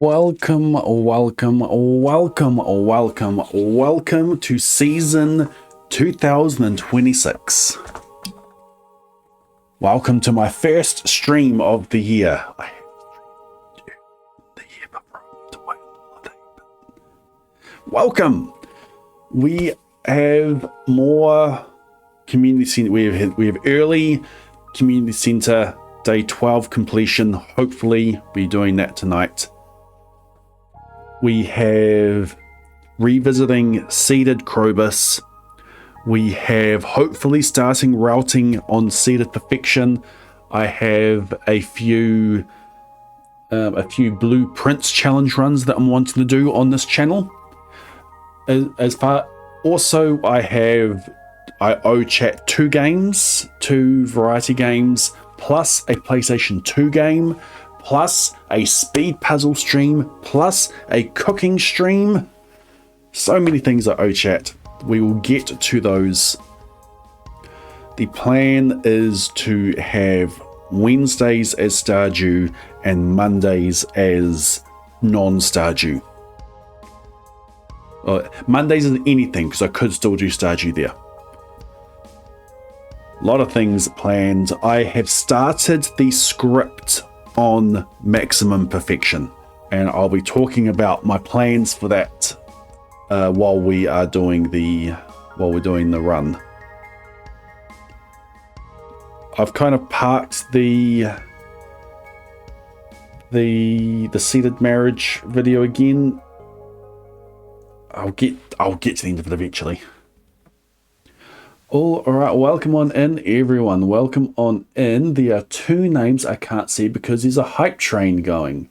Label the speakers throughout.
Speaker 1: Welcome to season 2026. Welcome to my first stream of the year. Welcome. We have more community center. We have early community center day 12 completion. Hopefully, we're doing that tonight. We have revisiting Seeded Krobus. We have hopefully starting routing on Seeded Perfection. I have a few blueprints challenge runs that I'm wanting to do on this channel. Also, I owe chat two variety games, plus a PlayStation 2 game, plus a speed puzzle stream, plus a cooking stream. So many things I owe chat. We will get to those. The plan is to have Wednesdays as Stardew and Mondays as non-Stardew. Mondays is anything, because I could still do Stardew there. A lot of things planned. I have started the script on Maximum Perfection, and I'll be talking about my plans for that while we're doing the run. I've kind of parked the seeded marriage video again. I'll get to the end of it eventually. All right, welcome on in, everyone. Welcome on in. There are two names I can't see because there's a hype train going.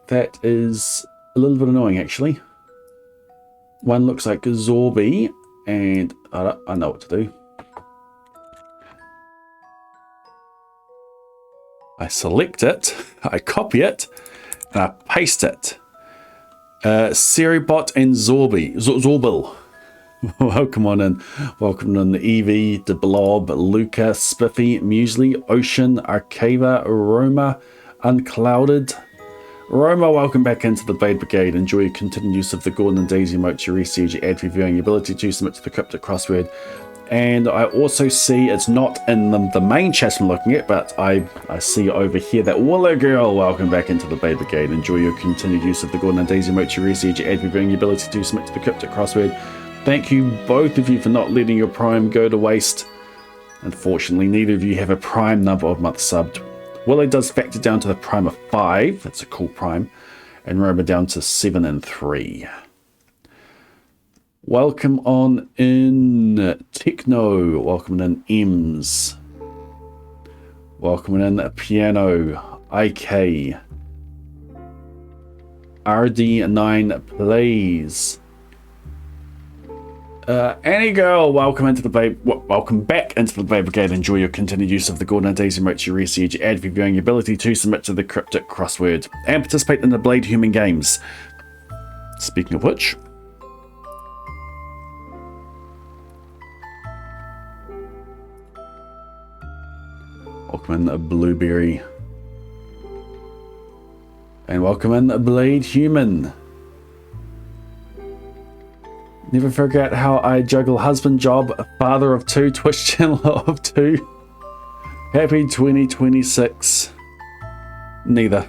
Speaker 1: That is a little bit annoying, actually. One looks like Zorby, and I know what to do. I select it, I copy it, and I paste it. Seribot and Zorbil. Welcome on in. Welcome on Evie, De Blob, Luca, Spiffy, Muesli, Ocean, Arcava, Roma, Unclouded. Roma, welcome back into the Blade Brigade. Enjoy your continued use of the Gordon and Daisy emotes, your receive, your ad reviewing, your ability to submit to the cryptic crossword. And I also see it's not in the main chat I'm looking at, but I see over here that Willow Girl, welcome back into the Blade Brigade. Enjoy your continued use of the Gordon and Daisy emotes, your receive, your ad reviewing, your ability to submit to the cryptic crossword. Thank you, both of you, for not letting your Prime go to waste. Unfortunately, neither of you have a Prime number of months subbed. Willow does factor down to the Prime of 5. That's a cool Prime. And Roma down to 7 and 3. Welcome on in, Techno. Welcome in, Ems. Welcome in, Piano. IK. RD9 Plays. Annie Girl, welcome back into the Blade Brigade. Enjoy your continued use of the Gordon and Daisy emotes, your receive, your ad reviewing, your ability to submit to the cryptic crossword, and participate in the Blade Human Games. Speaking of which, welcome in Blueberry, and welcome in Blade Human. Never figure out how I juggle husband job, father of 2, Twitch channel of 2. Happy 2026. Neither.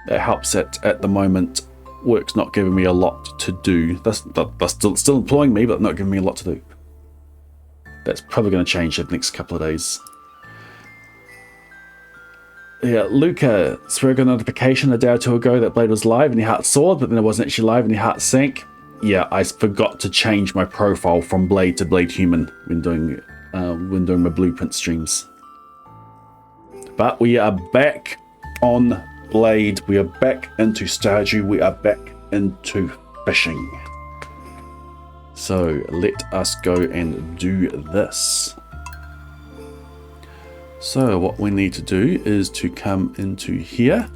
Speaker 1: That helps at the moment. Work's not giving me a lot to do. That's still employing me, but not giving me a lot to do. That's probably going to change in the next couple of days. Yeah, Luca, Swear got a notification a day or two ago that Blade was live and your heart soared, but then it wasn't actually live and your heart sank. Yeah, I forgot to change my profile from Blade to Blade Human when doing my blueprint streams. But we are back on Blade. We are back into Stardew. We are back into fishing. So let us go and do this. So what we need to do is to come into here.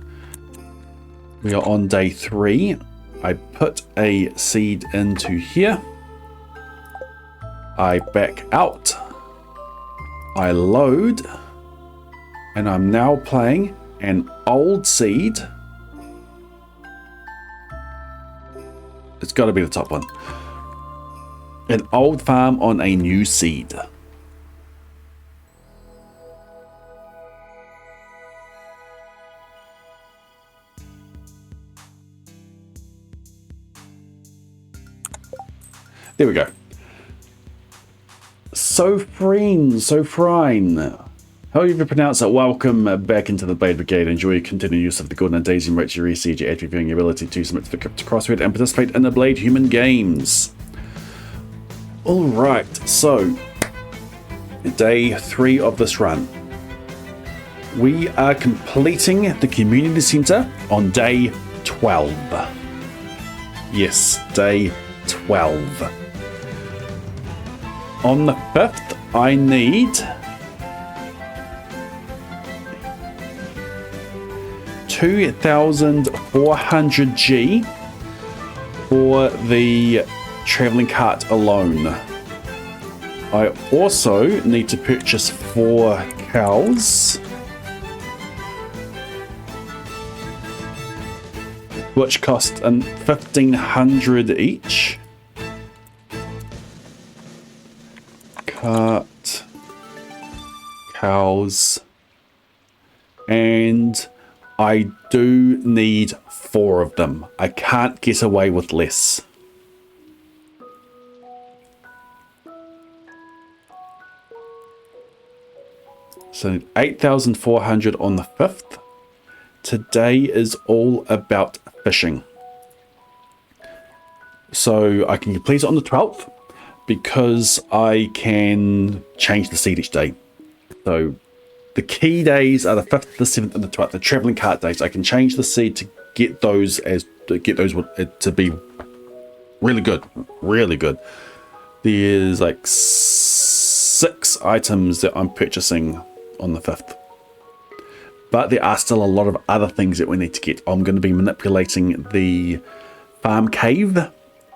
Speaker 1: We are on day 3. I put a seed into here. I back out. I load. And I'm now playing an old seed. It's got to be the top one. An old farm on a new seed. There we go. Sofrine. However you pronounce it, welcome back into the Blade Brigade. Enjoy your continued use of the Golden and Daisy Enrich your siege, your reviewing your ability to submit to the Crypto Crossword and participate in the Blade Human Games. Alright, so day 3 of this run. We are completing the community center on day 12. Yes, day 12. On the 5th, I need 2,400 G for the traveling cart alone. I also need to purchase 4 cows, which cost 1,500 each. Cart, cows, and I do need 4 of them. I can't get away with less. So 8,400 on the 5th. Today is all about fishing. So I can complete it on the 12th because I can change the seed each day. So the key days are the 5th, the 7th, and the 12th. The traveling cart days. I can change the seed to get those to be really good, really good. There's like 6 items that I'm purchasing on the 5th, but there are still a lot of other things that we need to get. I'm going to be manipulating the farm cave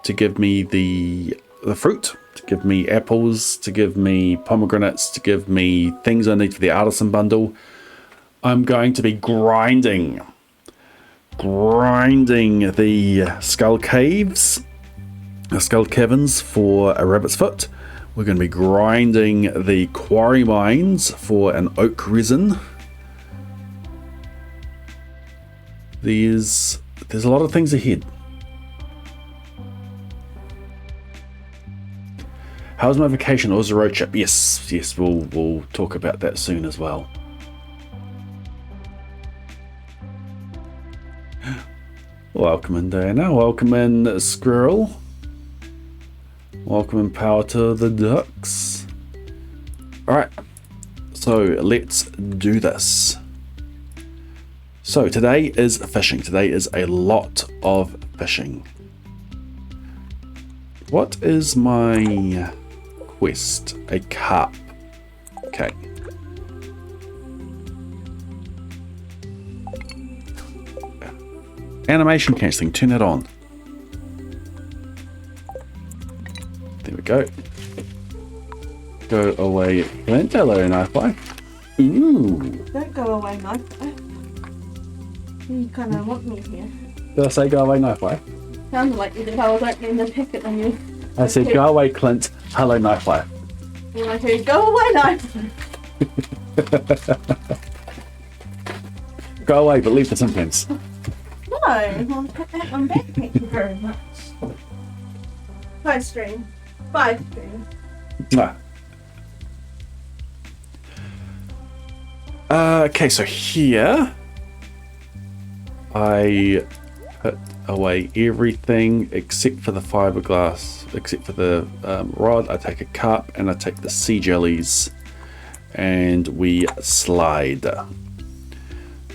Speaker 1: to give me the fruit, to give me apples, to give me pomegranates, to give me things I need for the artisan bundle. I'm going to be grinding the skull caves, the skull caverns for a rabbit's foot. We're going to be grinding the quarry mines for an oak resin. There's a lot of things ahead. How's my vacation? Or was a road trip? Yes, we'll talk about that soon as well. Welcome in, Diana. Welcome in, Squirrel. Welcome in, Power to the Ducks. Alright, so let's do this. So today is fishing. Today is a lot of fishing. What is my quest? A carp. Okay. Animation cancelling, turn it on. There we go. Go away, Clint. Hello, Knife Life. Ooh.
Speaker 2: Don't go away, Knife Life. You kind of want me here.
Speaker 1: Did I say go away, Knife Life?
Speaker 2: Sounded like you did. I was opening the ticket on you.
Speaker 1: I said go away, Clint. Hello, Knife Life.
Speaker 2: And I said, go away, Knife Life.
Speaker 1: Go away, but leave the sentence.
Speaker 2: No, I'll put that on back. Thank you very much. 5 stream. 5 stream.
Speaker 1: Ah. Okay, so here I put away everything except for the fiberglass, except for the rod. I take a cup and I take the sea jellies and we slide.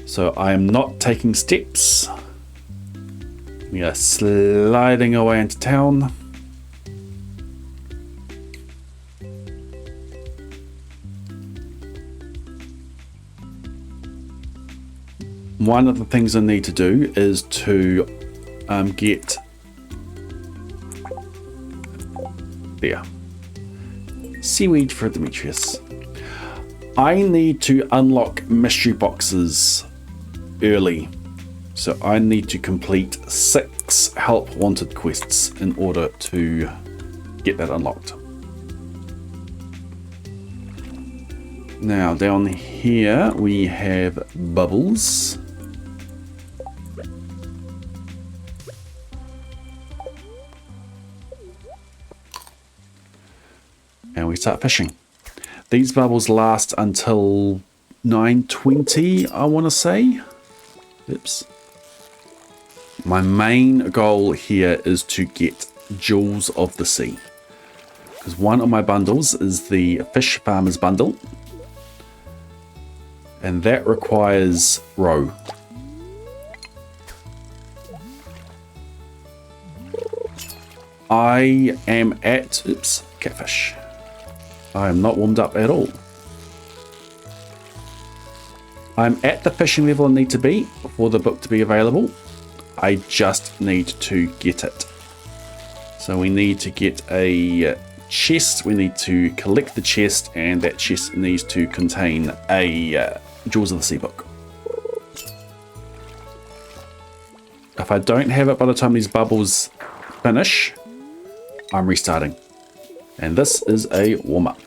Speaker 1: So I am not taking steps. We are sliding away into town. One of the things I need to do is to get there seaweed for Demetrius. I need to unlock mystery boxes early. So I need to complete 6 help wanted quests in order to get that unlocked. Now down here we have bubbles. And we start fishing. These bubbles last until 9:20, I want to say. Oops. My main goal here is to get Jewels of the Sea. Because one of my bundles is the Fish Farmers bundle. And that requires roe. I am at... Oops, catfish. I am not warmed up at all. I'm at the fishing level I need to be for the book to be available. I just need to get it. So we need to get a chest. We need to collect the chest, and that chest needs to contain a Jewels of the Sea book. If I don't have it by the time these bubbles finish, I'm restarting. And this is a warm-up.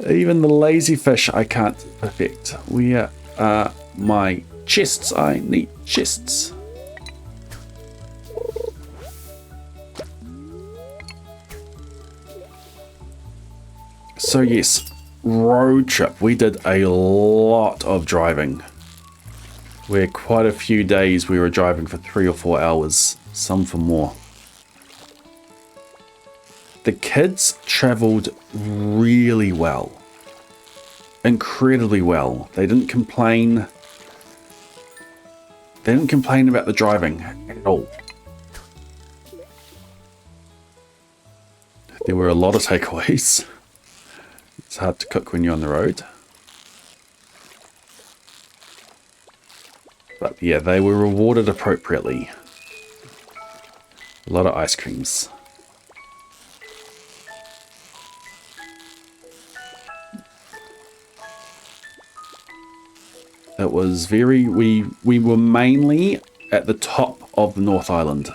Speaker 1: Even the lazy fish I can't perfect. Where are my chests? I need chests. So yes, road trip. We did a lot of driving. Where quite a few days we were driving for 3 or 4 hours, some for more. The kids traveled really well. Incredibly well. They didn't complain. They didn't complain about the driving at all. There were a lot of takeaways. It's hard to cook when you're on the road. But yeah, they were rewarded appropriately. A lot of ice creams. It was very... We were mainly at the top of the North Island.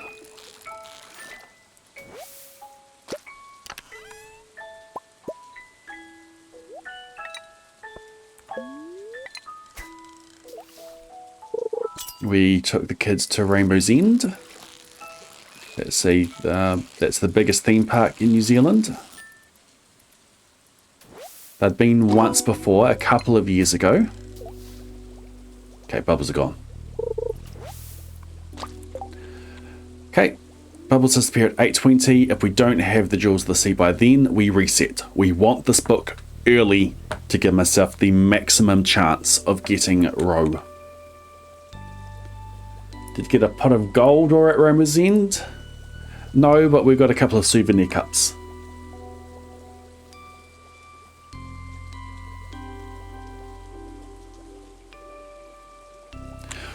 Speaker 1: We took the kids to Rainbow's End. That's the biggest theme park in New Zealand. They'd been once before, a couple of years ago. Okay, bubbles are gone. Okay, bubbles disappear at 8:20. If we don't have the Jewels of the Sea by then, we reset. We want this book early to give myself the maximum chance of getting roe. Did get a pot of gold or at Romer's End? No, but we've got a couple of souvenir cups.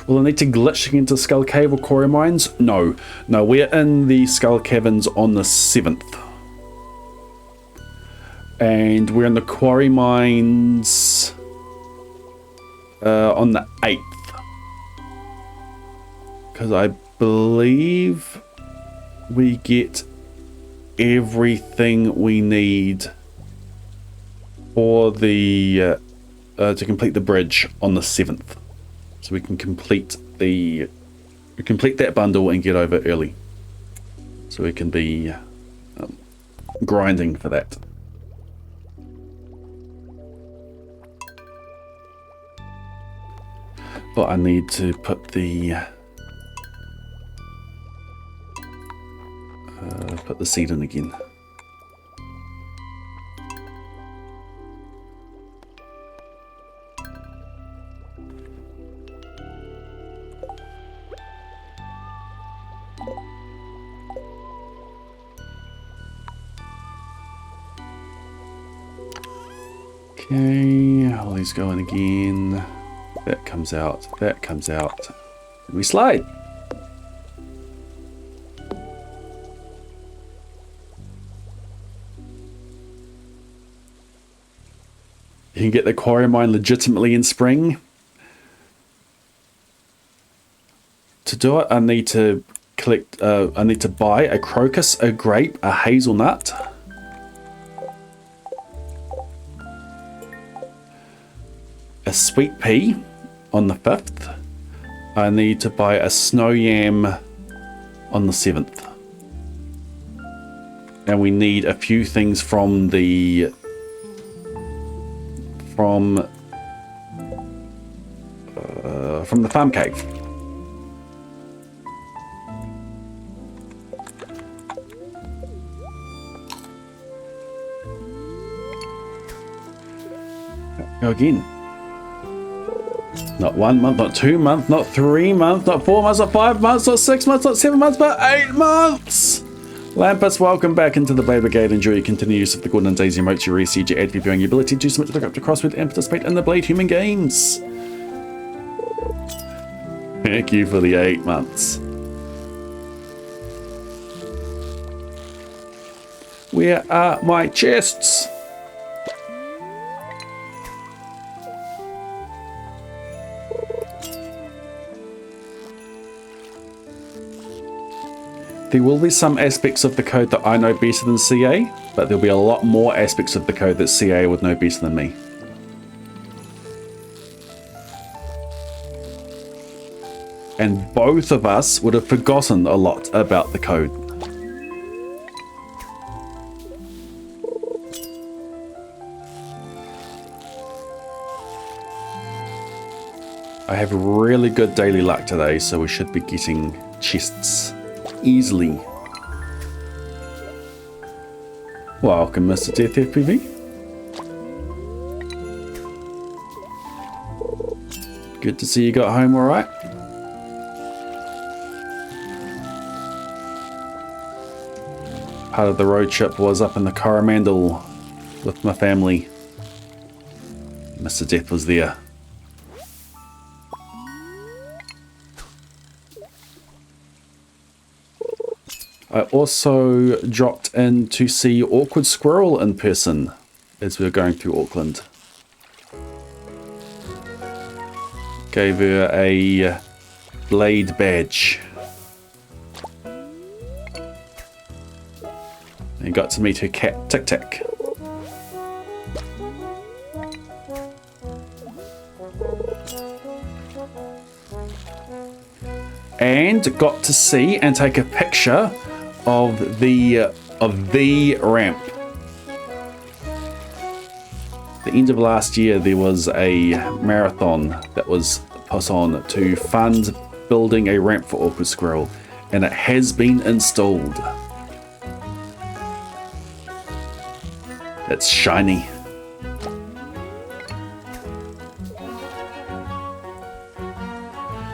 Speaker 1: Will I need to glitch into Skull Cave or Quarry Mines? No. No, we're in the Skull Caverns on the 7th. And we're in the Quarry Mines on the 8th. Because I believe we get everything we need for the to complete the bridge on the 7th. So we can complete that bundle and get over early. So we can be grinding for that. But I need to put the seed in again. Okay, all these going again. That comes out, that comes out. We slide. You can get the quarry mine legitimately in spring. To do it, I need to collect. I need to buy a crocus, a grape, a hazelnut, a sweet pea on the 5th. I need to buy a snow yam on the 7th. And we need a few things from the from the farm cave. Go again. Not 1 month, not 2 months, not 3 months, not 4 months, not 5 months, not 6 months, not 7 months, but 8 months! Lampus, welcome back into the Blade Brigade. Enjoy your continued use of the Gordon and Daisy emotes, your reseed, your ad viewing, your ability to do something to look up to crossword and participate in the Blade Human Games. Thank you for the 8 months. Where are my chests? There will be some aspects of the code that I know better than CA, but there'll be a lot more aspects of the code that CA would know better than me. And both of us would have forgotten a lot about the code. I have really good daily luck today, so we should be getting chests easily. Welcome, Mr. Death FPV. Good to see you got home all right. Part of the road trip was up in the Coromandel with my family. Mr. Death was there. I also dropped in to see Awkward Squirrel in person as we were going through Auckland. Gave her a blade badge. And got to meet her cat, Tic Tac. And got to see and take a picture of the ramp. The end of last year, there was a marathon that was put on to fund building a ramp for Awkward Squirrel, and it has been installed. It's shiny.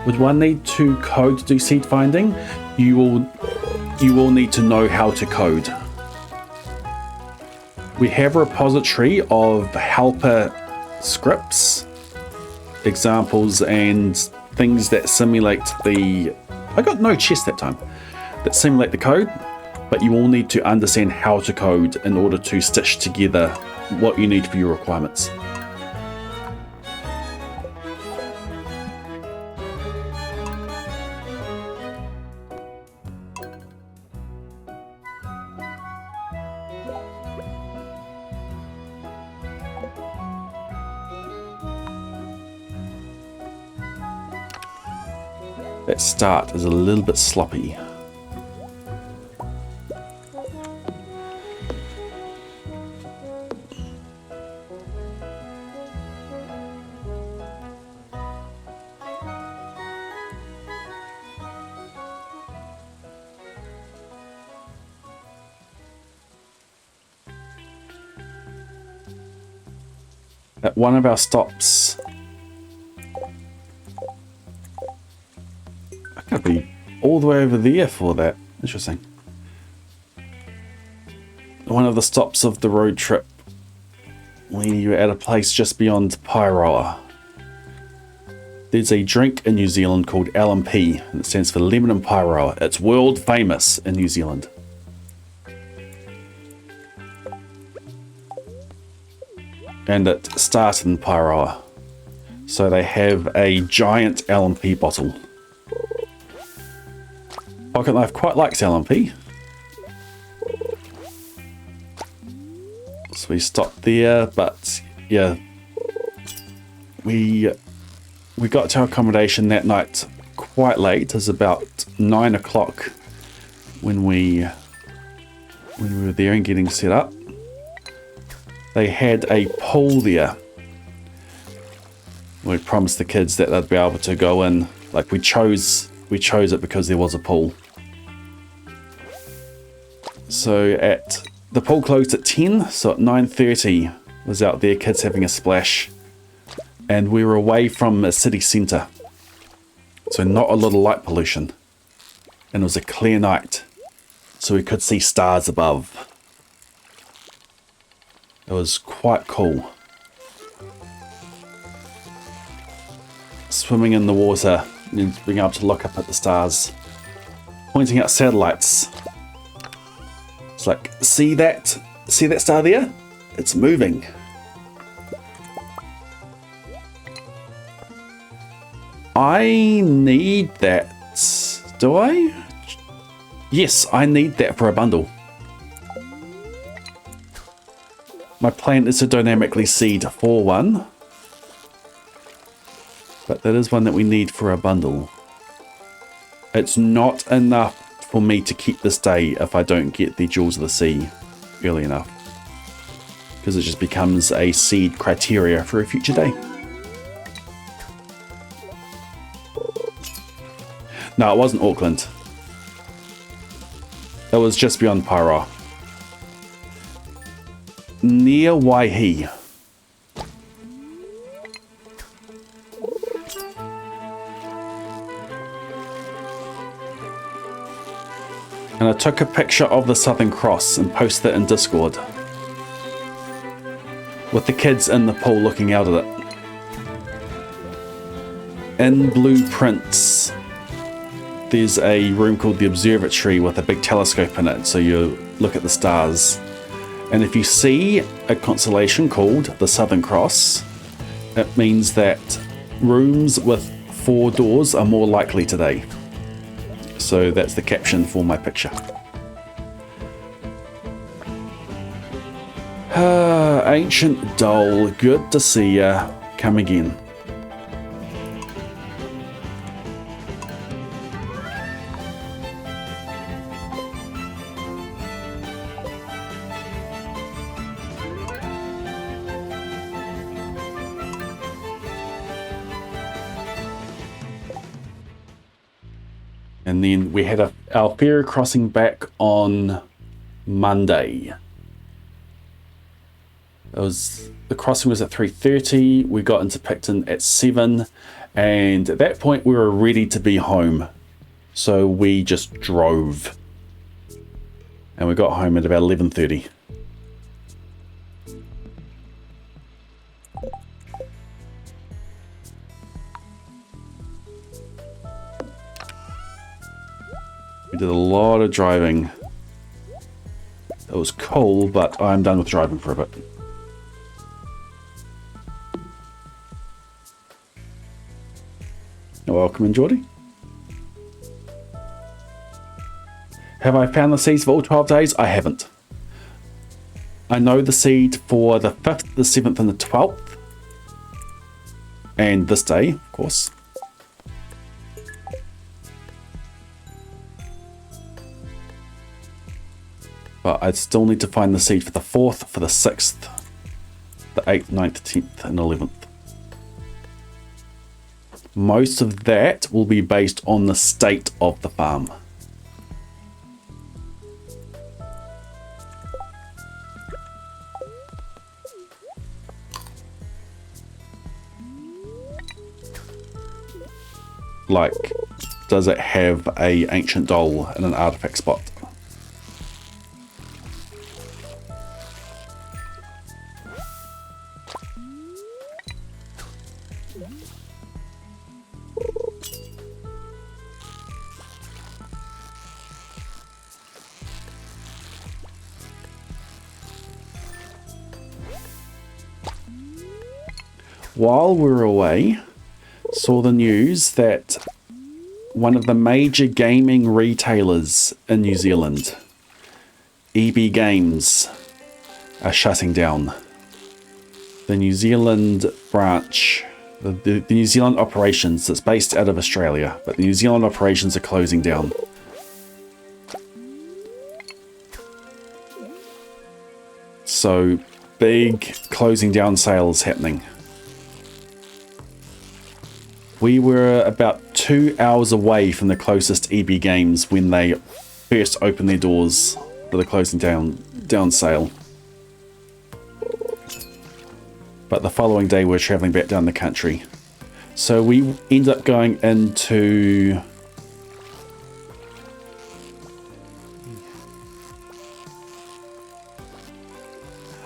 Speaker 1: Would one need to code to do seed finding? You will need to know how to code. We have a repository of helper scripts, examples, and things that simulate the... I got no chest that time. That simulate the code, but you will need to understand how to code in order to stitch together what you need for your requirements. That start is a little bit sloppy. At one of our stops, I could be all the way over there for that. Interesting. One of the stops of the road trip, when you're at a place just beyond Pyroa, there's a drink in New Zealand called LMP, and it stands for Lemon and Pyroa. It's world famous in New Zealand. and it started in Pyro. So they have a giant LMP bottle. Pocket Knife quite likes LMP. So we stopped there, but yeah, we got to our accommodation that night quite late. It was about 9 o'clock when we were there and getting set up. They had a pool there. We promised the kids that they'd be able to go in. Like we chose it because there was a pool. So the pool closed at 10, so at 9:30 was out there, kids having a splash. And we were away from a city centre. So not a lot of light pollution. And it was a clear night. So we could see stars above. It was quite cool. Swimming in the water and being able to look up at the stars. Pointing at satellites. It's like, see that star there? It's moving. I need that. Do I? Yes, I need that for a bundle. My plan is to dynamically seed for one. But that is one that we need for a bundle. It's not enough for me to keep this day if I don't get the Jewels of the Sea early enough. Because it just becomes a seed criteria for a future day. No, it wasn't Auckland. It was just beyond Pyro. Near Waihi. And I took a picture of the Southern Cross and posted it in Discord. With the kids in the pool looking out at it. In Blueprints, there's a room called the Observatory with a big telescope in it, so you look at the stars. And if you see a constellation called the Southern Cross, it means that rooms with 4 doors are more likely today. So that's the caption for my picture. Ancient Doll, good to see ya. Come again. And then we had our ferry crossing back on Monday. The crossing was at 3:30. We got into Picton at 7, and at that point we were ready to be home. So we just drove, and we got home at about 11:30. We did a lot of driving. It was cool, but I'm done with driving for a bit. Welcome in, Geordie. Have I found the seeds for all 12 days? I haven't. I know the seed for the 5th, the 7th, and the 12th. And this day, of course. But I still need to find the seed for the 4th, for the 6th, the 8th, 9th, 10th, and 11th. Most of that will be based on the state of the farm. Like, does it have a ancient doll in an artifact spot? while we were away, saw the news that one of the major gaming retailers in New Zealand, EB Games, are shutting down. The New Zealand branch, the New Zealand operations that's based out of Australia, but the New Zealand operations are closing down. So, big closing down sales happening. We were about 2 hours away from the closest EB Games when they first opened their doors for the closing down sale. But the following day we're travelling back down the country. So we end up going into...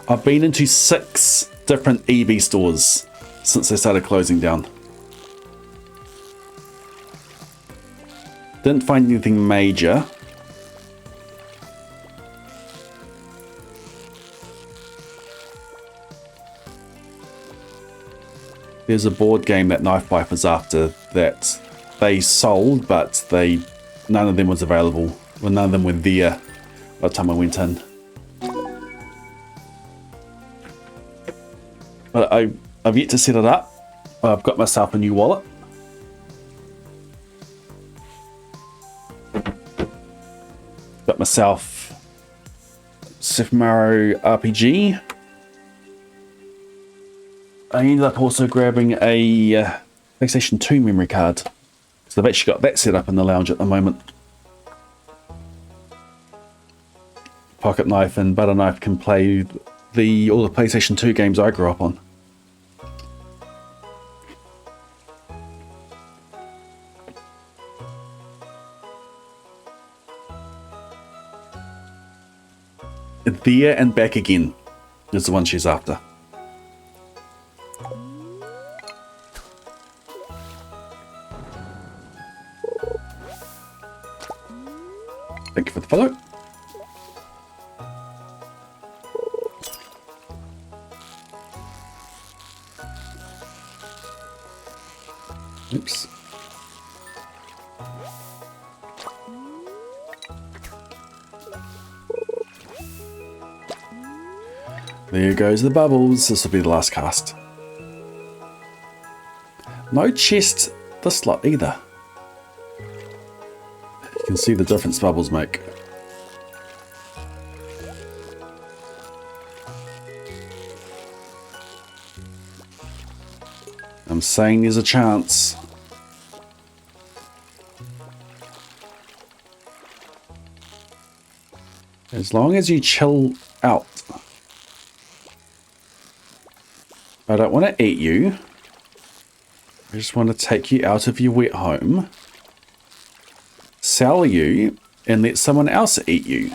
Speaker 1: I've been into 6 different EB stores since they started closing down. Didn't find anything major. There's a board game that Knife Wife was after that they sold, but none of them was available. Well, none of them were there by the time I went in. But I've yet to set it up. I've got myself a new wallet. Got myself Super Mario RPG. I ended up also grabbing a PlayStation 2 memory card. So I've actually got that set up in the lounge at the moment. Pocket Knife and Butter Knife can play all the PlayStation 2 games I grew up on. There and Back Again is the one she's after. Thank you for the follow. Oops. There goes the bubbles. This will be the last cast. No chest this lot either. You can see the difference bubbles make. I'm saying there's a chance. As long as you chill out. I don't want to eat you. I just want to take you out of your wet home, sell you, and let someone else eat you.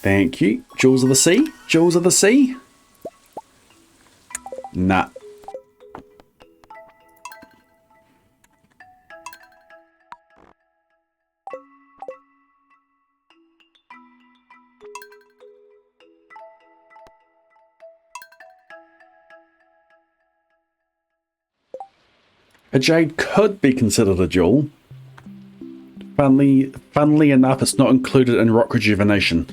Speaker 1: Thank you. Jewels of the Sea? Jewels of the Sea? Nah. A jade could be considered a jewel. Funnily enough, it's not included in Rock Rejuvenation.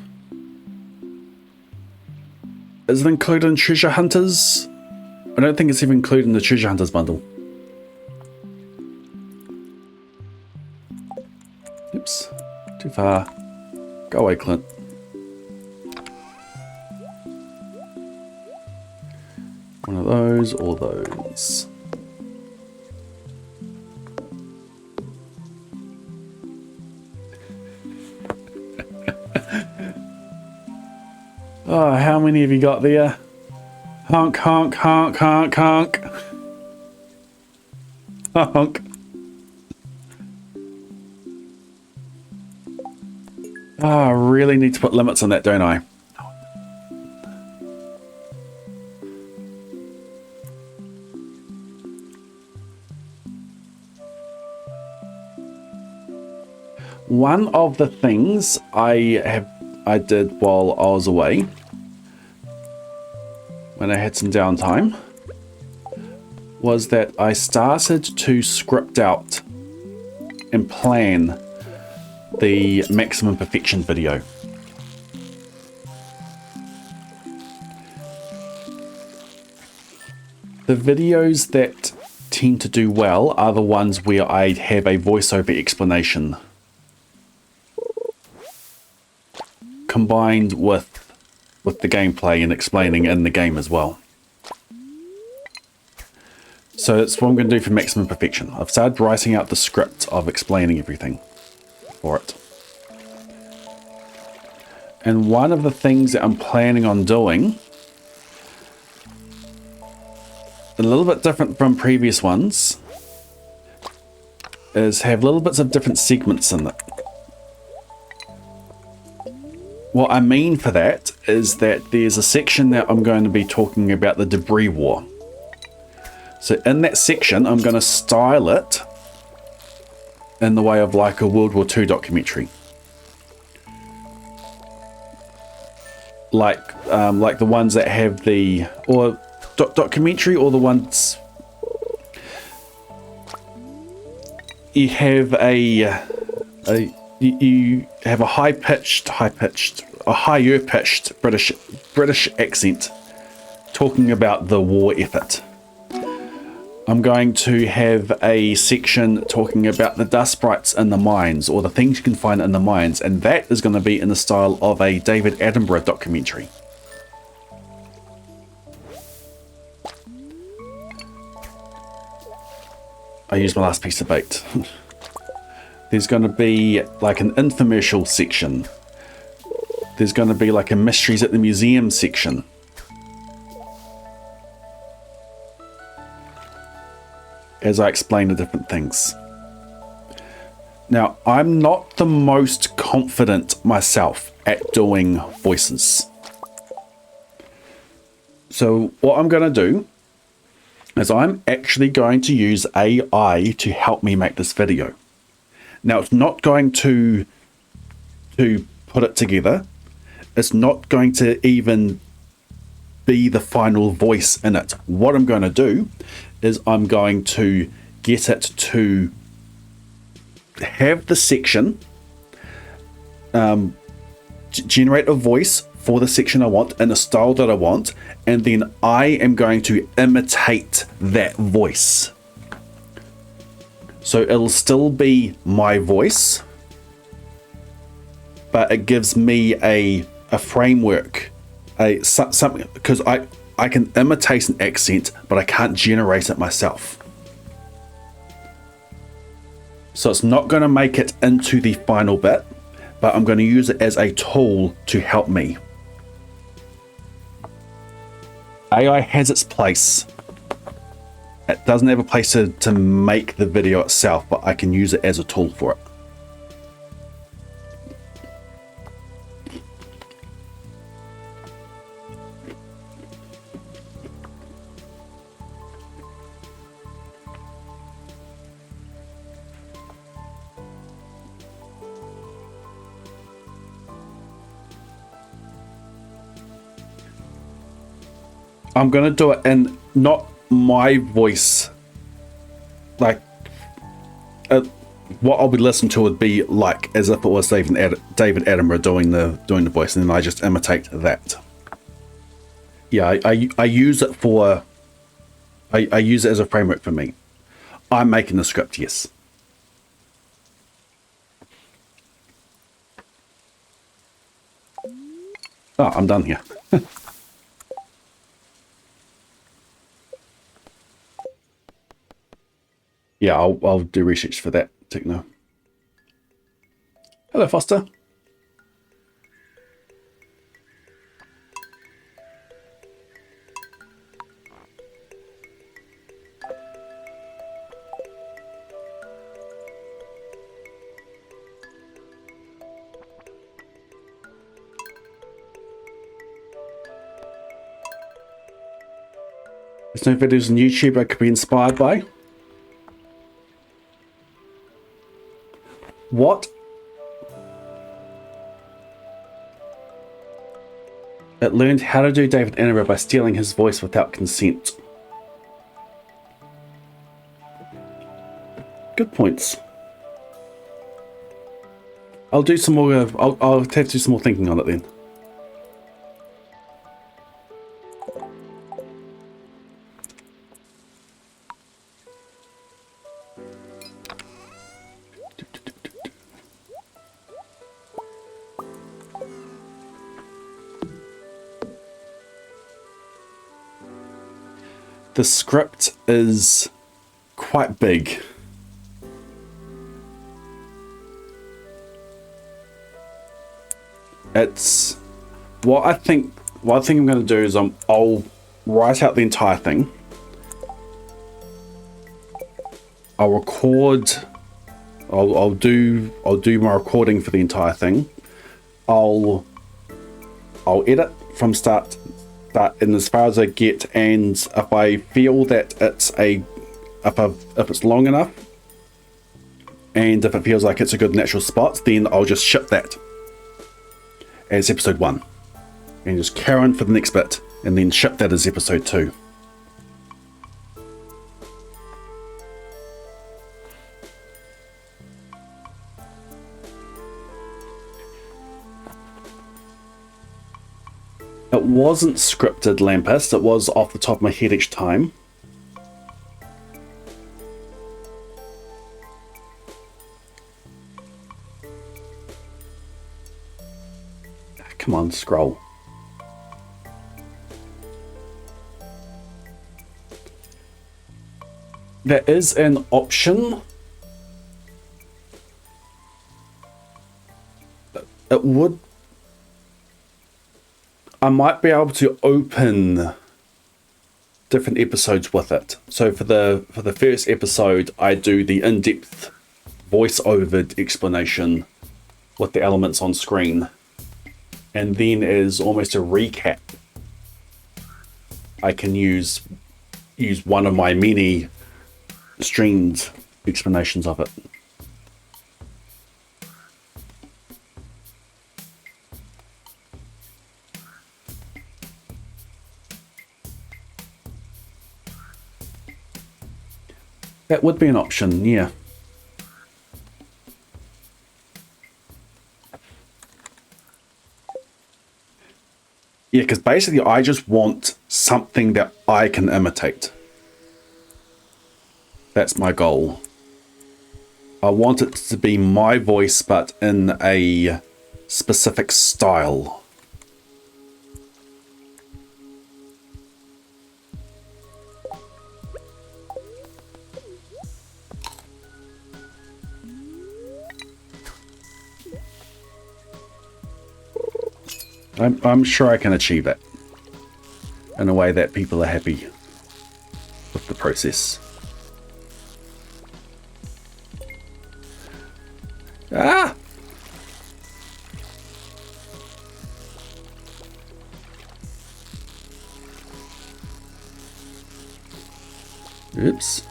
Speaker 1: Is it included in Treasure Hunters? I don't think it's even included in the Treasure Hunters bundle. Oops, too far. Go away, Clint. One of those or those. Oh, how many have you got there? Honk, honk, honk, honk, honk. Honk. Oh, I really need to put limits on that, don't I? one of the things I did while I was away, when I had some downtime, was that I started to script out and plan the maximum perfection video. The videos that tend to do well are the ones where I have a voiceover explanation combined with the gameplay and explaining in the game as well. So that's what I'm going to do for maximum perfection. I've started writing out the script of explaining everything for it. And one of the things that I'm planning on doing, a little bit different from previous ones, is have little bits of different segments in it. What I mean for that is that there's a section that I'm going to be talking about the debris war. So in that section, I'm going to style it in the way of like a World War II documentary. Like the ones that have the, or documentary, or the ones you have you have a higher pitched British accent talking about the war effort. I'm going to have a section talking about the dust sprites in the mines, or the things you can find in the mines, and that is going to be in the style of a David Attenborough documentary. I used my last piece of bait. There's going to be like an infomercial section. There's going to be like a mysteries at the museum section. As I explain the different things. Now, I'm not the most confident myself at doing voices. So what I'm going to do is I'm actually going to use AI to help me make this video. Now, it's not going to put it together. It's not going to even be the final voice in it. What I'm going to do is I'm going to get it to have the section, generate a voice for the section I want in the style that I want, and then I am going to imitate that voice. So it'll still be my voice, but it gives me a framework, something, because I can imitate an accent, but I can't generate it myself. So it's not going to make it into the final bit, but I'm going to use it as a tool to help me. AI has its place. It doesn't have a place to make the video itself, but I can use it as a tool for it. I'm going to do it in not my voice. Like, what I'll be listening to would be like as if it was David Attenborough doing the voice, and then I just imitate that. Yeah, I use it for... I use it as a framework for me. I'm making the script, yes. Oh, I'm done here. Yeah, I'll do research for that, Techno. Hello, Foster. There's no videos on YouTube I could be inspired by. What It learned how to do David Attenborough by stealing his voice without consent. Good points. I'll do some more. I'll have to do some more thinking on it then. The script is quite big. It's what I think I'm going to do is I'll write out the entire thing. I'll record. I'll do my recording for the entire thing. I'll edit from start in as far as I get, and if I feel that if it's long enough, and if it feels like it's a good natural spot, then I'll just ship that as episode 1, and just carry on for the next bit, and then ship that as episode 2. It wasn't scripted, Lampist. It was off the top of my head each time. Come on, scroll. There is an option. It would... I might be able to open different episodes with it. So for the first episode, I do the in-depth voice-over explanation with the elements on screen. And then as almost a recap, I can use one of my many streamed explanations of it. That would be an option, yeah. Yeah, because basically I just want something that I can imitate. That's my goal. I want it to be my voice, but in a specific style. I'm sure I can achieve it in a way that people are happy with the process. Ah! Oops.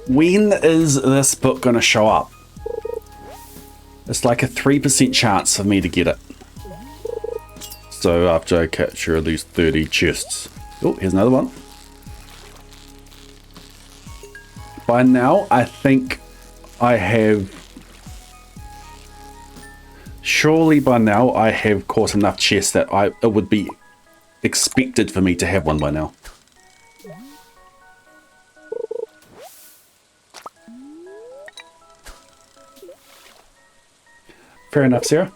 Speaker 1: When is this book going to show up? It's like a 3% chance for me to get it. So after I capture at least 30 chests. Oh, here's another one. By now, I think I have... Surely by now, I have caught enough chests that it would be expected for me to have one by now. Fair enough, Sarah.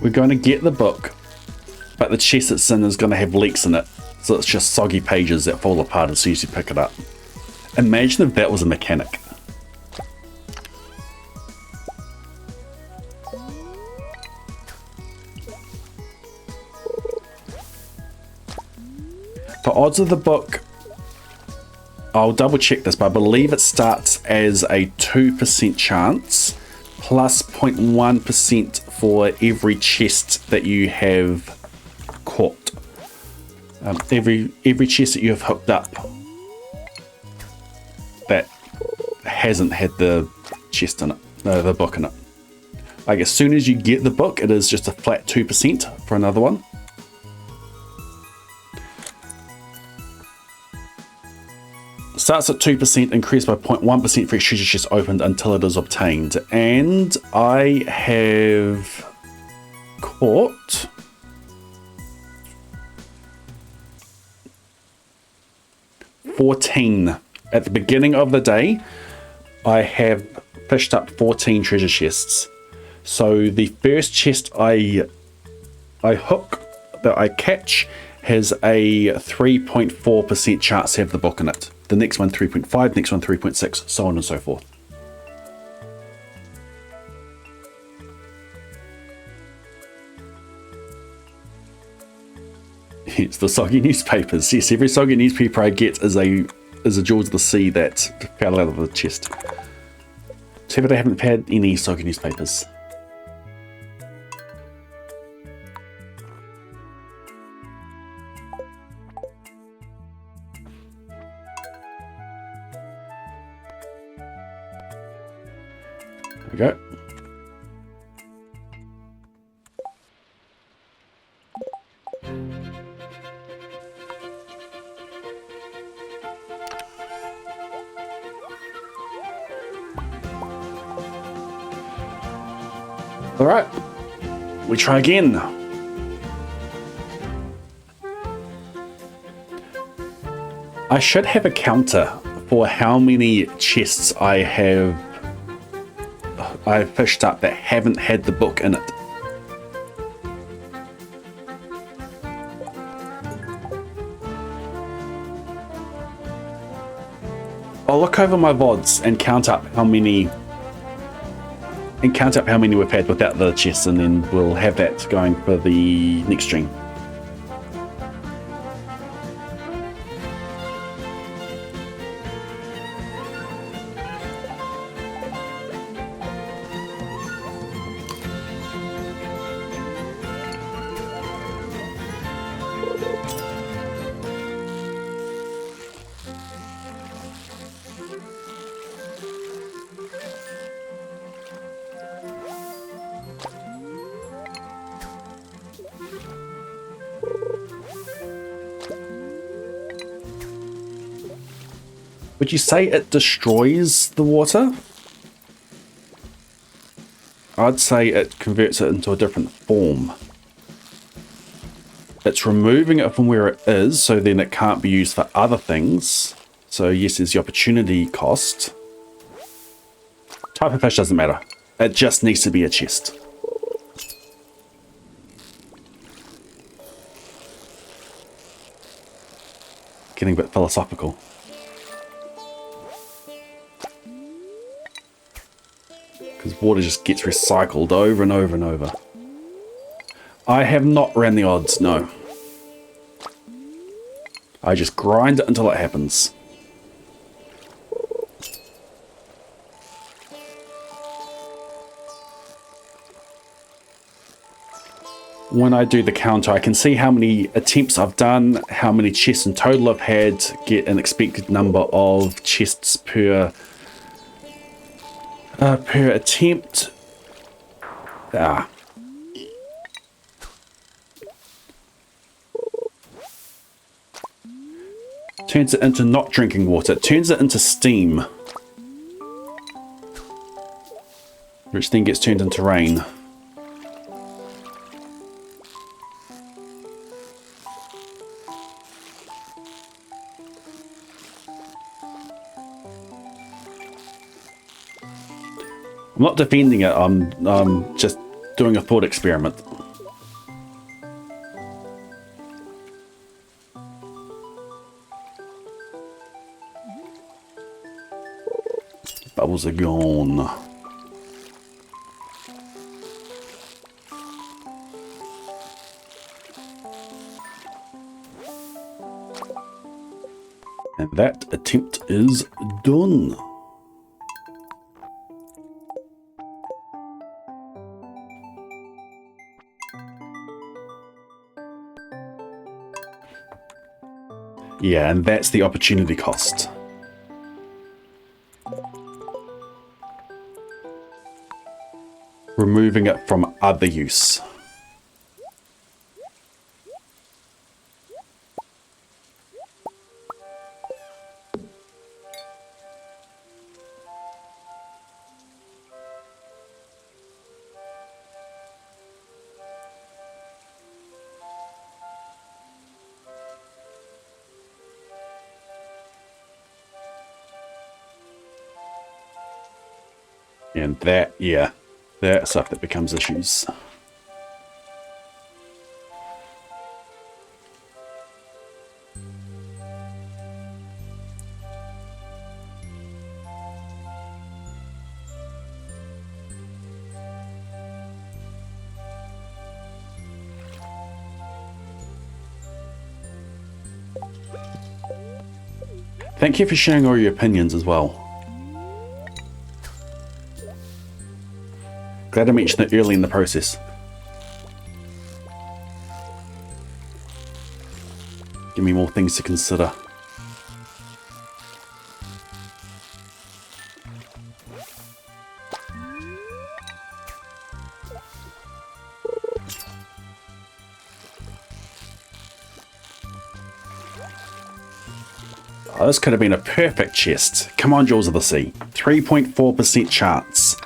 Speaker 1: We're going to get the book, but the chest it's in is going to have leaks in it. So it's just soggy pages that fall apart as soon as you pick it up. Imagine if that was a mechanic. The odds of the book I'll double check this, but I believe it starts as a 2% chance plus 0.1% for every chest that you have caught. Every chest that you have hooked up that hasn't had the chest in it, the book in it. Like as soon as you get the book, it is just a flat 2% for another one. Starts at 2%, increased by 0.1% for each treasure chest opened until it is obtained. And I have caught 14 at the beginning of the day. I have fished up 14 treasure chests. So the first chest I hook, that I catch, has a 3.4% chance to have the book in it. The next one 3.5, next one 3.6, so on and so forth. It's the soggy newspapers. Yes, every soggy newspaper I get is a Jaws of the Sea that fell out of the chest. So but I haven't had any soggy newspapers. There we go. All right, we try again. I should have a counter for how many chests I've fished up that haven't had the book in it. I'll look over my VODs and count up how many we've had without the chests, and then we'll have that going for the next stream. Would you say it destroys the water? I'd say it converts it into a different form. It's removing it from where it is, so then it can't be used for other things. So yes, there's the opportunity cost. Type of fish doesn't matter. It just needs to be a chest. Getting a bit philosophical. Because water just gets recycled over and over and over. I have not ran the odds, no. I just grind it until it happens. When I do the counter, I can see how many attempts I've done, how many chests in total I've had, get an expected number of chests per attempt. Turns it into not drinking water. It turns it into steam, which then gets turned into rain. I'm not defending it, I'm just doing a thought experiment. Bubbles are gone. And that attempt is done. Yeah, and that's the opportunity cost. Removing it from other use. And that, yeah, that stuff that becomes issues. Thank you for sharing all your opinions as well. Glad I mentioned it early in the process. Give me more things to consider. Oh, this could have been a perfect chest. Come on, Jaws of the Sea. 3.4% chance.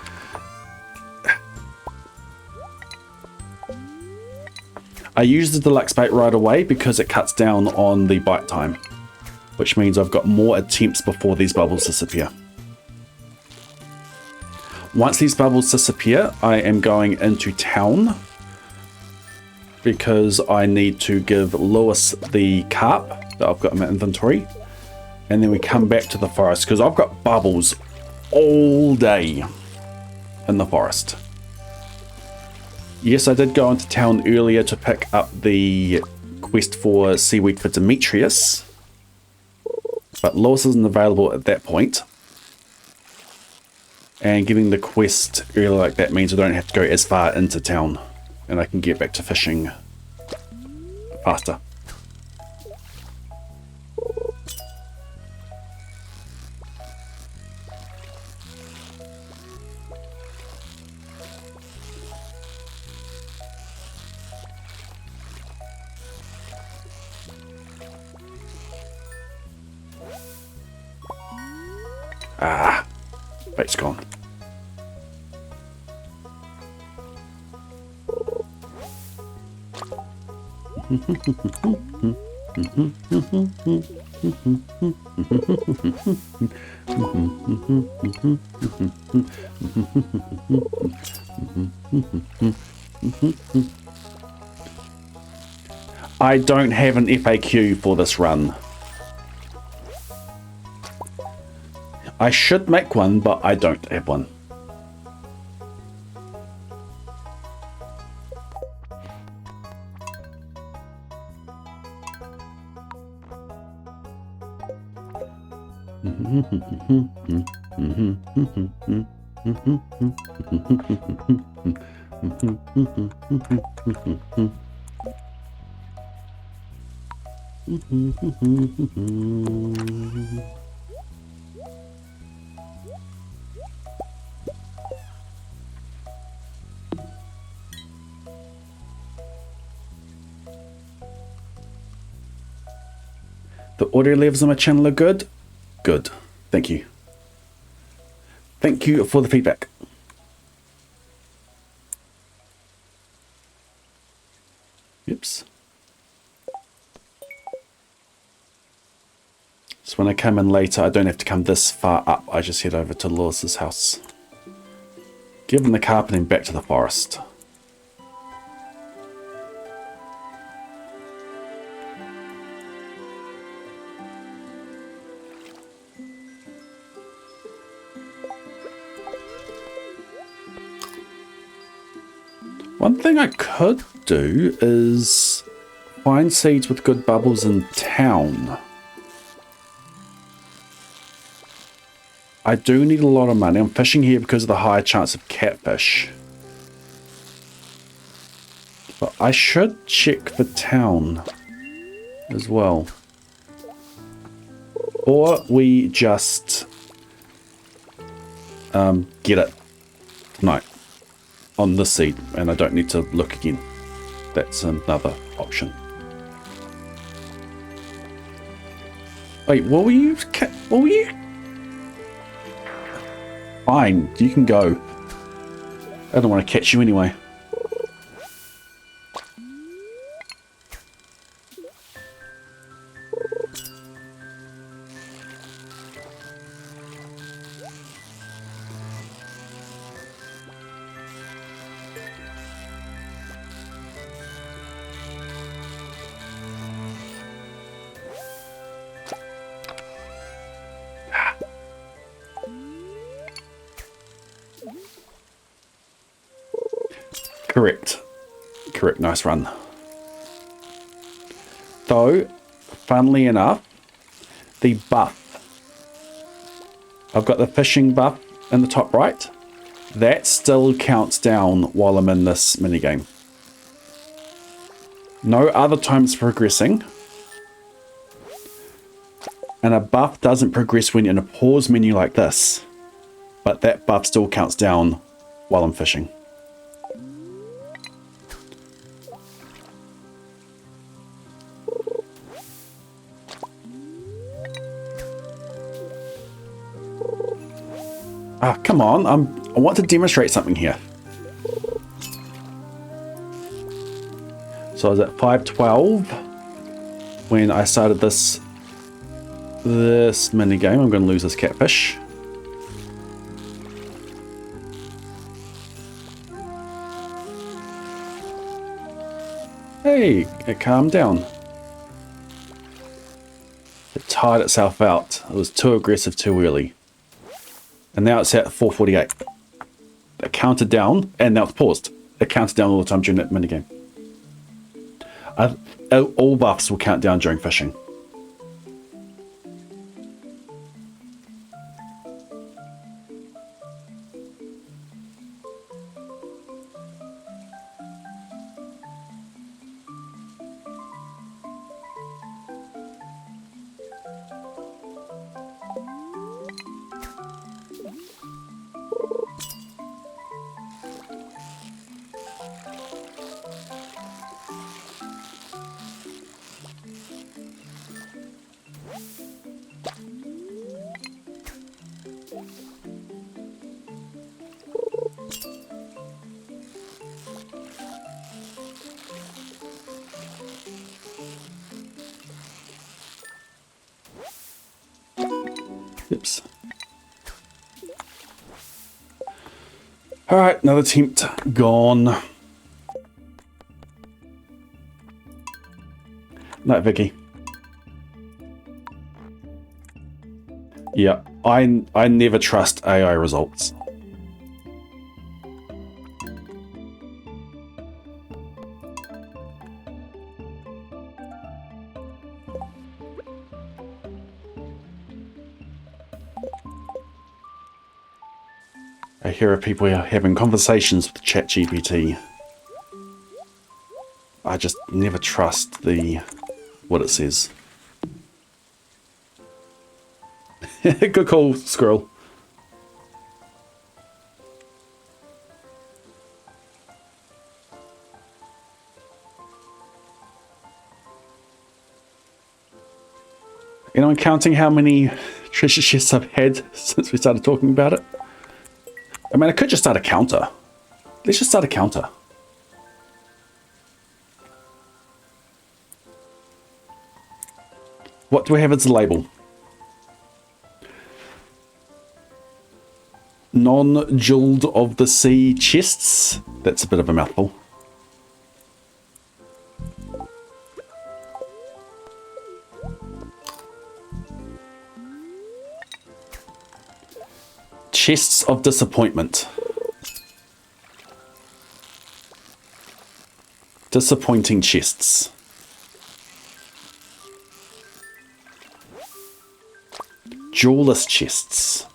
Speaker 1: I use the deluxe bait right away because it cuts down on the bite time, which means I've got more attempts before these bubbles disappear. Once these bubbles disappear, I am going into town because I need to give Lewis the carp that I've got in my inventory. And then we come back to the forest because I've got bubbles all day in the forest. Yes, I did go into town earlier to pick up the quest for seaweed for Demetrius, but Lewis isn't available at that point. And getting the quest earlier like that means I don't have to go as far into town and I can get back to fishing faster. Ah, bait's gone. I don't have an FAQ for this run. I should make one, but I don't have one. The audio levels on my channel are good? Good. Thank you. Thank you for the feedback. Oops. So when I come in later, I don't have to come this far up. I just head over to Lewis's house. Give him the carpet and back to the forest. One thing I could do is find seeds with good bubbles in town. I do need a lot of money. I'm fishing here because of the high chance of catfish. But I should check the town as well. Or we just get it tonight on this seed and I don't need to look again. That's another option. Wait, what were you? What were you? Fine, you can go. I don't want to catch you anyway. Correct. Correct. Nice run. Though, funnily enough, the buff. I've got the fishing buff in the top right. That still counts down while I'm in this minigame. No other times progressing. And a buff doesn't progress when you're in a pause menu like this. But that buff still counts down while I'm fishing. Ah, come on. I want to demonstrate something here. So I was at 512 when I started this mini game. I'm going to lose this catfish. Hey, it calmed down. It tired itself out. It was too aggressive too early. And now it's at 448. It counted down, and now it's paused. It counted down all the time during that minigame. All buffs will count down during fishing. Oops. Alright, another attempt gone. Night, Vicky. Yeah, I never trust AI results. I hear of people having conversations with ChatGPT. I just never trust what it says. Good call, Squirrel. You know, I'm counting how many treasure chests I've had since we started talking about it. I mean, I could just start a counter. Let's just start a counter. What do we have as a label? Non-jeweled of the sea chests. That's a bit of a mouthful. Chests of disappointment. Disappointing chests. Jewelless chests.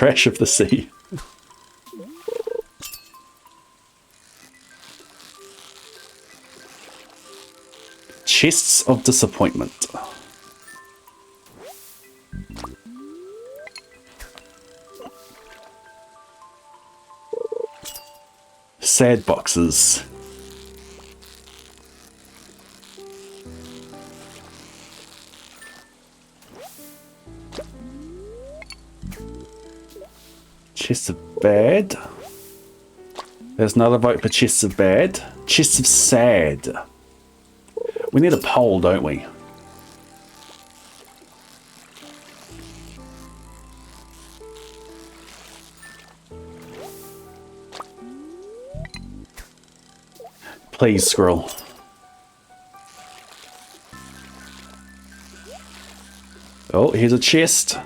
Speaker 1: trash of the sea. Chests of disappointment. Sad boxes. Chests of bad. There's another vote for chests of bad. Chests of sad. We need a poll, don't we? Please, squirrel. Oh, here's a chest.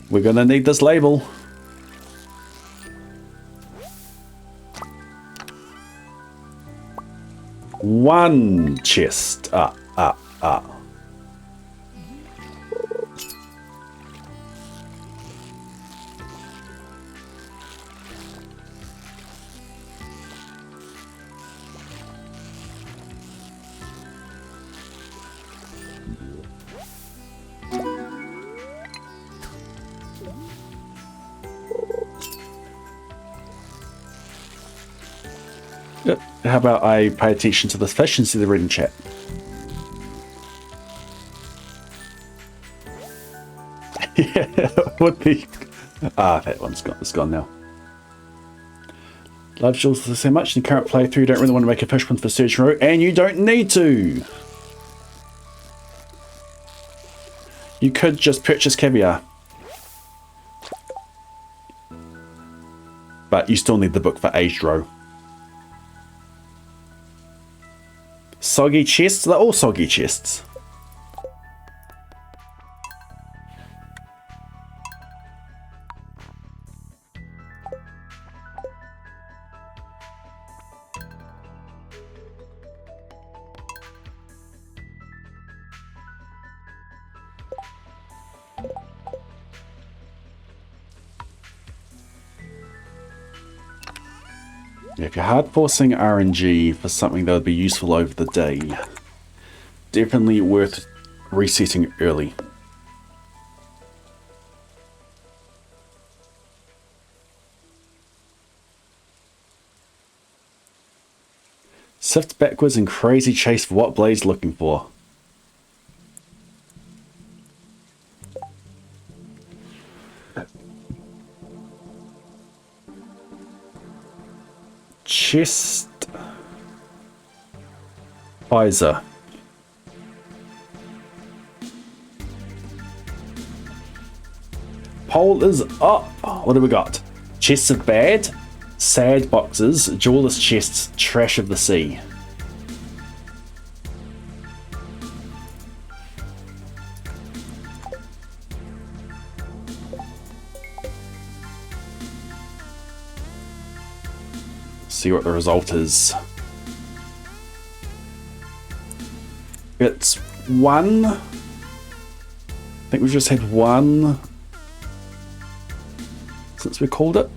Speaker 1: We're gonna need this label. One chest. Yep. How about I pay attention to this fish and see the reading chat? Yeah, would be. That one's gone. It's gone now. Love Jules so much in the current playthrough. You don't really want to make a fish one for Surge Row, and you don't need to. You could just purchase caviar. But you still need the book for Aged Row. Soggy chests? They're all soggy chests. If you're hard forcing RNG for something that would be useful over the day, definitely worth resetting early. Sift backwards in crazy chase for what Blade's looking for. Chest visor. Poll is up. What do we got? Chests of bad, sad boxes, jewelless chests, trash of the sea. See what the result is. It's one. I think we've just had one since we called it.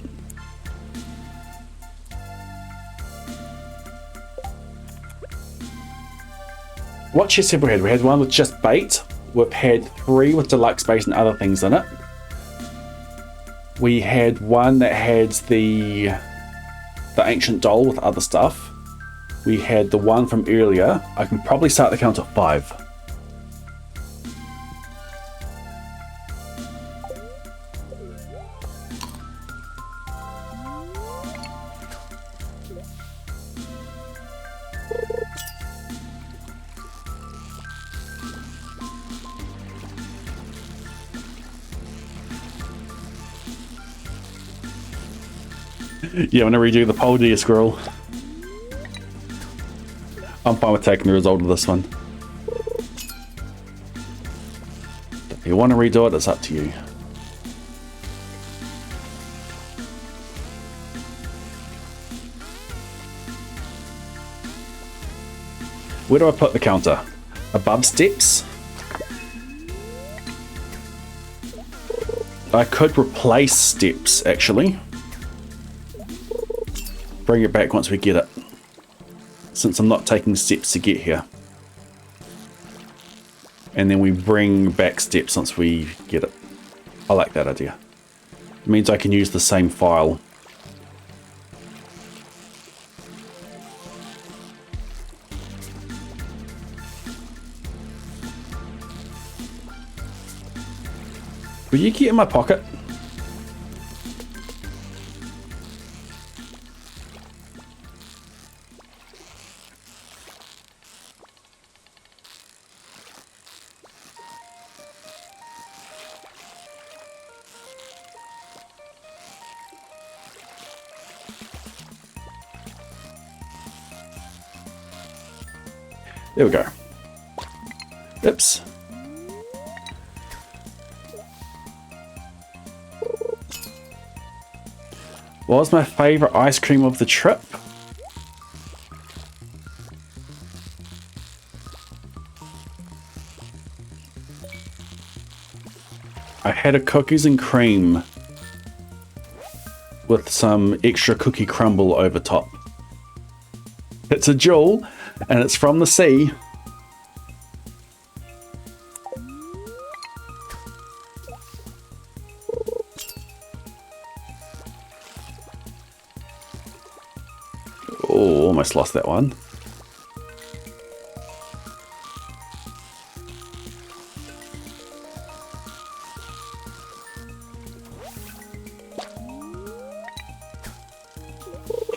Speaker 1: What chests have we had? We had one with just bait. We've had 3 with deluxe bait and other things in it. We had one that had the ancient doll with other stuff. We had the one from earlier. I can probably start the count at 5. Yeah, I'm gonna redo the poll, do you, squirrel? I'm fine with taking the result of this one. If you want to redo it, it's up to you. Where do I put the counter? Above steps? I could replace steps, actually. Bring it back once we get it. Since I'm not taking steps to get here. And then we bring back steps once we get it. I like that idea. It means I can use the same file. Will you get in my pocket? There we go. Oops. What was my favorite ice cream of the trip? I had a cookies and cream with some extra cookie crumble over top. It's a jewel and it's from the sea. Oh, almost lost that one.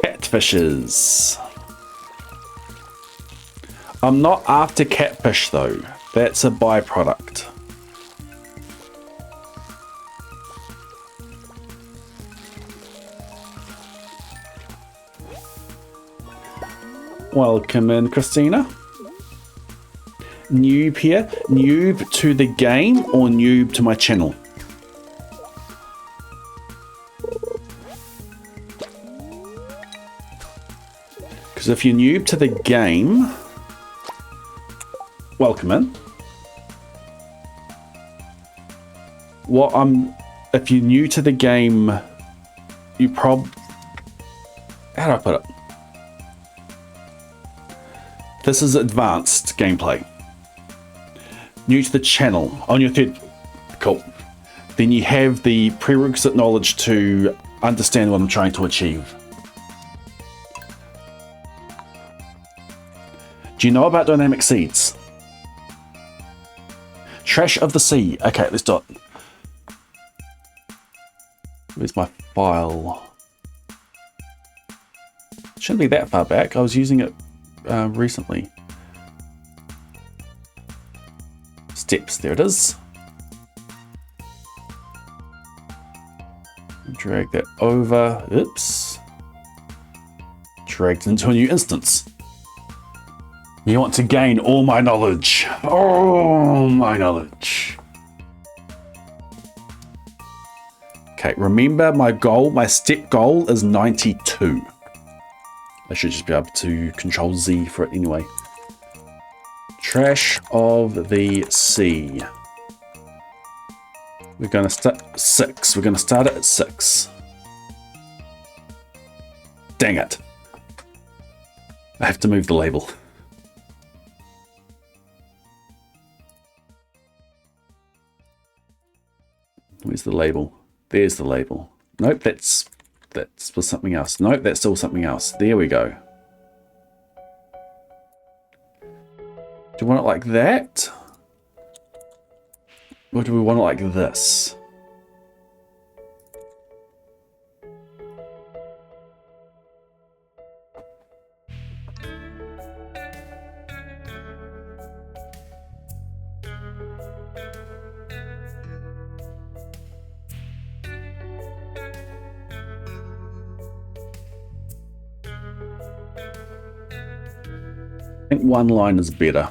Speaker 1: Catfishes. I'm not after catfish though. That's a byproduct. Welcome in, Christina. Noob here. Noob to the game or noob to my channel? Because if you're noob to the game, welcome in. If you're new to the game, you how do I put it? This is advanced gameplay. New to the channel, on your third, cool. Then you have the prerequisite knowledge to understand what I'm trying to achieve. Do you know about dynamic seeds? Trash of the sea. Okay, let's do it. Where's my file? Shouldn't be that far back. I was using it recently. Steps, there it is. Drag that over. Oops. Dragged into a new instance. You want to gain all my knowledge. All my knowledge. Okay, remember my goal, my step goal is 92. I should just be able to control Z for it anyway. Trash of the sea. We're going to start 6. We're going to start it at 6. Dang it. I have to move the label. Where's the label? There's the label. Nope, that's for something else. Nope, that's still something else. There we go. Do you want it like that? Or do we want it like this? I think one line is better.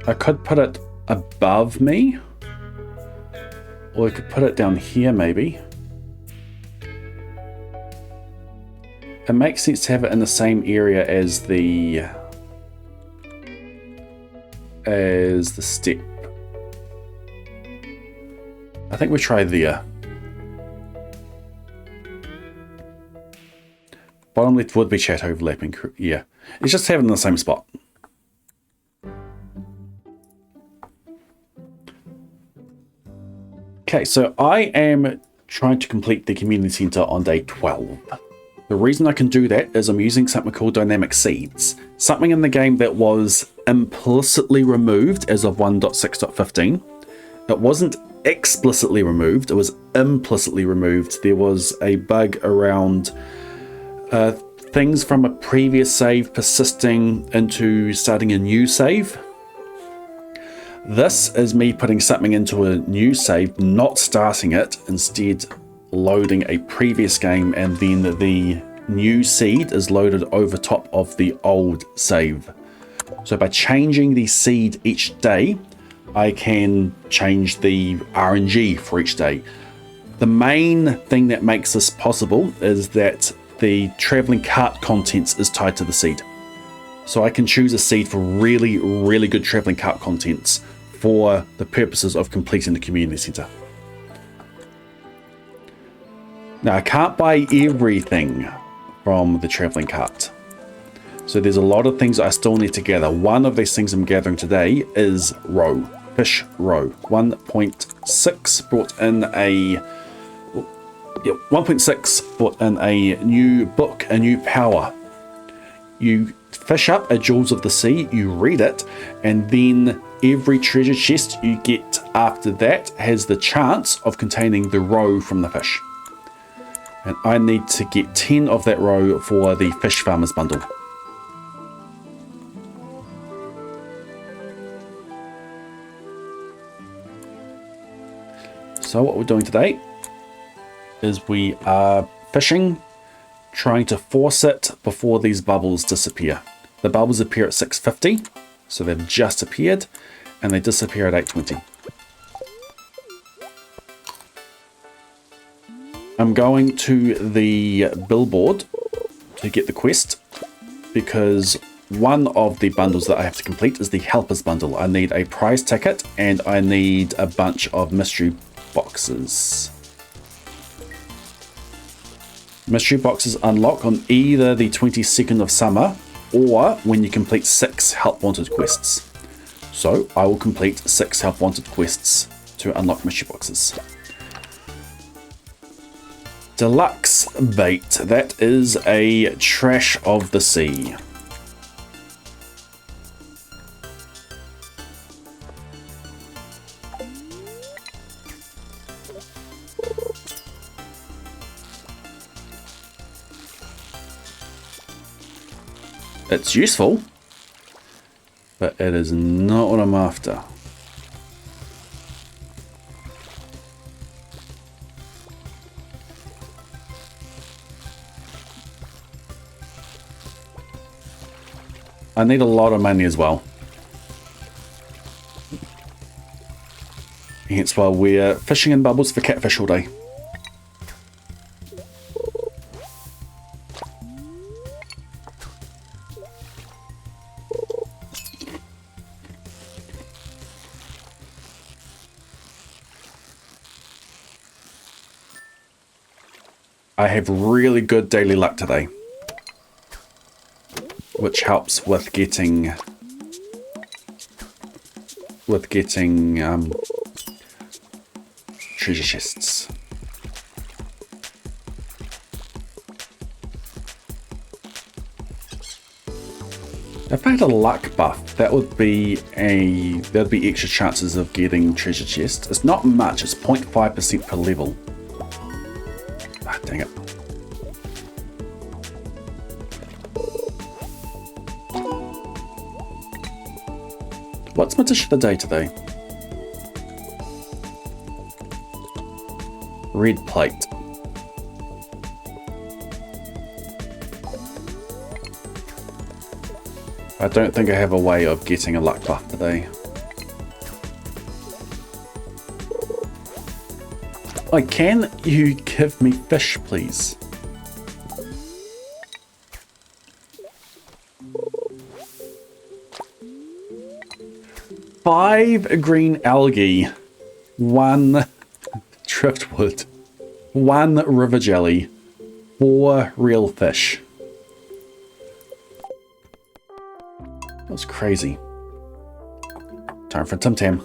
Speaker 1: I could put it above me, or I could put it down here maybe. It makes sense to have it in the same area as the step. I think we try there. Bottom left would be chat overlapping. Yeah, it's just have it in the same spot. Okay, so I am trying to complete the community center on day 12. The reason I can do that is I'm using something called dynamic seeds, something in the game that was implicitly removed as of 1.6.15. It wasn't explicitly removed, it was implicitly removed. There was a bug around things from a previous save persisting into starting a new save. This is me putting something into a new save, not starting it, instead loading a previous game, and then the new seed is loaded over top of the old save. So by changing the seed each day, I can change the RNG for each day. The main thing that makes this possible is that the traveling cart contents is tied to the seed. So I can choose a seed for really, really good traveling cart contents for the purposes of completing the community center. Now I can't buy everything from the traveling cart. So there's a lot of things I still need to gather. One of these things I'm gathering today is roe, fish roe. 1.6 brought in a 1.6 brought in a new book, a new power. You fish up a Jewels of the Sea, you read it, and then every treasure chest you get after that has the chance of containing the roe from the fish. And I need to get 10 of that roe for the Fish Farmers bundle. So what we're doing today is we are fishing, trying to force it before these bubbles disappear. The bubbles appear at 650, so they've just appeared, and they disappear at 820. I'm going to the billboard to get the quest, because one of the bundles that I have to complete is the Helpers bundle. I need a prize ticket and I need a bunch of mystery boxes. Mystery boxes unlock on either the 22nd of summer or when you complete 6 help wanted quests. So I will complete 6 help wanted quests to unlock mystery boxes. Deluxe bait, that is a trash of the sea. It's useful, but it is not what I'm after. I need a lot of money as well. Hence why we're fishing in bubbles for catfish all day. I have really good daily luck today, which helps with getting treasure chests. If I had a luck buff, that'd be extra chances of getting treasure chests. It's not much, it's 0.5% per level. Ah, dang it. What's my dish of the day today? Red plate. I don't think I have a way of getting a luck buff today. Can you give me fish, please? 5 green algae, 1 driftwood, 1 river jelly, 4 real fish. That was crazy. Time for Tim Tam.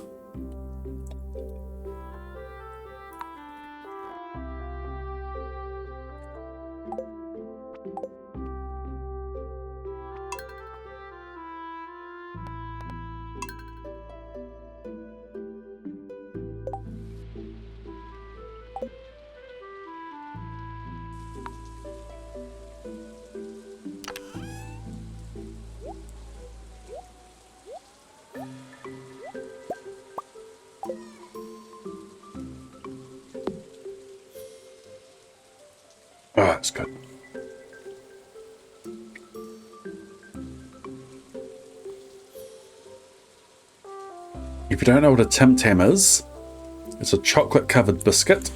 Speaker 1: Oh, that's good. If you don't know what a Tim Tam is, it's a chocolate covered biscuit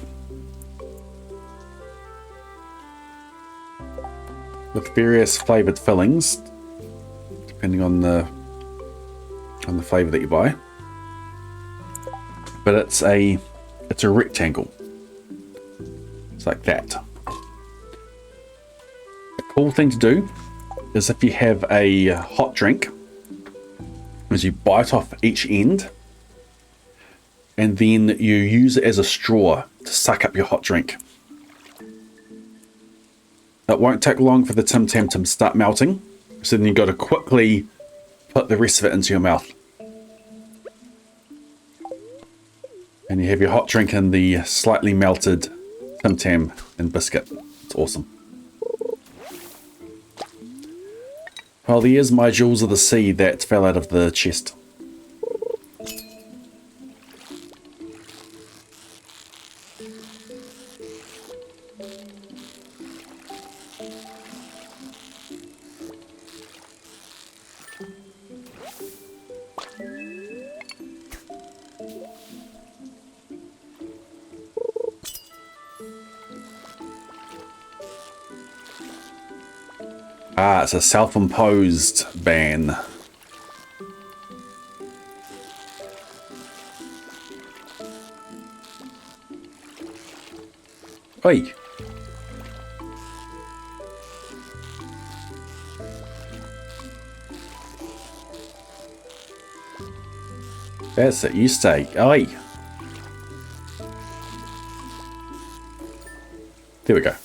Speaker 1: with various flavored fillings, depending on the flavor that you buy. But it's a rectangle. It's like that. A cool thing to do is if you have a hot drink, is you bite off each end and then you use it as a straw to suck up your hot drink. It won't take long for the Tim Tam to start melting, so then you've got to quickly put the rest of it into your mouth. And you have your hot drink in the slightly melted Tim Tam and biscuit. It's awesome. Well, there's my Jewels of the Sea that fell out of the chest. Ah, it's a self-imposed ban. Oi. That's it, you stay. Oi. There we go.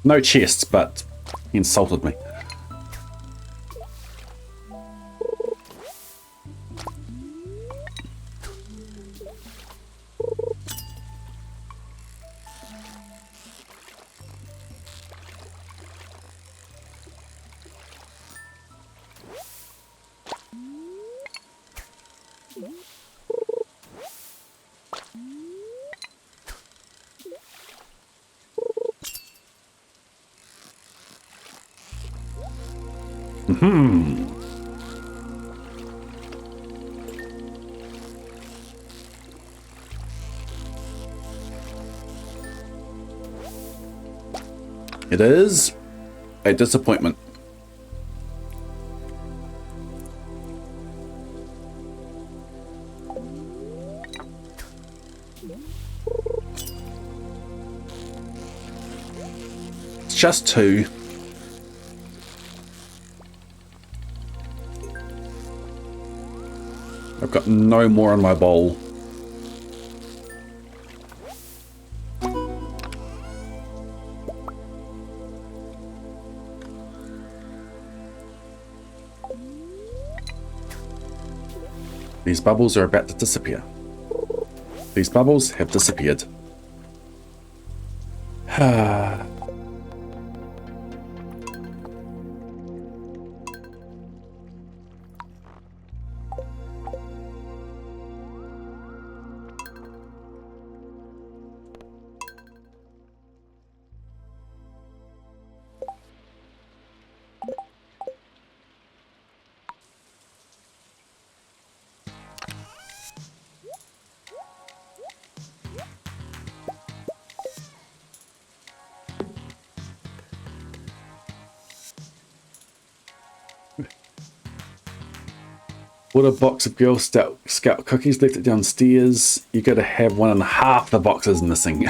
Speaker 1: No chests, but he insulted me. It is a disappointment. It's just 2. I've got no more in my bowl. These bubbles are about to disappear. These bubbles have disappeared. Put a box of Girl Scout cookies, left it downstairs. You gotta have 1.5 the boxes missing.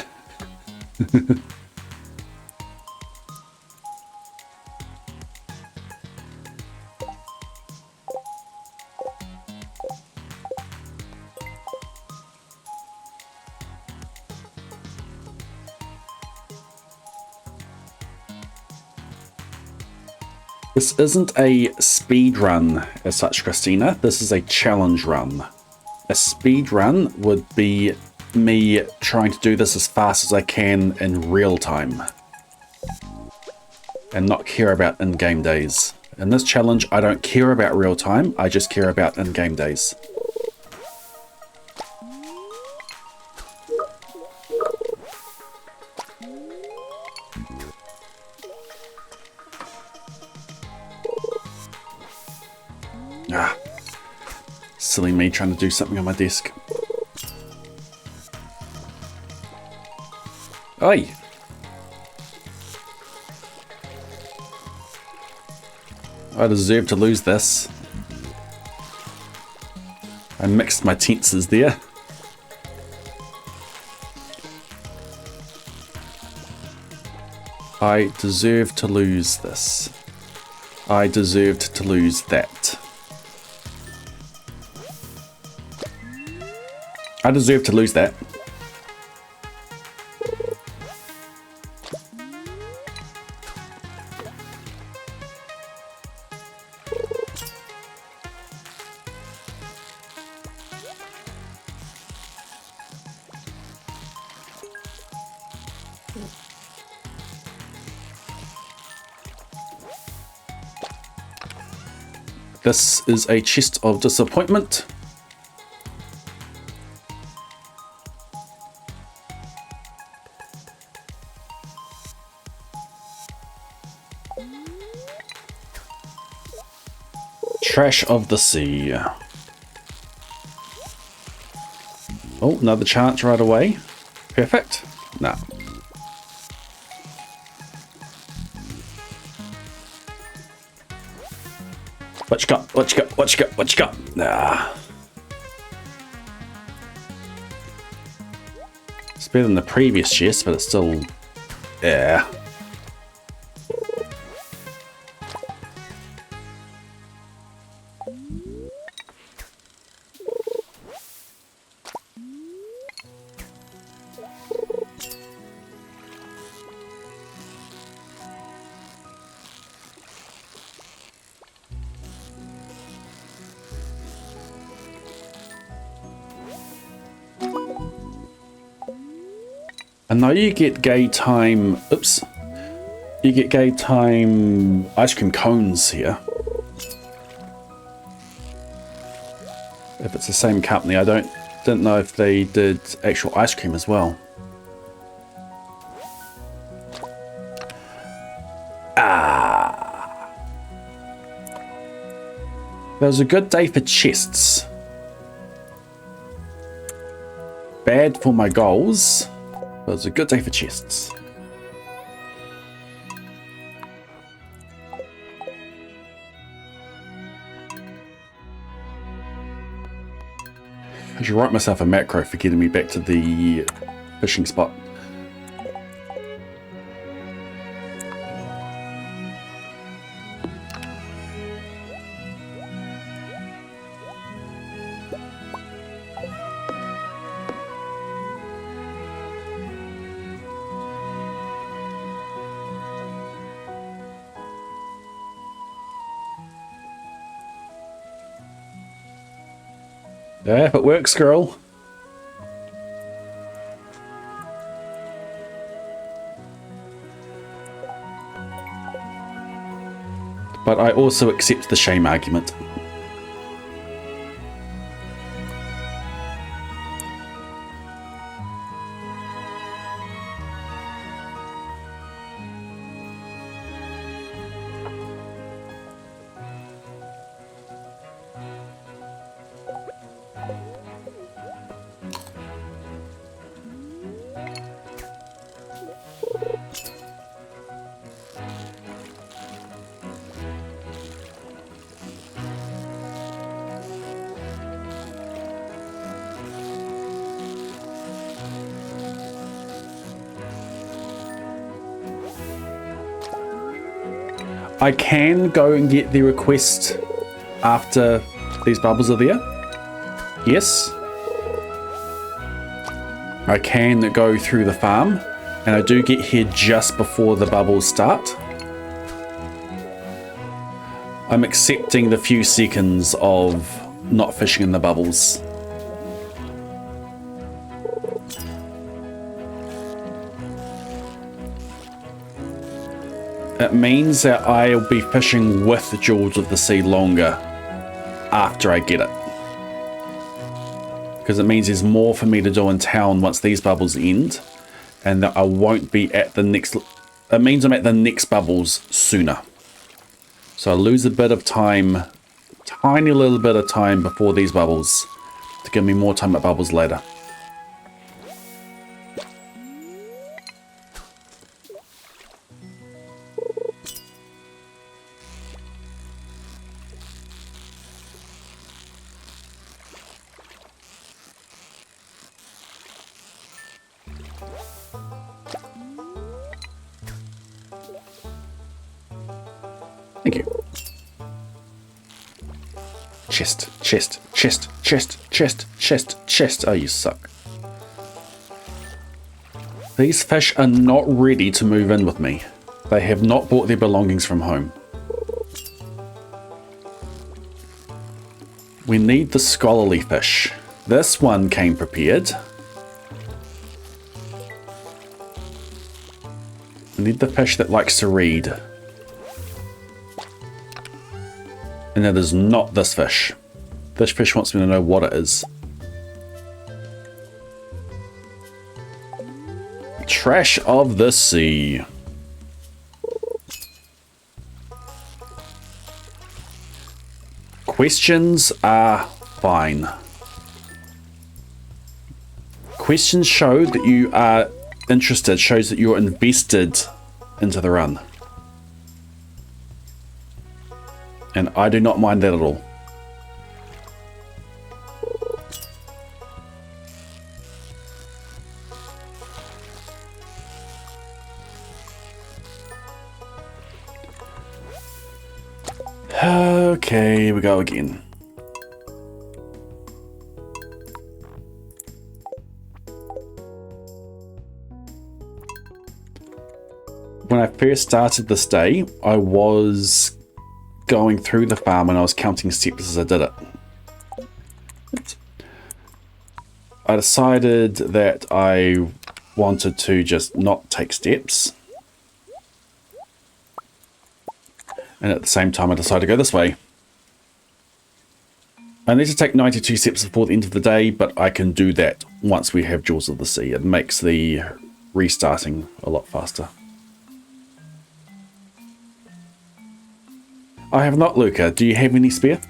Speaker 1: This isn't a speed run as such, Christina. This is a challenge run. A speed run would be me trying to do this as fast as I can in real time and not care about in-game days. In this challenge, I don't care about real time. I just care about in-game days. Ah, silly me trying to do something on my desk. Oi! I deserve to lose this. I mixed my tenses there. I deserve to lose this. I deserved to lose that. I deserve to lose that. This is a chest of disappointment. Trash of the sea. Oh, another chance right away. Perfect. No. What you got? What you got? What you got? What you got? Nah. It's better than the previous chest, but it's still... yeah. And now you get gay time, oops, you get gay time ice cream cones here. If it's the same company, I didn't know if they did actual ice cream as well. Ah. That was a good day for chests. Bad for my goals. But it was a good day for chests. I should write myself a macro for getting me back to the fishing spot. Yeah, if it works, girl. But I also accept the shame argument. I can go and get the request after these bubbles are there. Yes. I can go through the farm, and I do get here just before the bubbles start. I'm accepting the few seconds of not fishing in the bubbles. It means that I'll be fishing with Jewels of the Sea longer after I get it. Because it means there's more for me to do in town once these bubbles end, and that I won't be at the next... It means I'm at the next bubbles sooner. So I lose a bit of time, tiny little bit of time before these bubbles, to give me more time at bubbles later. Thank you. Chest, chest, chest, chest, chest, chest, chest. Oh, you suck. These fish are not ready to move in with me. They have not brought their belongings from home. We need the scholarly fish. This one came prepared. We need the fish that likes to read. And it is not this fish. This fish wants me to know what it is. Trash of the sea. Questions are fine. Questions show that you are interested, shows that you're invested into the run. And I do not mind that at all. Okay, here we go again. When I first started this day, I was going through the farm and I was counting steps as I did it. I decided that I wanted to just not take steps. And at the same time I decided to go this way. I need to take 92 steps before the end of the day, but I can do that once we have Jewels of the Sea. It makes the restarting a lot faster. I have not, Luca. Do you have any spare?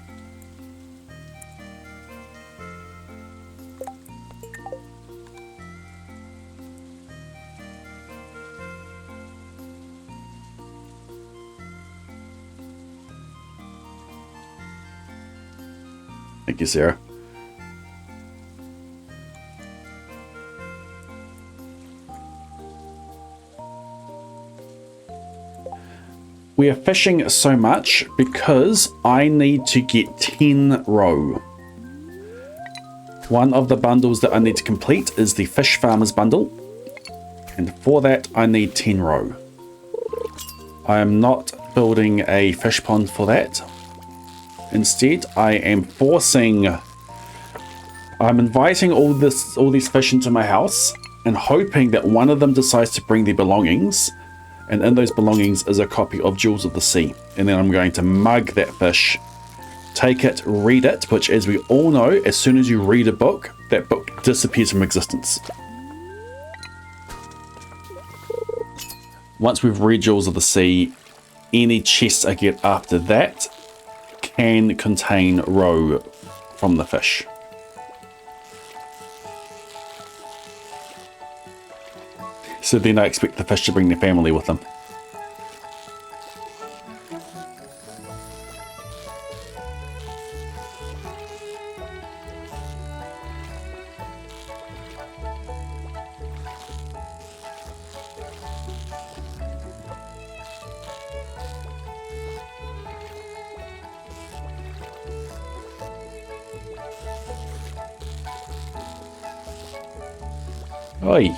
Speaker 1: Thank you, Sarah. We are fishing so much because I need to get 10 roe. One of the bundles that I need to complete is the Fish Farmers bundle. And for that, I need 10 roe. I am not building a fish pond for that. Instead, I am I'm inviting all these fish into my house and hoping that one of them decides to bring their belongings. And in those belongings is a copy of Jewels of the Sea. And then I'm going to mug that fish, take it, read it, which, as we all know, as soon as you read a book, that book disappears from existence. Once we've read Jewels of the Sea, any chests I get after that can contain roe from the fish. So then I expect the fish to bring their family with them. Oi.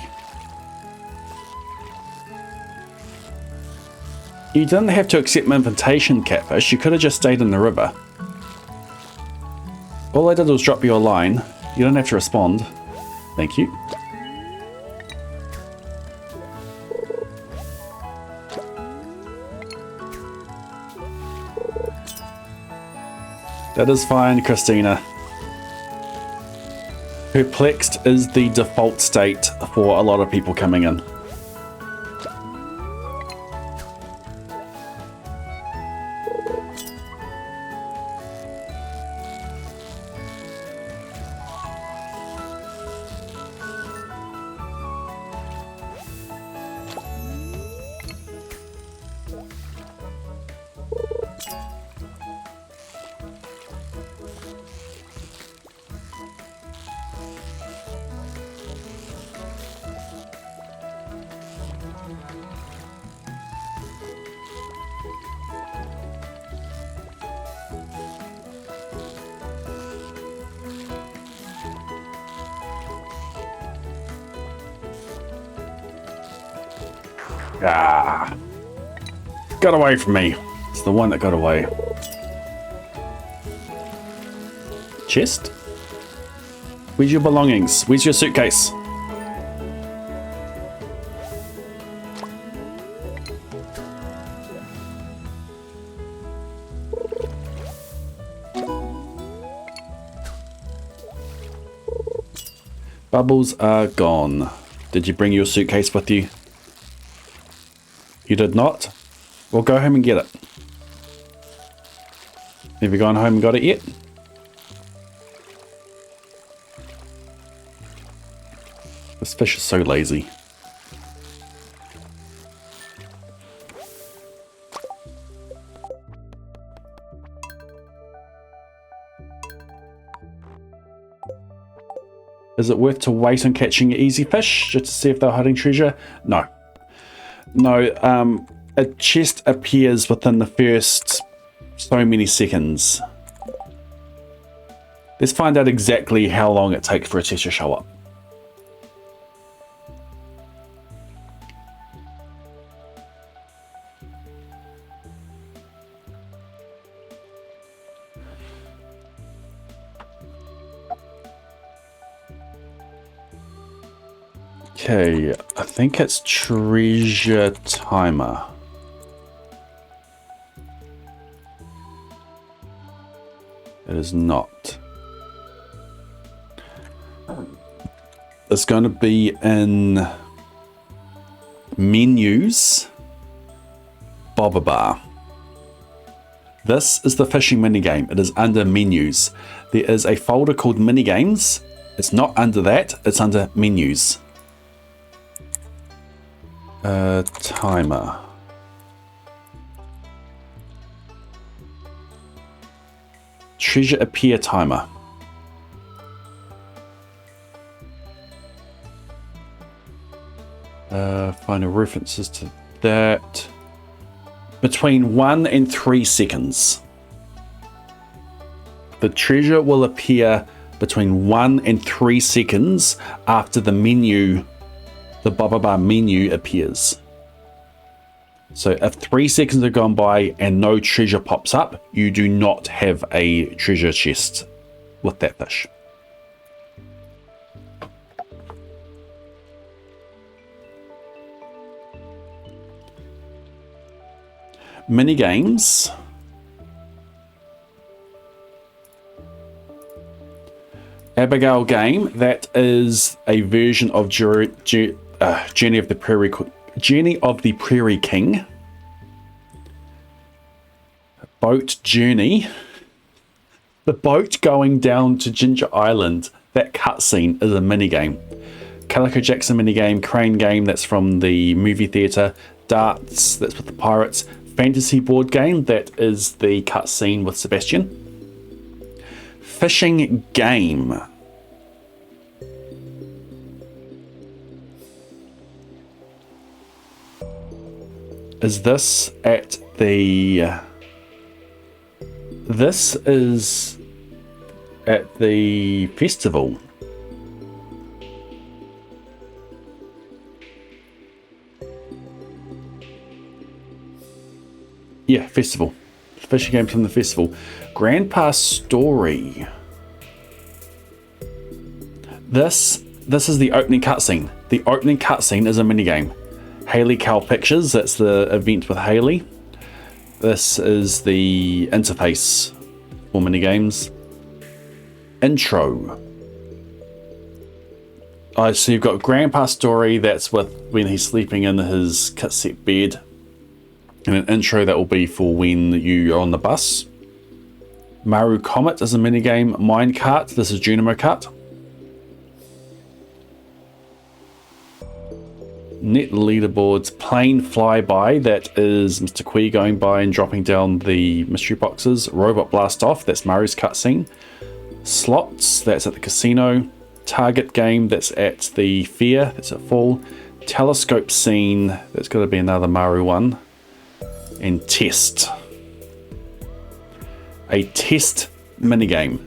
Speaker 1: You didn't have to accept my invitation, Catfish. You could have just stayed in the river. All I did was drop you a line. You don't have to respond. Thank you. That is fine, Christina. Perplexed is the default state for a lot of people coming in. Ah, got away from me. It's the one that got away. Chest? Where's your belongings? Where's your suitcase? Bubbles are gone. Did you bring your suitcase with you? You did not? Well, go home and get it. Have you gone home and got it yet? This fish is so lazy. Is it worth to wait on catching easy fish just to see if they're hiding treasure? No. No, a chest appears within the first so many seconds. Let's find out exactly how long it takes for a chest to show up. Okay, I think it's treasure timer. It is not. It's going to be in menus, Bobber Bar. This is the fishing minigame. It is under menus. There is a folder called minigames. It's not under that, it's under menus. Timer. Treasure appear timer. Find references to that. Between 1 and 3 seconds. The treasure will appear between 1 and 3 seconds after the menu, the Bubba Bar menu appears. So if 3 seconds have gone by and no treasure pops up, you do not have a treasure chest with that fish. Minigames. Abigail game, that is a version of Journey of the Prairie King. Boat Journey. The boat going down to Ginger Island, that cutscene is a minigame. Calico Jackson minigame, Crane game, that's from the movie theatre. Darts, that's with the pirates. Fantasy board game, that is the cutscene with Sebastian. Fishing game. Is this at the... This is at the festival. Yeah, festival. Fishing game from the festival. Grandpa Story. This is the opening cutscene. The opening cutscene is a minigame. Haley Cow Pictures, that's the event with Haley. This is the interface for minigames. Intro. So you've got Grandpa Story, that's with when he's sleeping in his cassette bed. And an intro that will be for when you are on the bus. Maru Comet is a minigame. Minecart, this is Junimo Kart. Net leaderboards, plane flyby, that is Mr. Quee going by and dropping down the mystery boxes. Robot blast off, that's Maru's cutscene. Slots, that's at the casino. Target game, that's at the fair, that's at fall. Telescope scene, that's got to be another Maru one. And test. A test minigame.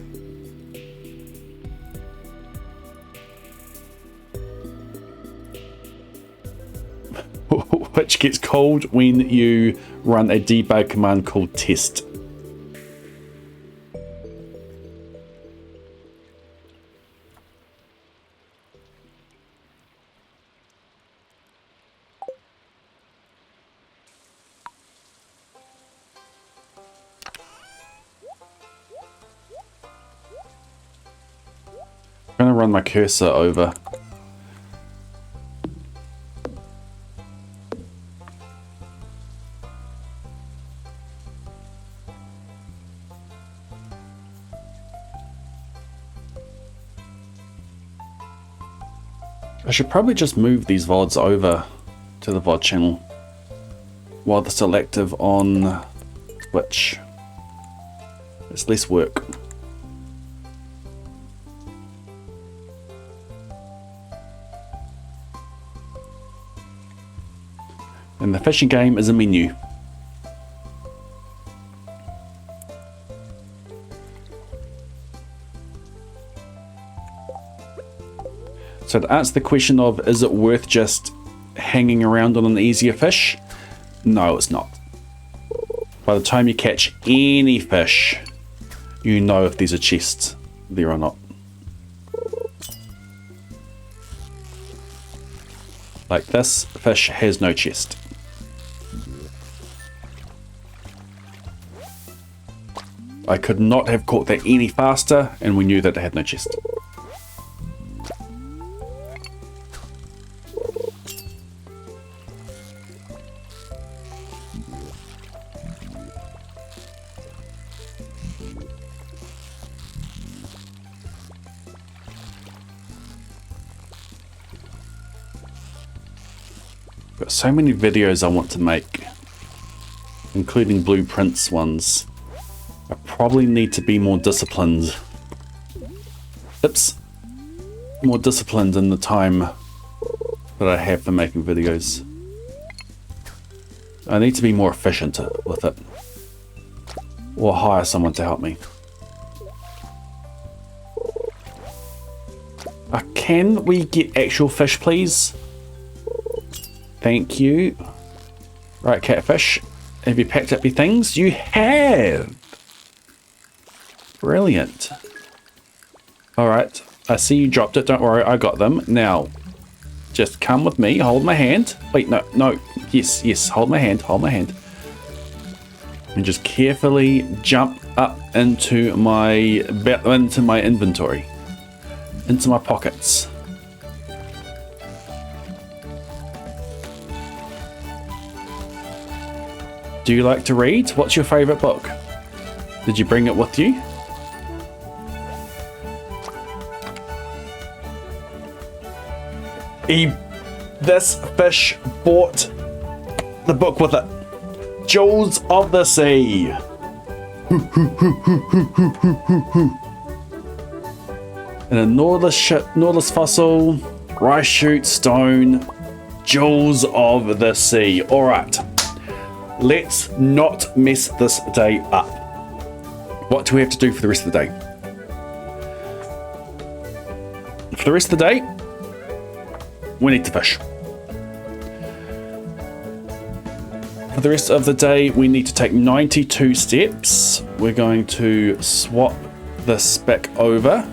Speaker 1: Which gets called when you run a debug command called test. I'm going to run my cursor over. I should probably just move these VODs over to the VOD channel while they're still active on Twitch. It's less work. And the fishing game is a menu. So to answer the question of, is it worth just hanging around on an easier fish? No, it's not. By the time you catch any fish, you know if there's a chest there or not. Like this fish has no chest. I could not have caught that any faster, and we knew that it had no chest. Got so many videos I want to make, including blueprints ones. I probably need to be more disciplined. Oops. More disciplined in the time that I have for making videos. I need to be more efficient with it. Or hire someone to help me. Can we get actual fish, please? Thank you. Right, catfish. Have you packed up your things? You have! Brilliant. Alright, I see you dropped it. Don't worry, I got them. Now, just come with me. Hold my hand. Wait, no. Yes. Hold my hand. And just carefully jump up into my inventory. Into my pockets. Do you like to read? What's your favorite book? Did you bring it with you? This fish bought the book with it. Jewels of the Sea. And a Nautilus fossil, rice shoot, stone, Jewels of the Sea. Alright, let's not mess this day up. What do we have to do for the rest of the day? For the rest of the day, we need to fish. For the rest of the day, we need to take 92 steps. We're going to swap this back over.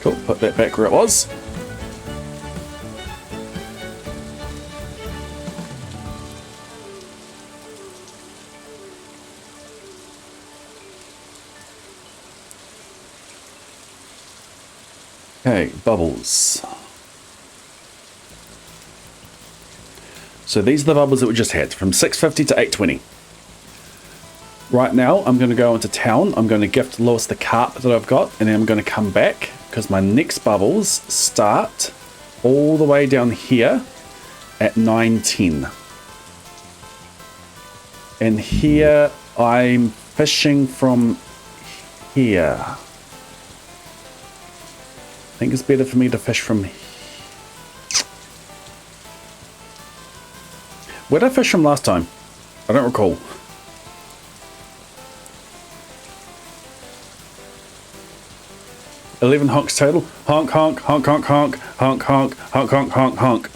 Speaker 1: Cool, put that back where it was. Okay, bubbles. So these are the bubbles that we just had, from 650 to 820. Right now, I'm going to go into town. I'm going to gift Lewis the carp that I've got, and then I'm going to come back, because my next bubbles start all the way down here at 910. And here, I'm fishing from here. I think it's better for me to fish from here. Where did I fish from last time? I don't recall. $11 honks total. Honk, honk, honk, honk, honk, honk, honk, honk, honk, honk, honk.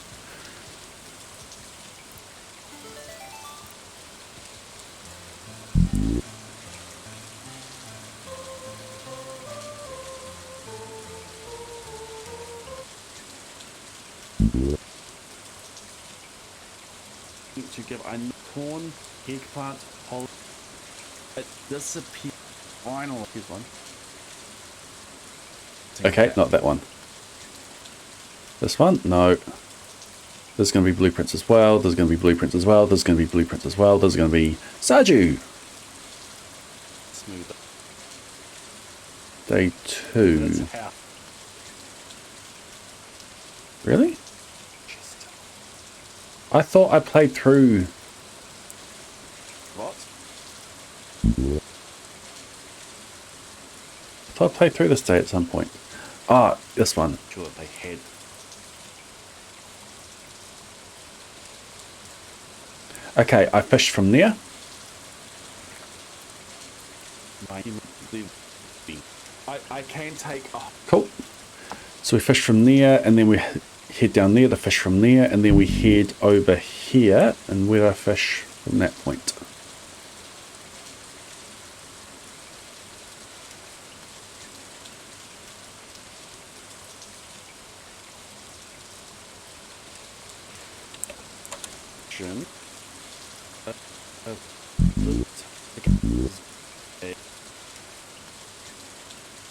Speaker 1: To give a corn, eggplant, whole. It disappeared. Final. Here's one. Okay, not that one. This one? No. There's going to be blueprints as well. There's going to be blueprints as well. There's going to be blueprints as well. There's going to be Saju. Smooth. Day 2. Really? I thought I played through. What? I thought I played through this day at some point. Ah, this one. Sure, they had. Okay, I fished from there. I can take. Oh, cool. So we fish from there, and then we head down there to fish from there, and then we head over here, and where I fish from that point.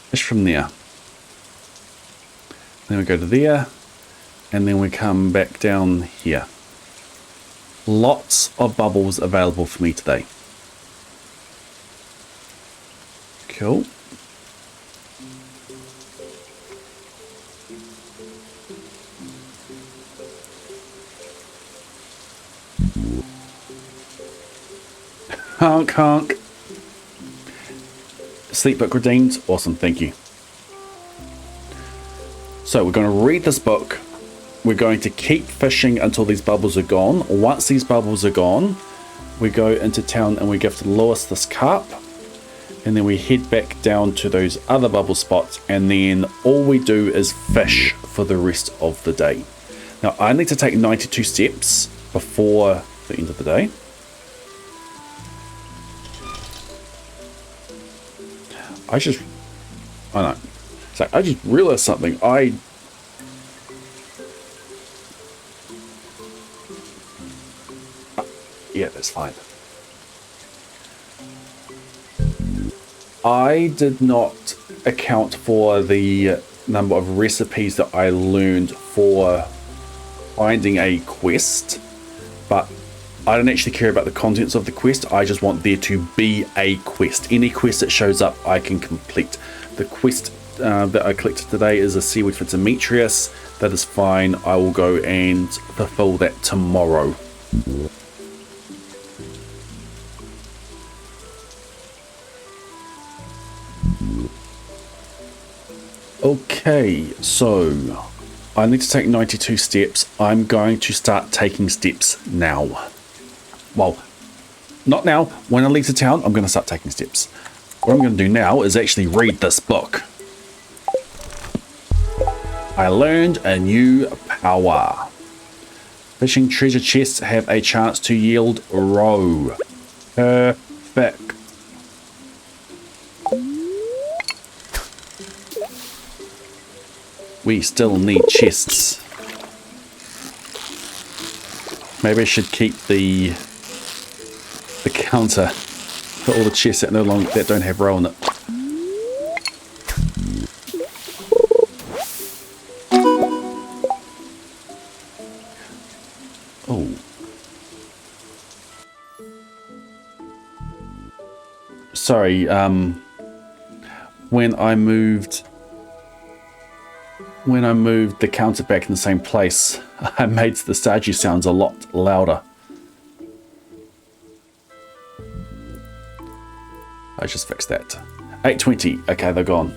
Speaker 1: Fish from there. Then we go to there. And then we come back down here. Lots of bubbles available for me today. Cool. Honk, honk. Sleep book redeemed. Awesome, thank you. So we're going to read this book. We're going to keep fishing until these bubbles are gone. Once these bubbles are gone, we go into town and we gift Lewis this carp. And then we head back down to those other bubble spots. And then all we do is fish for the rest of the day. Now, I need to take 92 steps before the end of the day. I just realized something. Yeah, that's fine. I did not account for the number of recipes that I learned for finding a quest, but I don't actually care about the contents of the quest. I just want there to be a quest. Any quest that shows up, I can complete. The quest that I collected today is a seaweed for Demetrius. That is fine. I will go and fulfill that tomorrow. Okay, so I need to take 92 steps. I'm going to start taking steps now. Well, not now. When I leave the town, I'm going to start taking steps. What I'm going to do now is actually read this book. I learned a new power. Fishing treasure chests have a chance to yield roe. Perfect. We still need chests. Maybe I should keep the counter for all the chests that that don't have roe in it. Oh. Sorry, when I moved the counter back in the same place, I made the Stardew sounds a lot louder. I just fixed that. 8:20. Okay, they're gone.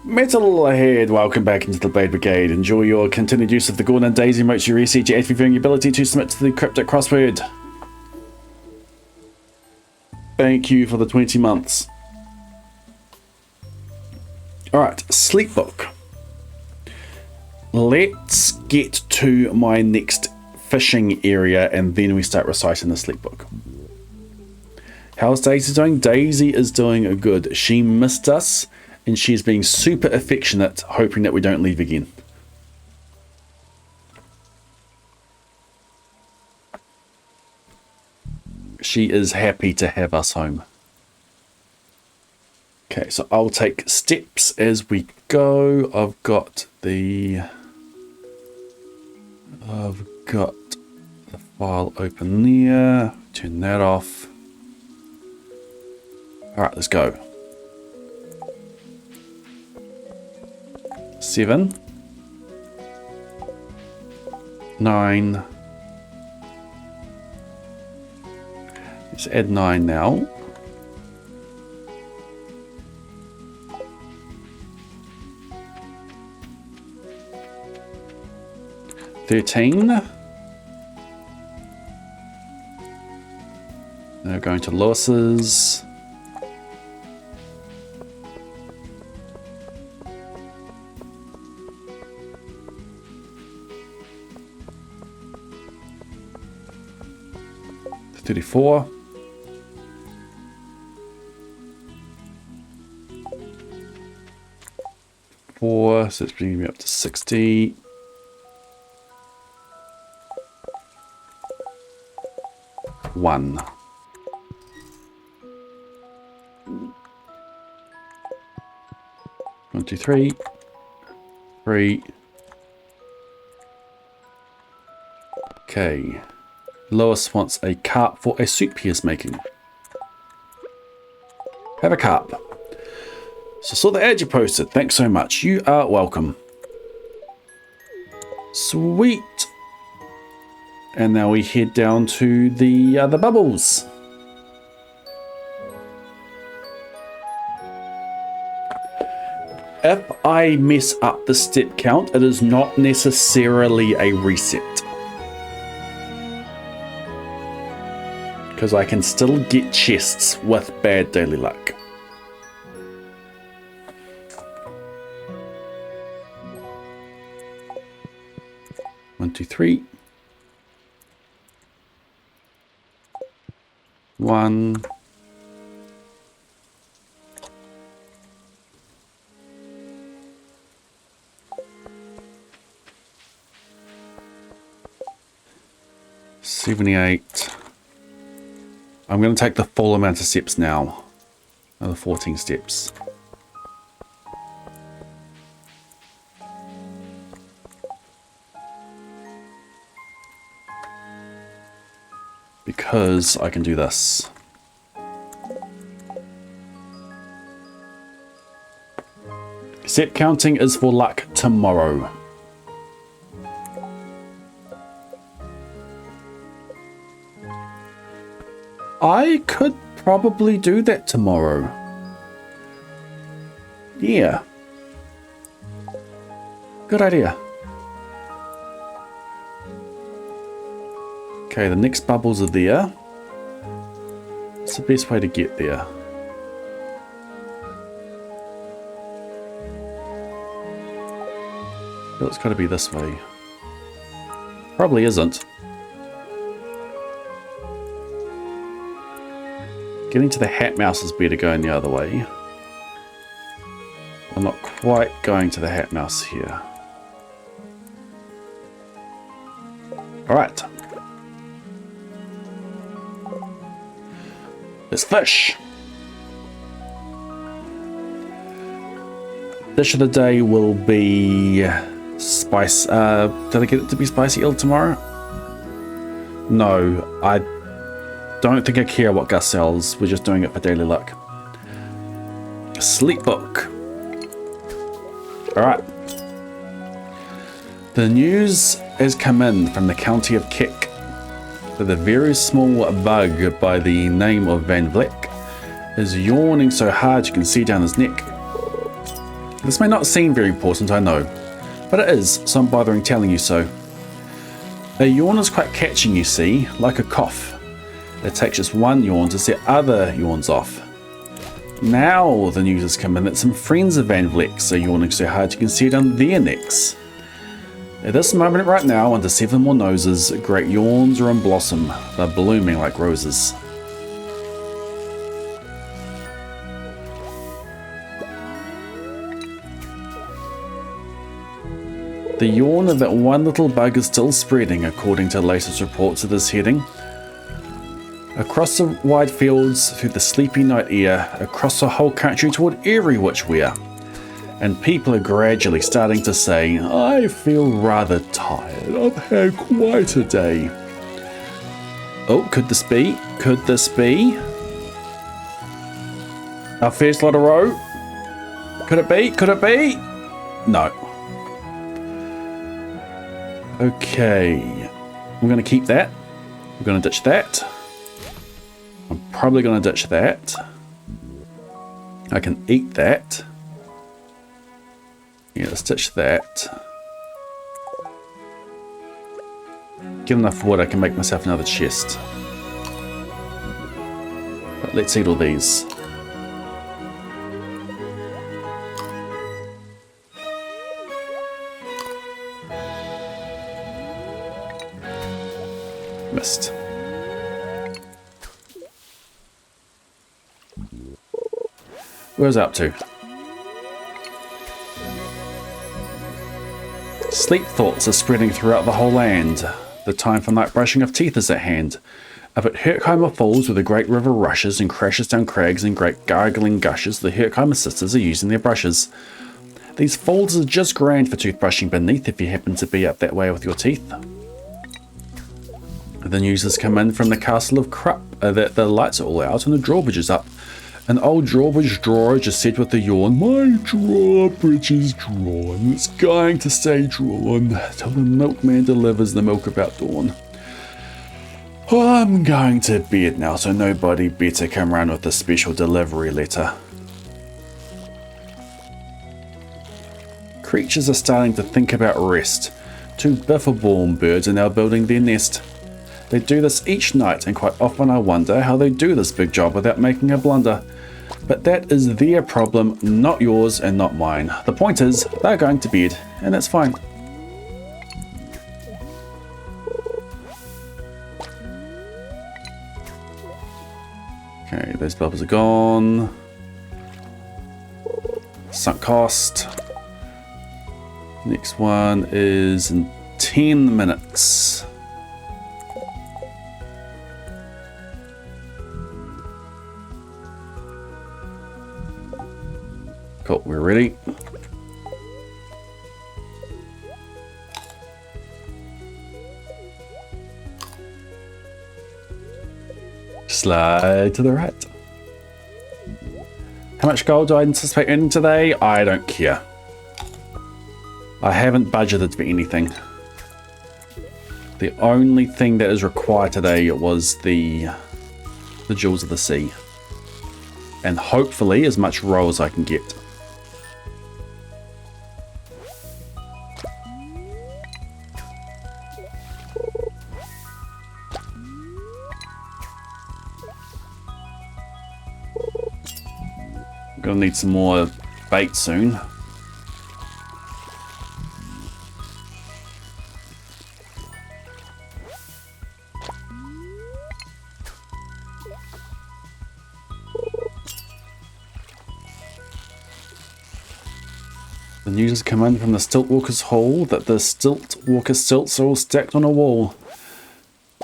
Speaker 1: Metal ahead. Welcome back into the Blade Brigade. Enjoy your continued use of the Gordon and Daisy emotes. You reset your activating your ability to submit to the cryptic crossword. Thank you for the 20 months. Alright, sleep book. Let's get to my next fishing area and then we start reciting the sleep book. How's Daisy doing? Daisy is doing good. She missed us and she's being super affectionate, hoping that we don't leave again. She is happy to have us home. Okay, so I'll take steps as we go. I've got the file open there. Turn that off. All right, let's go. 7, 9. Let's add 9 now. 13. Now going to Lewis's. $34. So it's bringing me up to 60. One. One, two, three. 3. Okay. Lois wants a carp for a soup he is making. Have a carp. So saw the ad you posted. Thanks so much. You are welcome. Sweet. And now we head down to the bubbles. If I mess up the step count, it is not necessarily a reset. Because I can still get chests with bad daily luck. One, two, 3. 1. $78. I'm going to take the full amount of steps now. Another 14 steps. Because I can do this. Step counting is for luck tomorrow. I could probably do that tomorrow. Yeah. Good idea. Okay, the next bubbles are there. What's the best way to get there? So it's got to be this way. Probably isn't. Getting to the hat mouse is better going the other way. I'm not quite going to the hat mouse here. Alright. Let's fish. Dish of the day will be spice. Did I get it to be spicy eel tomorrow? No, I don't think I care what Gus sells. We're just doing it for daily luck. Sleep book. Alright. The news has come in from the county of Kik that a very small bug by the name of Van Vleck is yawning so hard you can see down his neck. This may not seem very important, I know, but it is, so I'm bothering telling you so. A yawn is quite catching, you see, like a cough. It takes just one yawn to set other yawns off. Now the news has come in that some friends of Van Vleck's are yawning so hard you can see down their necks. At this moment right now, under 7 more noses, great yawns are in blossom. They're blooming like roses. The yawn of that one little bug is still spreading, according to the latest reports of this heading. Across the wide fields, through the sleepy night air, across the whole country toward every which way. And people are gradually starting to say, I feel rather tired, I've had quite a day. Oh, could this be? Could this be? Our first lot of row? Could it be? Could it be? No. Okay, we're going to keep that. We're going to ditch that. I'm probably going to ditch that. I can eat that. Yeah, let's ditch that. Get enough wood, I can make myself another chest. But let's eat all these. Missed. Where's it up to? Sleep thoughts are spreading throughout the whole land. The time for night brushing of teeth is at hand. Up at Herkheimer Falls, where the great river rushes and crashes down crags in great gargling gushes, the Herkheimer sisters are using their brushes. These falls are just grand for toothbrushing beneath if you happen to be up that way with your teeth. The news has come in from the castle of Krupp that the lights are all out and the drawbridge is up. An old drawbridge drawer just said with a yawn, my drawbridge is drawn. It's going to stay drawn till the milkman delivers the milk about dawn. I'm going to bed now, so nobody better come round with a special delivery letter. Creatures are starting to think about rest. 2 biffaborn birds are now building their nest. They do this each night, and quite often I wonder how they do this big job without making a blunder. But that is their problem, not yours and not mine. The point is, they're going to bed, and it's fine. Okay, those bubbles are gone. Sunk cost. Next one is in 10 minutes. Cool, we're ready. Slide to the right. How much gold do I anticipate earning today? I don't care. I haven't budgeted for anything. The only thing that is required today was the Jewels of the Sea. And hopefully as much roll as I can get. I'm gonna need some more bait soon. The news has come in from the Stiltwalkers Hall that the Stiltwalker stilts are all stacked on a wall.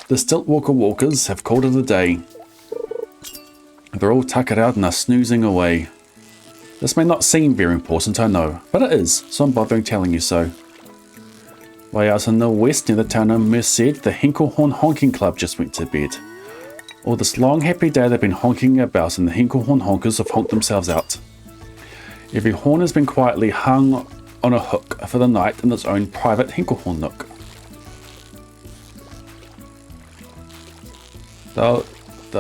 Speaker 1: The Stiltwalker walkers have called it a day. They're all tuckered out and are snoozing away. This may not seem very important, I know, but it is, so I'm bothering telling you so. Way out in the west near the town of Merced, the Hinklehorn Honking Club just went to bed. All this long happy day they've been honking about and the Hinklehorn Honkers have honked themselves out. Every horn has been quietly hung on a hook for the night in its own private Hinklehorn nook. They'll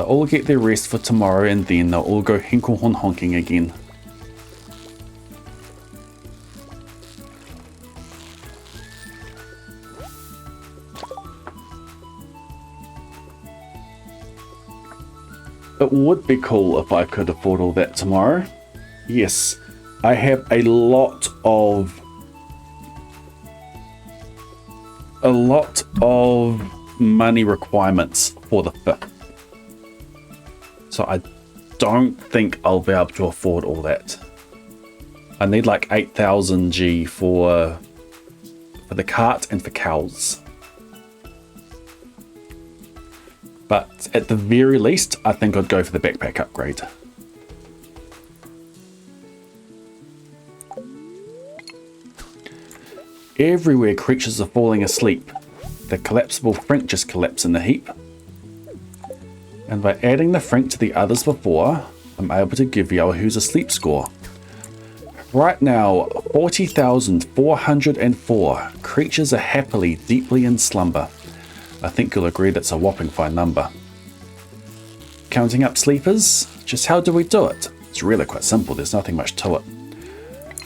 Speaker 1: all get their rest for tomorrow and then they'll all go Hinklehorn honking again. It would be cool if I could afford all that tomorrow. Yes, I have a lot of money requirements for the 5th. So I don't think I'll be able to afford all that. I need like 8,000 G for the cart and for cows. But at the very least, I think I'd go for the backpack upgrade. Everywhere creatures are falling asleep. The collapsible Frink just collapsed in a heap. And by adding the Frink to the others before, I'm able to give you a who's asleep score. Right now, 40,404 creatures are happily, deeply in slumber. I think you'll agree that's a whopping fine number. Counting up sleepers, just how do we do it? It's really quite simple, there's nothing much to it.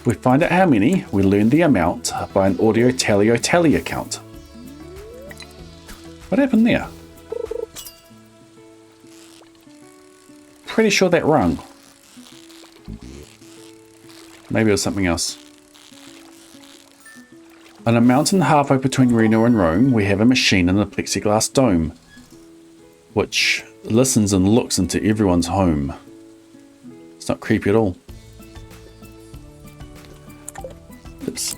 Speaker 1: We find out how many, we learn the amount by an audio tally account. What happened there? Pretty sure that rung. Maybe it was something else. On a mountain halfway between Reno and Rome, we have a machine in a plexiglass dome, which listens and looks into everyone's home. It's not creepy at all. Oops.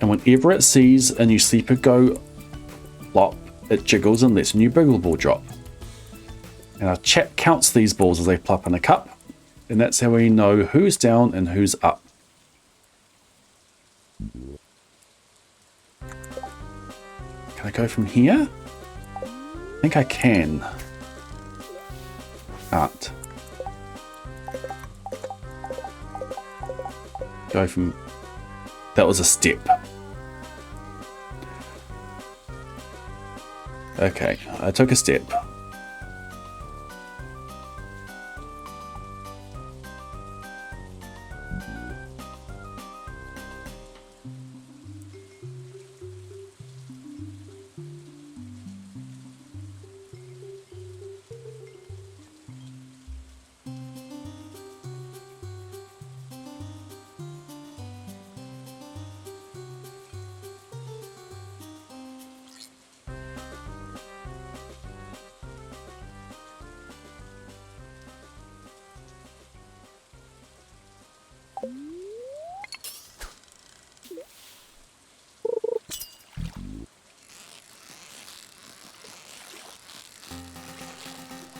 Speaker 1: And whenever it sees a new sleeper go plop, it jiggles and lets a new Biggle Ball drop. And our chat counts these balls as they plop in a cup, and that's how we know who's down and who's up. Can I go from here? I think I can. Can't. Go from... That was a step. Okay, I took a step.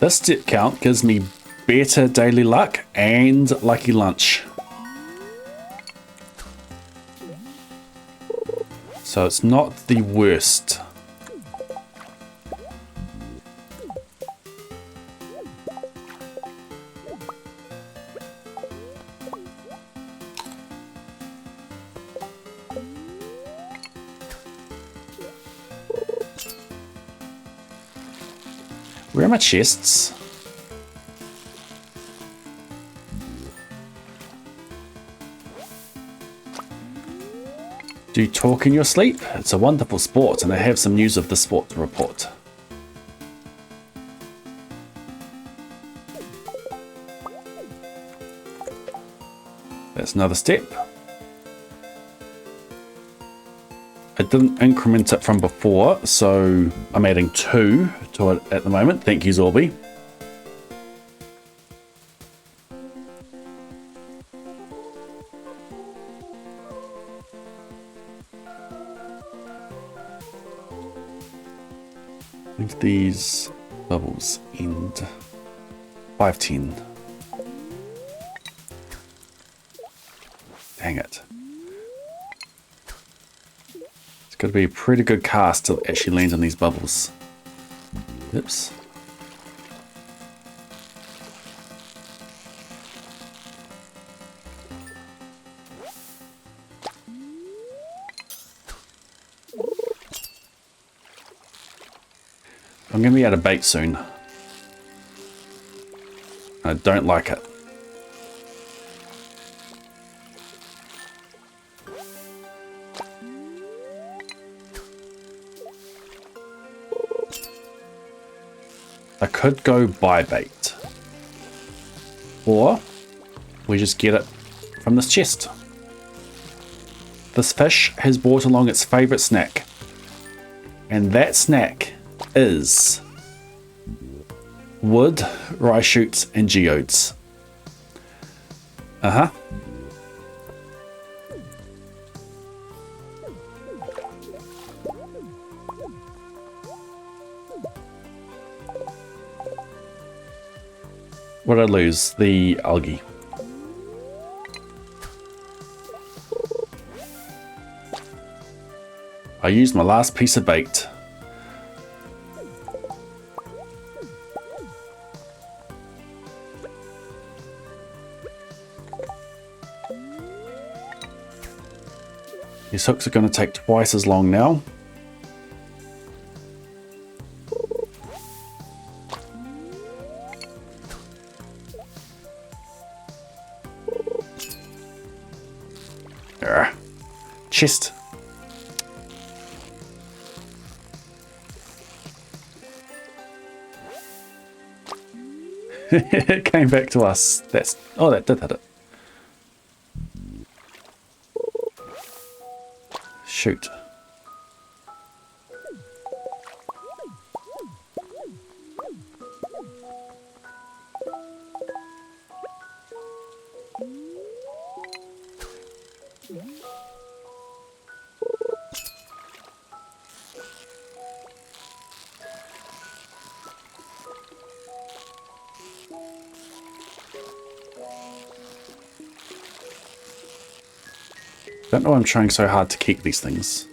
Speaker 1: This step count gives me better daily luck and lucky lunch. So it's not the worst. Where are my chests? Do you talk in your sleep? It's a wonderful sport, and I have some news of the sport to report. That's another step. I didn't increment it from before, so I'm adding 2 to it at the moment. Thank you, Zorby. When do these bubbles end? 5:10. Dang it. It's got to be a pretty good cast to actually land on these bubbles. Oops. I'm going to be out of bait soon. I don't like it. I could go buy bait. Or we just get it from this chest. This fish has brought along its favourite snack. And that snack is wood, rye shoots, and geodes. Uh-huh. What did I lose? The algae. I used my last piece of bait. These hooks are going to take twice as long now. Chest. It came back to us. That's that did hit it. Shoot. Don't know why I'm trying so hard to keep these things.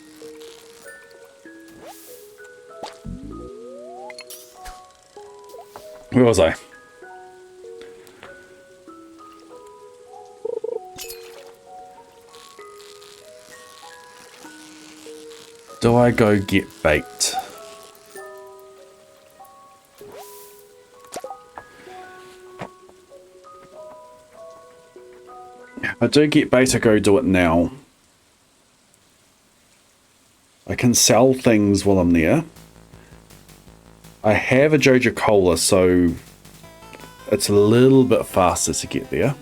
Speaker 1: Where was I? Do I go get bait? If I do get bait, I go do it now. I can sell things while I'm there. I have a Joja Cola, so it's a little bit faster to get there.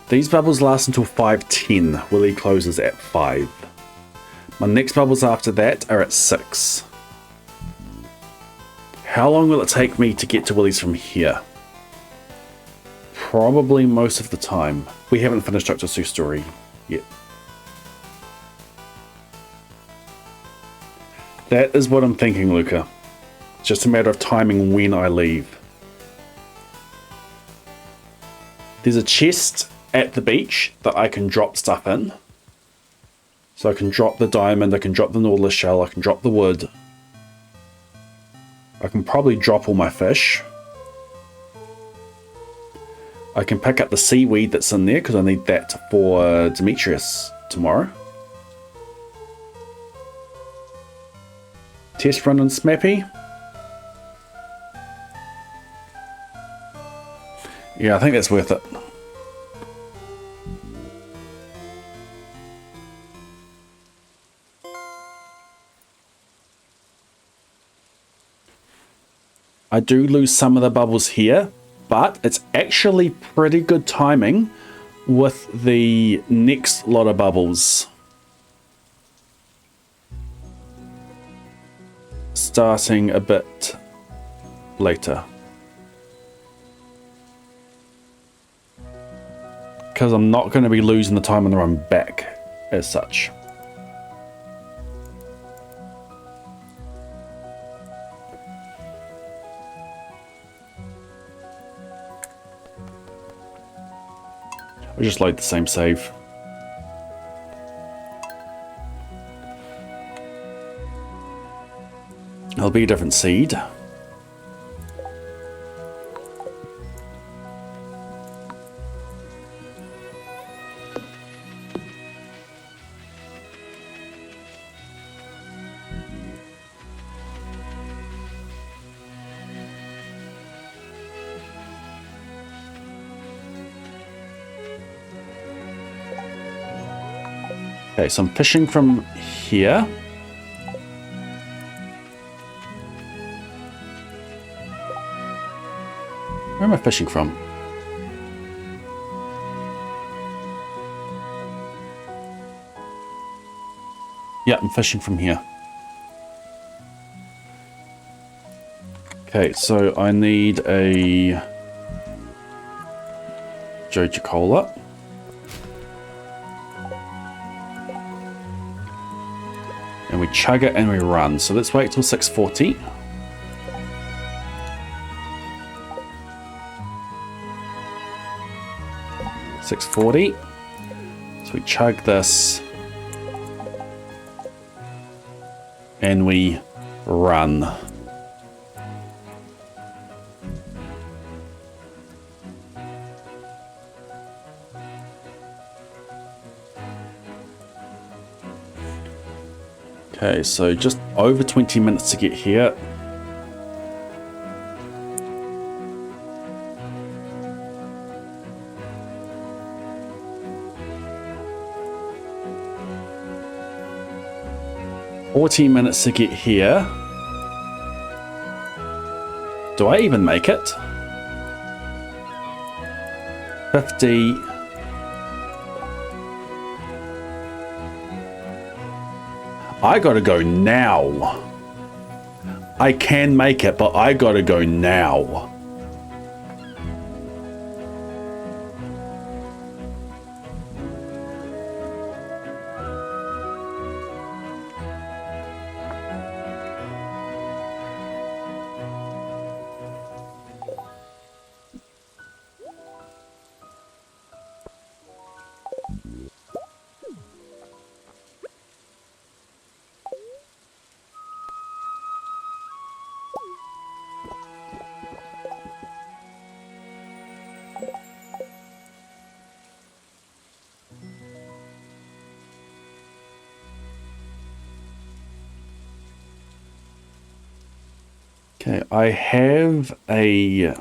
Speaker 1: These bubbles last until 5:10. Willy closes at 5. My next bubbles after that are at 6. How long will it take me to get to Willy's from here? Probably most of the time. We haven't finished Dr. Seuss story yet. That is what I'm thinking, Luca. It's just a matter of timing when I leave. There's a chest at the beach that I can drop stuff in. So I can drop the diamond, I can drop the nautilus shell, I can drop the wood. I can probably drop all my fish. I can pick up the seaweed that's in there because I need that for Demetrius tomorrow. Test run on Smappy. Yeah, I think that's worth it. I do lose some of the bubbles here, but it's actually pretty good timing with the next lot of bubbles starting a bit later. Because I'm not going to be losing the time on the run back as such. I'll just load the same save. It'll be a different seed. Okay, so I'm fishing from here. Where am I fishing from? Yeah, I'm fishing from here. Okay, so I need a Joja Cola. And we chug it and we run. So let's wait till 6:40. $6.40. So we chug this. And we run. Okay, so just over 20 minutes to get here. $14 minutes to get here. Do I even make it? 50. I gotta go now. I can make it, but I gotta go now. Okay, I have a...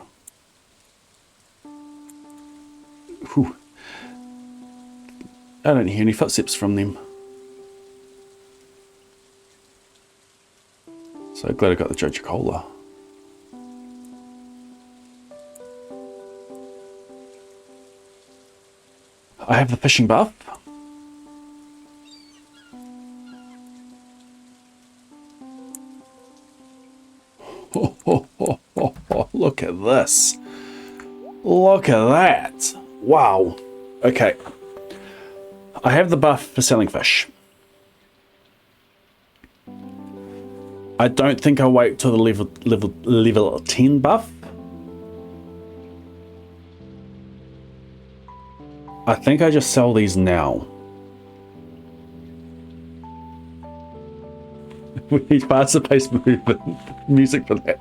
Speaker 1: Whew. I don't hear any footsteps from them. So glad I got the Joja Cola. I have the fishing buff. Look at this. Look at that. Wow. Okay. I have the buff for selling fish. I don't think I'll wait till the level 10 buff. I think I just sell these now. We need faster paced movement music for that.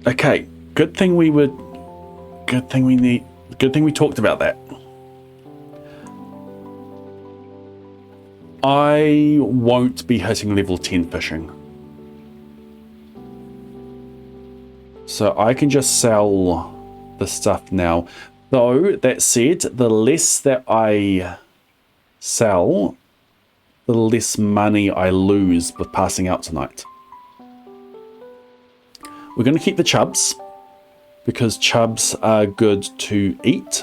Speaker 1: Okay, good thing we talked about that. I won't be hitting level 10 fishing. So I can just sell the stuff now. Though, that said, the less that I sell, the less money I lose with passing out tonight. We're going to keep the chubs, because chubs are good to eat.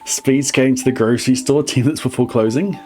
Speaker 1: Speed's getting to the grocery store 10 minutes before closing.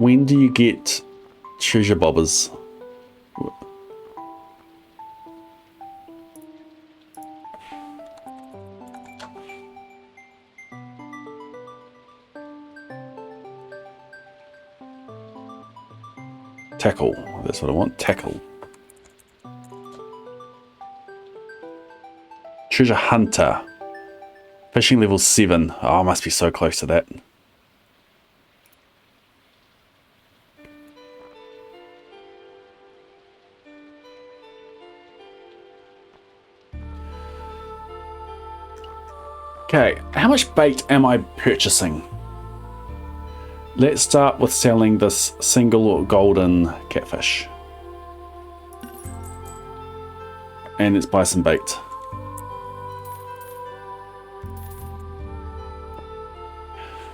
Speaker 1: when do you get treasure bobbers? Tackle. That's what I want. Tackle. Treasure hunter. Fishing level 7. Oh, I must be so close to that. Okay, how much bait am I purchasing? Let's start with selling this single golden catfish. And let's buy some bait.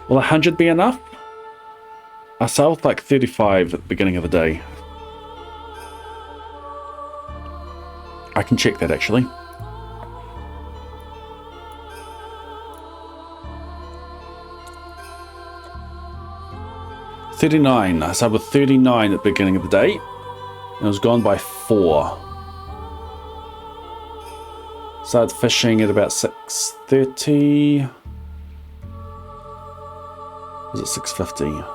Speaker 1: Will 100 be enough? I start with like 35 at the beginning of the day. I can check that actually. $39. I started with 39 at the beginning of the day. And it was gone by 4. Started fishing at about 6:30. Was it 6:50?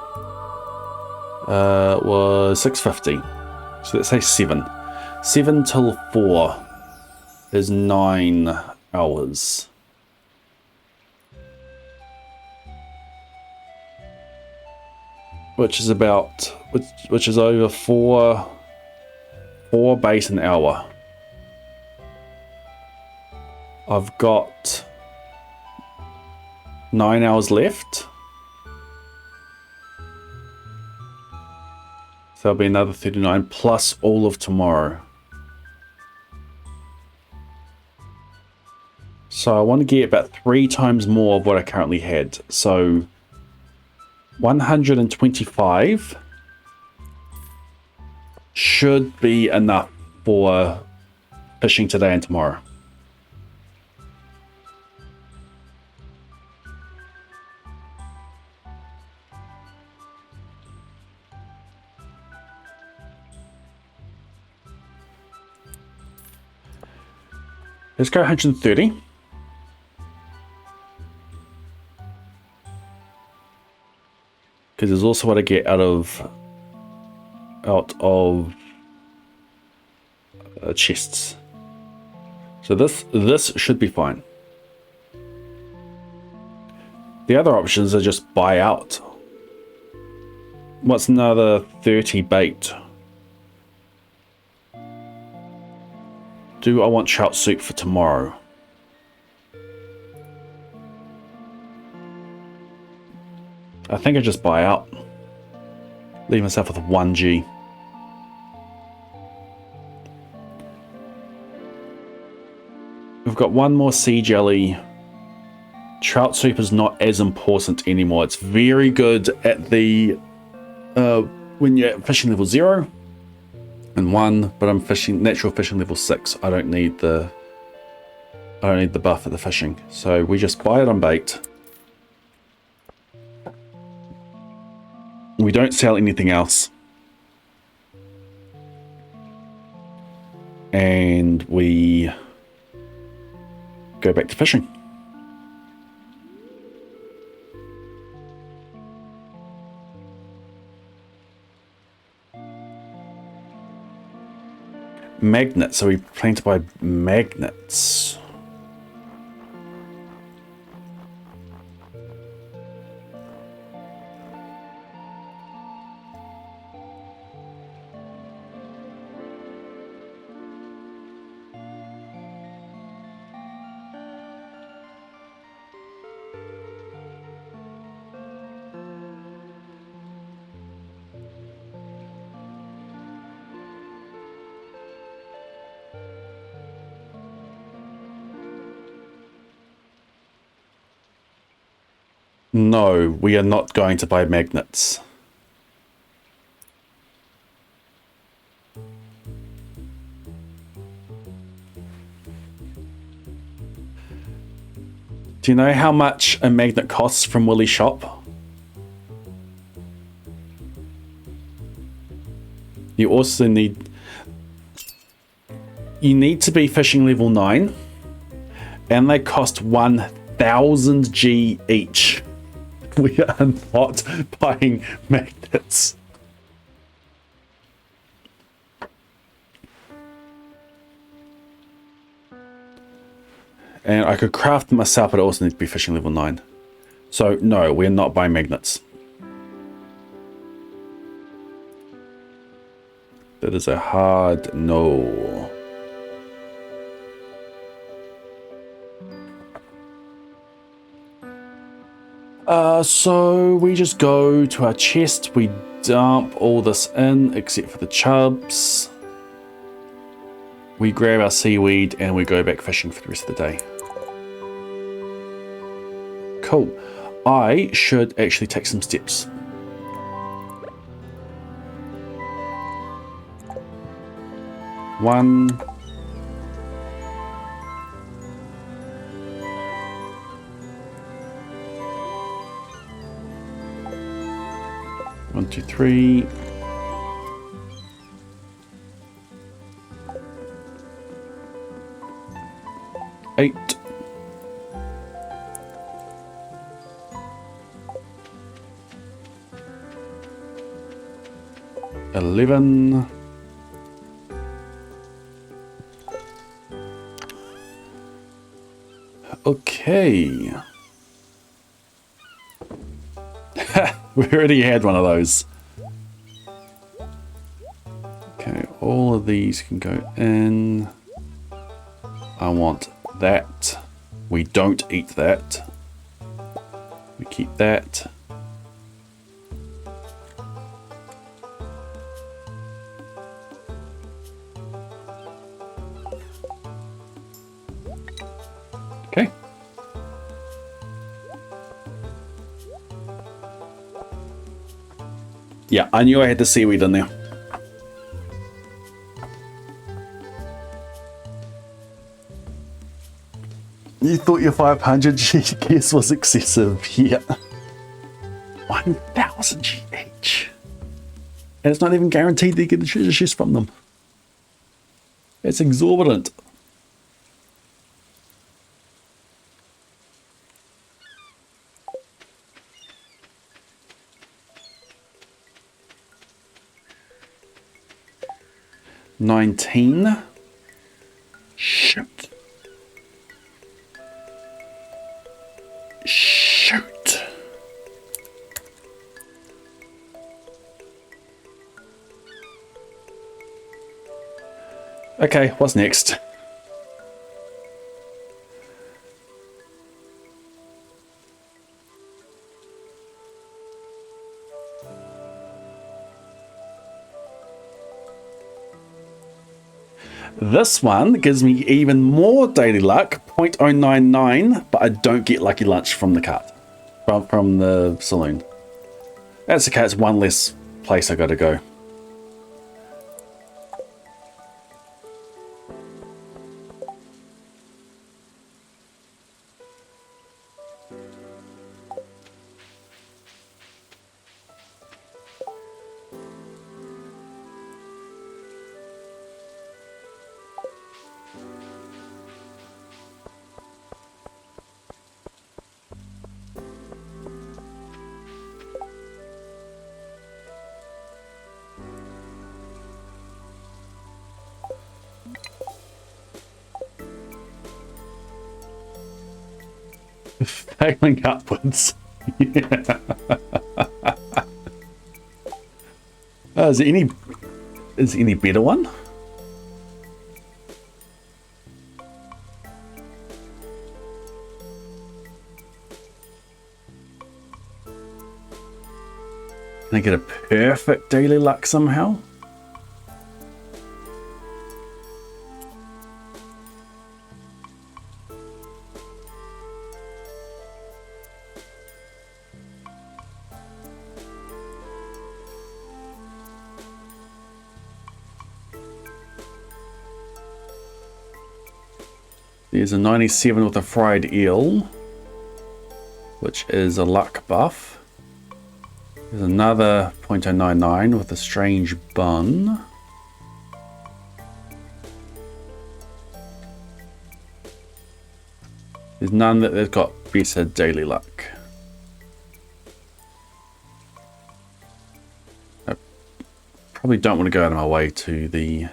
Speaker 1: It was 6:50. So let's say 7. 7 till 4 is 9 hours. Which is about, which is over 4 bait an hour. I've got 9 hours left. So that'll be another 39 plus all of tomorrow. So I want to get about 3 times more of what I currently had. So 125 should be enough for fishing today and tomorrow. Let's go 130. Because there's also what I get out of chests. So this should be fine. The other options are just buy out. What's another 30 bait? Do I want trout soup for tomorrow? I think I just buy out. Leave myself with 1G. We've got one more sea jelly. Trout soup is not as important anymore. It's very good at the when you're at fishing level 0 and 1, but I'm fishing natural fishing level 6. I don't need the buff at the fishing. So we just buy it on bait. We don't sell anything else. And we go back to fishing. Magnets. So we plan to buy magnets. No, we are not going to buy magnets. Do you know how much a magnet costs from Willie's shop? You also need... You need to be fishing level 9. And they cost 1,000 G each. We are not buying magnets. And I could craft them myself, but I also need to be fishing level 9. So, no, we're not buying magnets. That is a hard no. So we just go to our chest, we dump all this in, except for the chubs. We grab our seaweed and we go back fishing for the rest of the day. Cool. I should actually take some steps. One. One, two, three. Eight. 11. Okay. We already had one of those. Okay, all of these can go in. I want that. We don't eat that. We keep that. Okay. Yeah, I knew I had the seaweed in there. You thought your 500 GS was excessive. Yeah. 1,000 GH. And it's not even guaranteed that you get the treasure chest from them. It's exorbitant. $19. Shoot. Shoot. Okay, what's next? This one gives me even more daily luck, 0.099, but I don't get lucky lunch from the cart, from the saloon. That's okay, it's one less place I gotta go. Failing upwards. Yeah. Is there any better one? Can I get a perfect daily luck somehow? There's a 97 with a fried eel, which is a luck buff. There's another 0.099 with a strange bun. There's none that they've got better daily luck. I probably don't want to go out of my way to the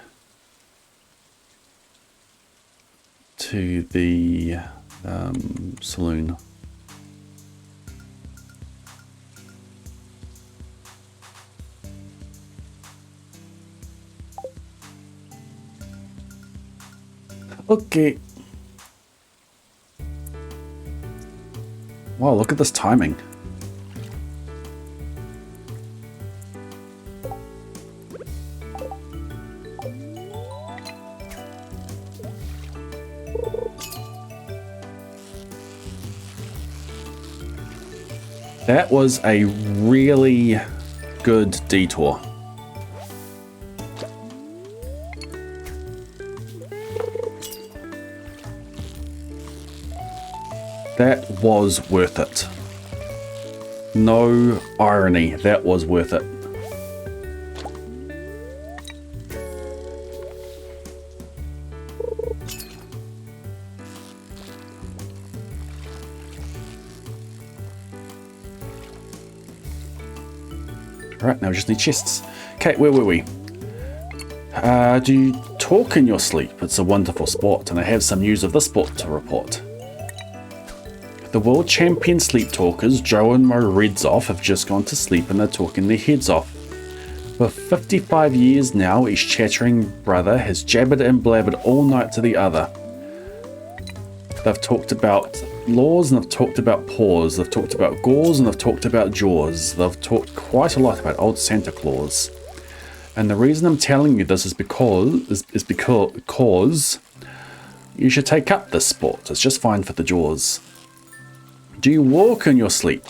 Speaker 1: saloon. Okay. Wow, look at this timing. That was a really good detour. That was worth it. No irony, that was worth it. Right, now we just need chests. Okay, where were we? Do you talk in your sleep? It's a wonderful sport, and I have some news of this sport to report. The world champion sleep talkers, Joe and Mo Redsoff, have just gone to sleep and they're talking their heads off. For 55 years now, each chattering brother has jabbered and blabbered all night to the other. They've talked about laws and they've talked about paws, they've talked about gauze and they've talked about jaws. They've talked quite a lot about old Santa Claus. And the reason I'm telling you this is because you should take up this sport. It's just fine for the jaws. Do you walk in your sleep?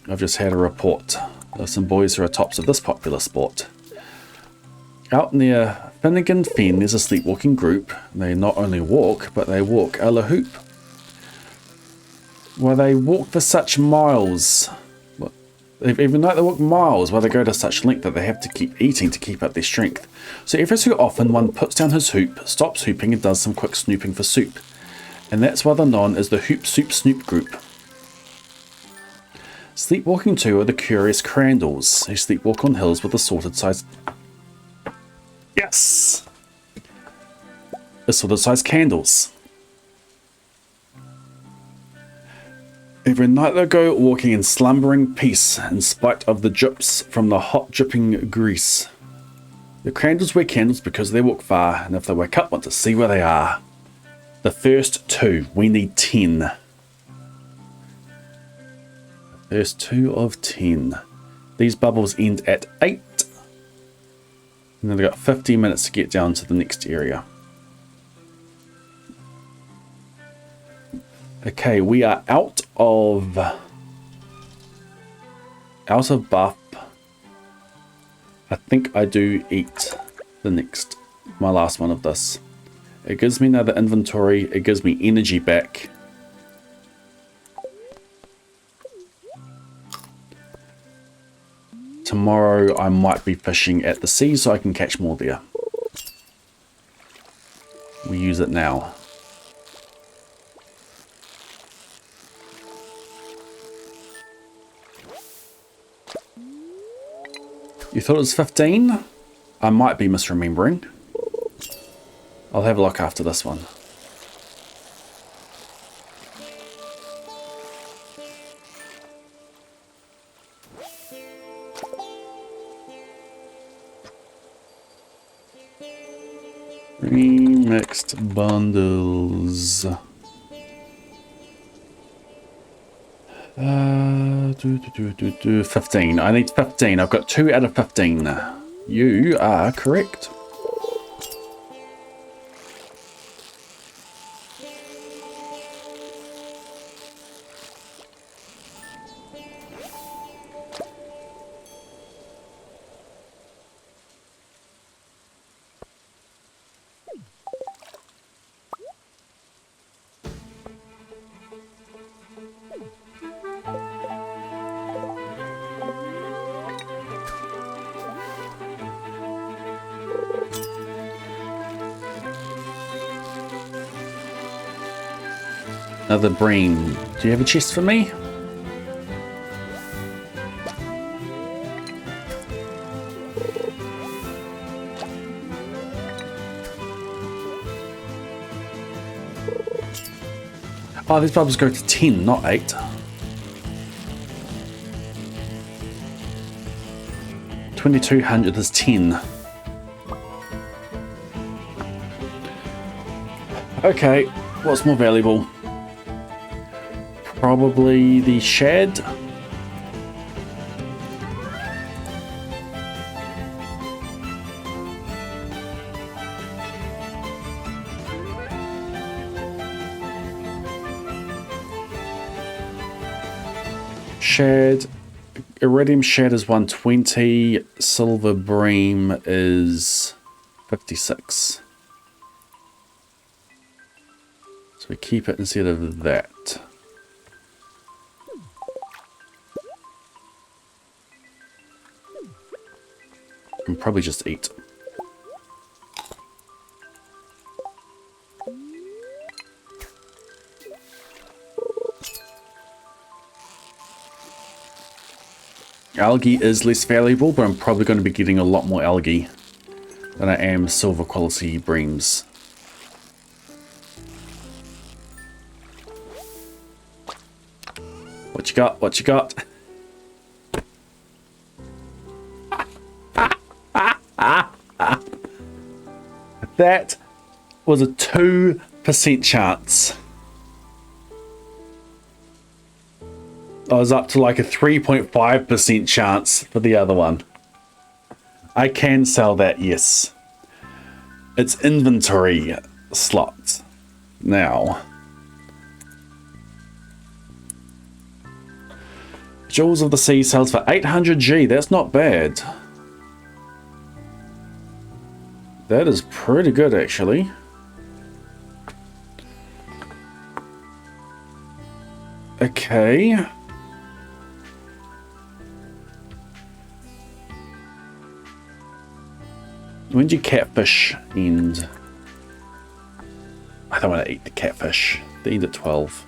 Speaker 1: I've just had a report. There's some boys who are tops of this popular sport. Out near Finnegan Fen, there's a sleepwalking group. They not only walk, but they walk a la hoop. Why they walk for such miles. Even though they walk miles, why they go to such length that they have to keep eating to keep up their strength. So every so often, one puts down his hoop, stops hooping, and does some quick snooping for soup. And that's why they're known as the Hoop Soup Snoop group. Sleepwalking too are the curious Crandalls, who sleepwalk on hills with assorted size... Yes! Assorted size candles. Every night they go walking in slumbering peace, in spite of the drips from the hot dripping grease. The Crandalls wear candles because they walk far, and if they wake up want to see where they are. The first 2. We need 10. The first 2 of 10. These bubbles end at 8. And then they've got 15 minutes to get down to the next area. Okay, we are out of buff. I think I do eat my last one of this. It gives me another inventory. It gives me energy back. Tomorrow I might be fishing at the sea so I can catch more there. We use it now. You thought it was 15? I might be misremembering. I'll have a look after this one. Remixed bundles. 15. I need 15. I've got 2 out of 15. You are correct. Another bream. Do you have a chest for me? Oh, these bubbles go to 10, not 8. 2200 is 10. Okay, what's more valuable? Probably the shad. Shad. Iridium shad is 120. Silver bream is 56. So we keep it instead of that. And probably just eat. Algae is less valuable, but I'm probably going to be getting a lot more algae than I am silver quality breams. What you got? What you got? That was a 2% chance. I was up to like a 3.5% chance for the other one. I can sell that, yes. It's inventory slot now. Jewels of the Sea sells for 800G. That's not bad. That is pretty good, actually. Okay. When do catfish end? I don't want to eat the catfish. They end at 12.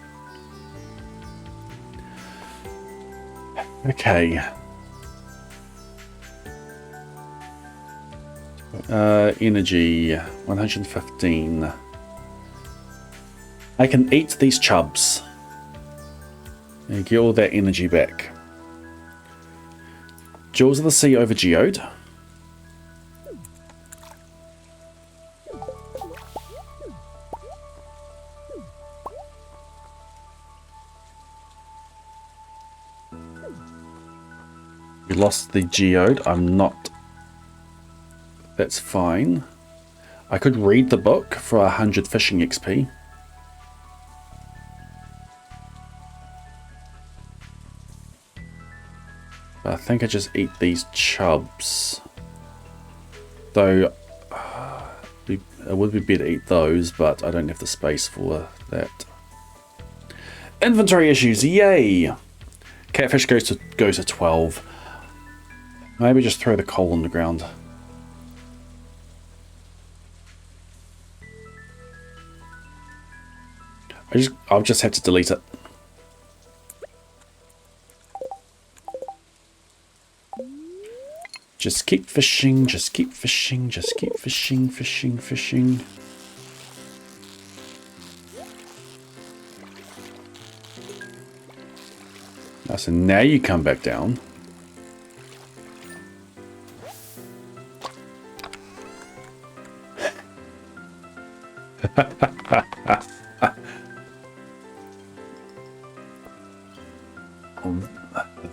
Speaker 1: Okay. Energy 115. I can eat these chubs and get all that energy back. Jewels of the Sea over Geode. We lost the Geode. I'm not. That's fine. I could read the book for 100 fishing XP. But I think I just eat these chubs. Though, it would be better to eat those, but I don't have the space for that. Inventory issues, yay! Catfish goes to 12. Maybe just throw the coal on the ground. I'll just have to delete it. Just keep fishing, just keep fishing, just keep fishing, fishing. So now you come back down.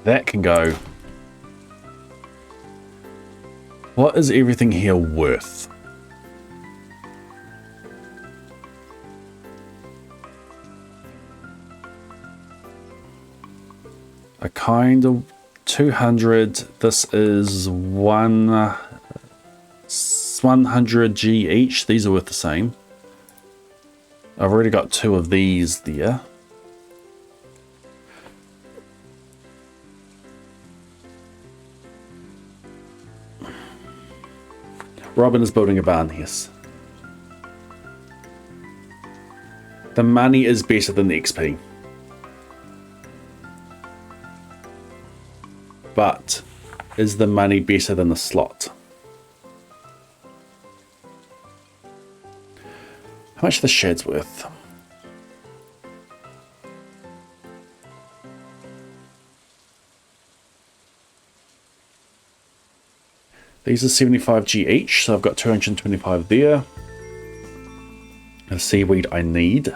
Speaker 1: That can go. What is everything here worth? A kind of 200. This is 100G each. These are worth the same. I've already got 2 of these there. Robin is building a barn, yes. The money is better than the XP. But is the money better than the slot? How much are the sheds worth? These are 75G each, so I've got 225 there. The seaweed I need.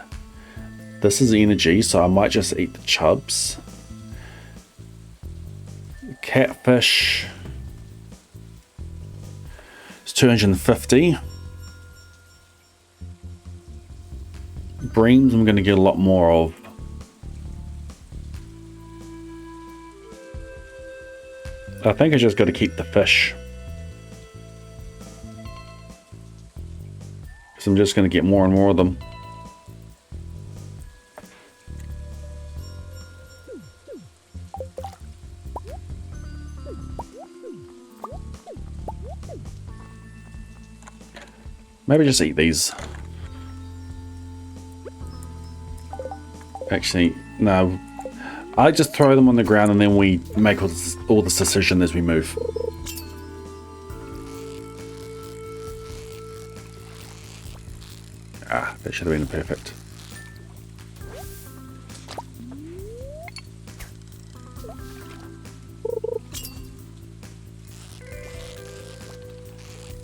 Speaker 1: This is energy, so I might just eat the chubs. Catfish. It's 250. Breams I'm going to get a lot more of. I think I just got to keep the fish. Because I'm just going to get more and more of them. Maybe just eat these. Actually, no. I just throw them on the ground and then we make all this decision as we move. Ah, that should have been perfect.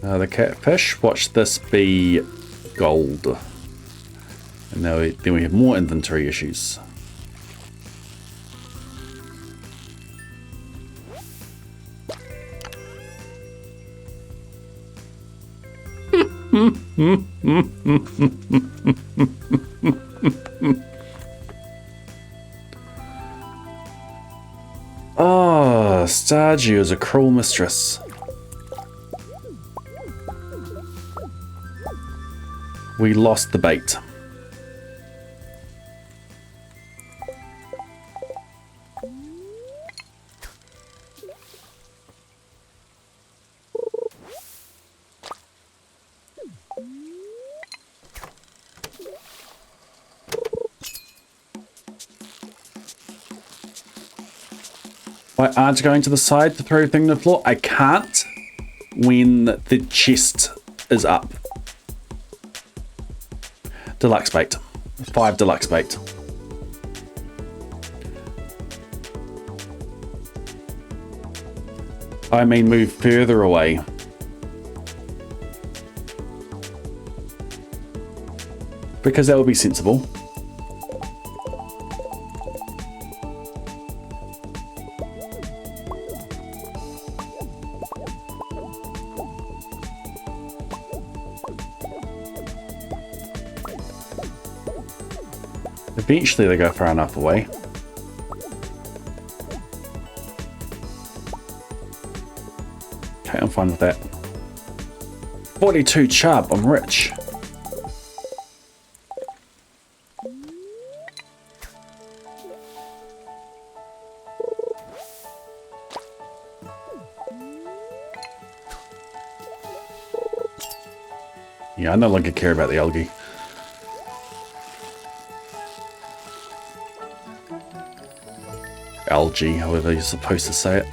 Speaker 1: The catfish, watch this be gold. And now then we have more inventory issues. Ah, Stardew is a cruel mistress. We lost the bait. Why aren't you going to the side to throw everything to the floor? I can't when the chest is up. Deluxe bait. 5 deluxe bait. I mean move further away. Because that would be sensible. Eventually they go far enough away. Okay, I'm fine with that. 42 chub, I'm rich. Yeah, I no longer care about the algae. Algae, however you're supposed to say it.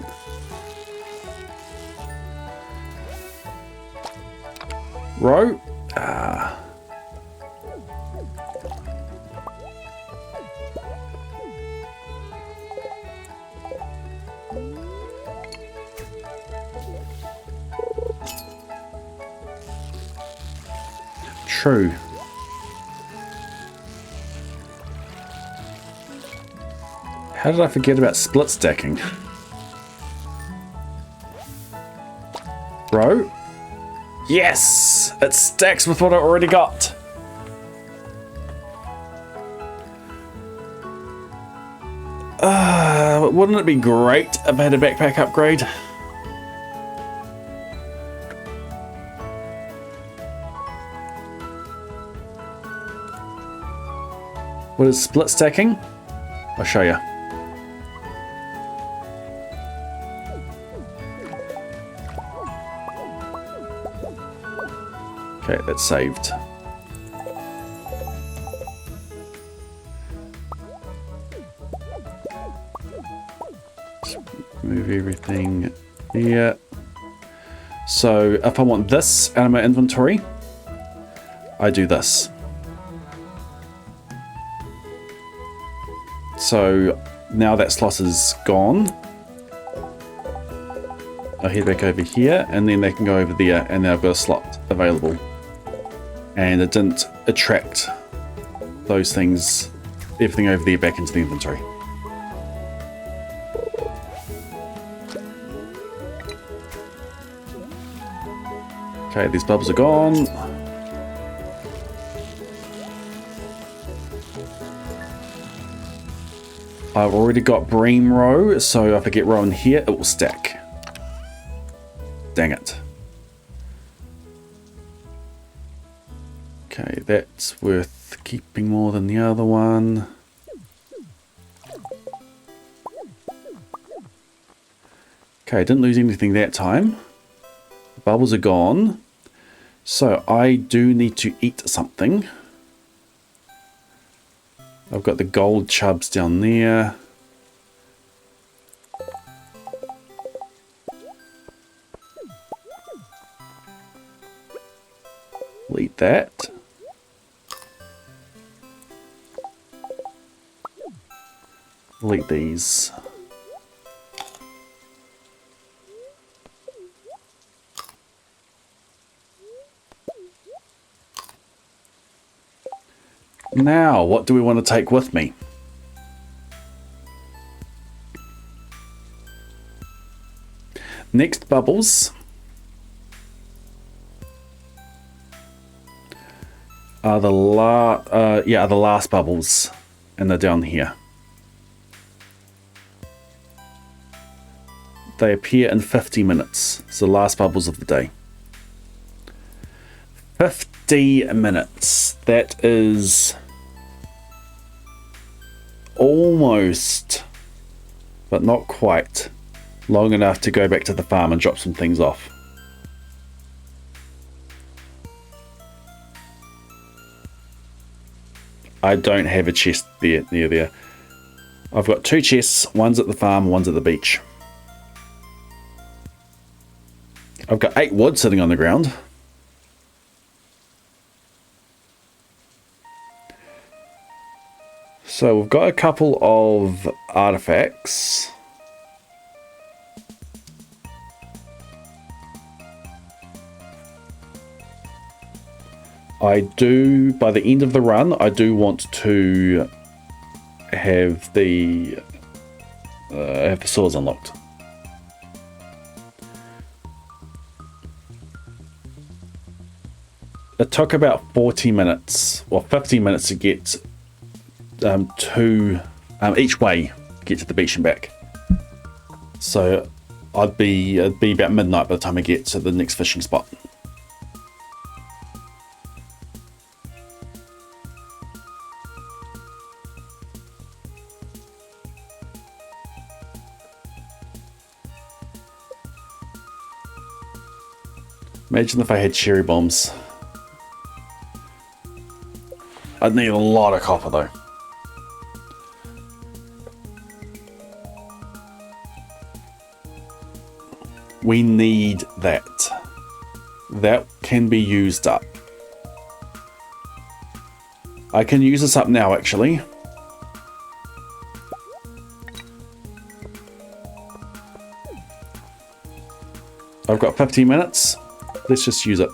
Speaker 1: Row? Ah. True. How did I forget about split stacking? Bro? Yes! It stacks with what I already got! Wouldn't it be great if I had a backpack upgrade? What is split stacking? I'll show you. Okay, that's saved. Move everything there. So if I want this out of my inventory, I do this. So now that slot is gone. I'll head back over here, and then they can go over there, and then I've got a slot available. And it didn't attract those things, everything over there back into the inventory. Okay, these bubbles are gone. I've already got Bream row, so if I get row in here, it will stack. Dang it. Okay, that's worth keeping more than the other one. Okay, didn't lose anything that time. The bubbles are gone. So I do need to eat something. I've got the gold chubs down there. We'll eat that. We'll eat these. Now, what do we want to take with me? Next bubbles are the last bubbles, and they're down here. They appear in 50 minutes. It's the last bubbles of the day. 50 minutes. That is almost, but not quite, long enough to go back to the farm and drop some things off. I don't have a chest there near there. I've got 2 chests, one's at the farm, one's at the beach. I've got 8 wood sitting on the ground. So we've got a couple of artifacts. I do, by the end of the run, I do want to have the swords unlocked. It took about 40 minutes, or 50 minutes to get each way, get to the beach and back. So it'd be about midnight by the time I get to the next fishing spot. Imagine if I had cherry bombs. I'd need a lot of copper though. We need that. That can be used up. I can use this up now actually. I've got 15 minutes. Let's just use it.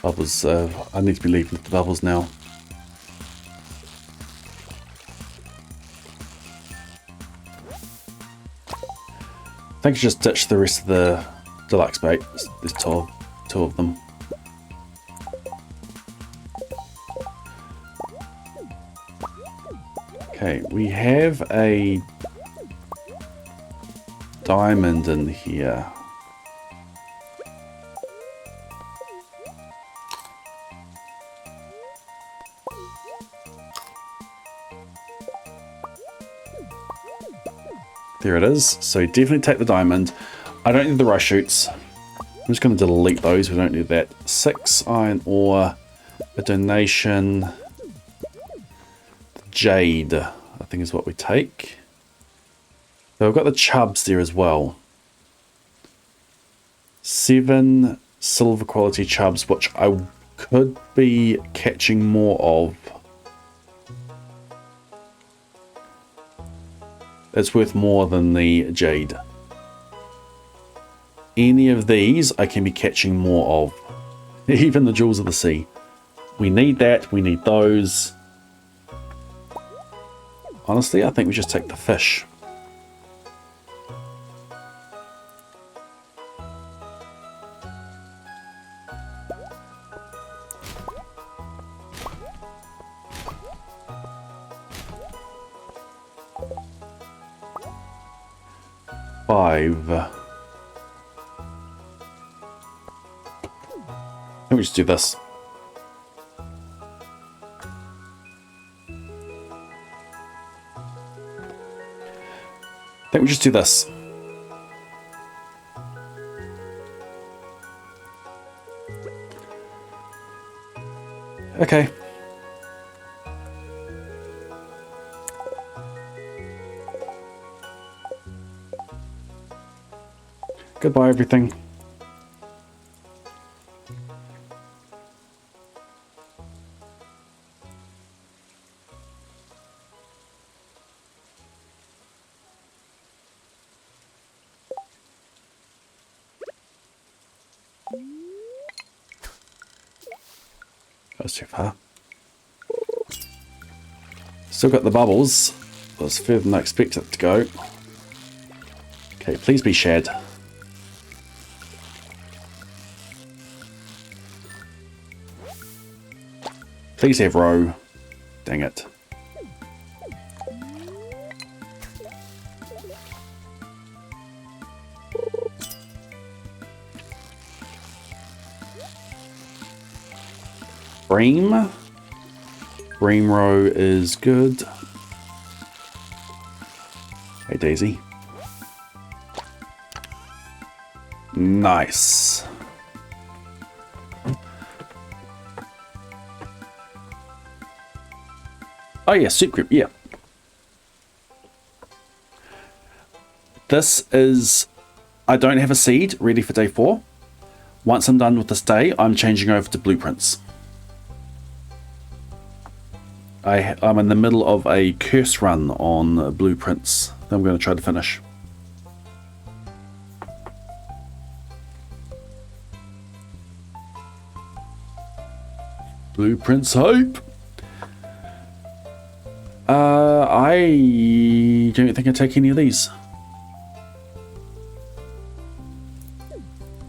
Speaker 1: Bubbles, I need to be leaving with the bubbles now. I think I just ditch the rest of the deluxe bait. There's two of them. Okay, we have a diamond in here. There it is. So definitely take the diamond. I don't need the rush shoots. I'm just going to delete those. We don't need that. 6 iron ore, a donation, jade, I think is what we take. So I've got the chubs there as well. 7 silver quality chubs, which I could be catching more of. It's worth more than the jade. Any of these I can be catching more of. Even the jewels of the sea. We need that, we need those. Honestly, I think we just take the fish. Five. Let me just do this. I think we just do this. Okay. Goodbye, everything. Goes too far. Still got the bubbles. That's further than I expected it to go. Okay, please be shared. Please have row. Dang it. Bream. Bream row is good. Hey, Daisy. Nice. Oh yeah, soup group, yeah. This is... I don't have a seed ready for day 4. Once I'm done with this day, I'm changing over to blueprints. I'm in the middle of a curse run on blueprints that I'm going to try to finish. Blueprints hype! I don't think I take any of these.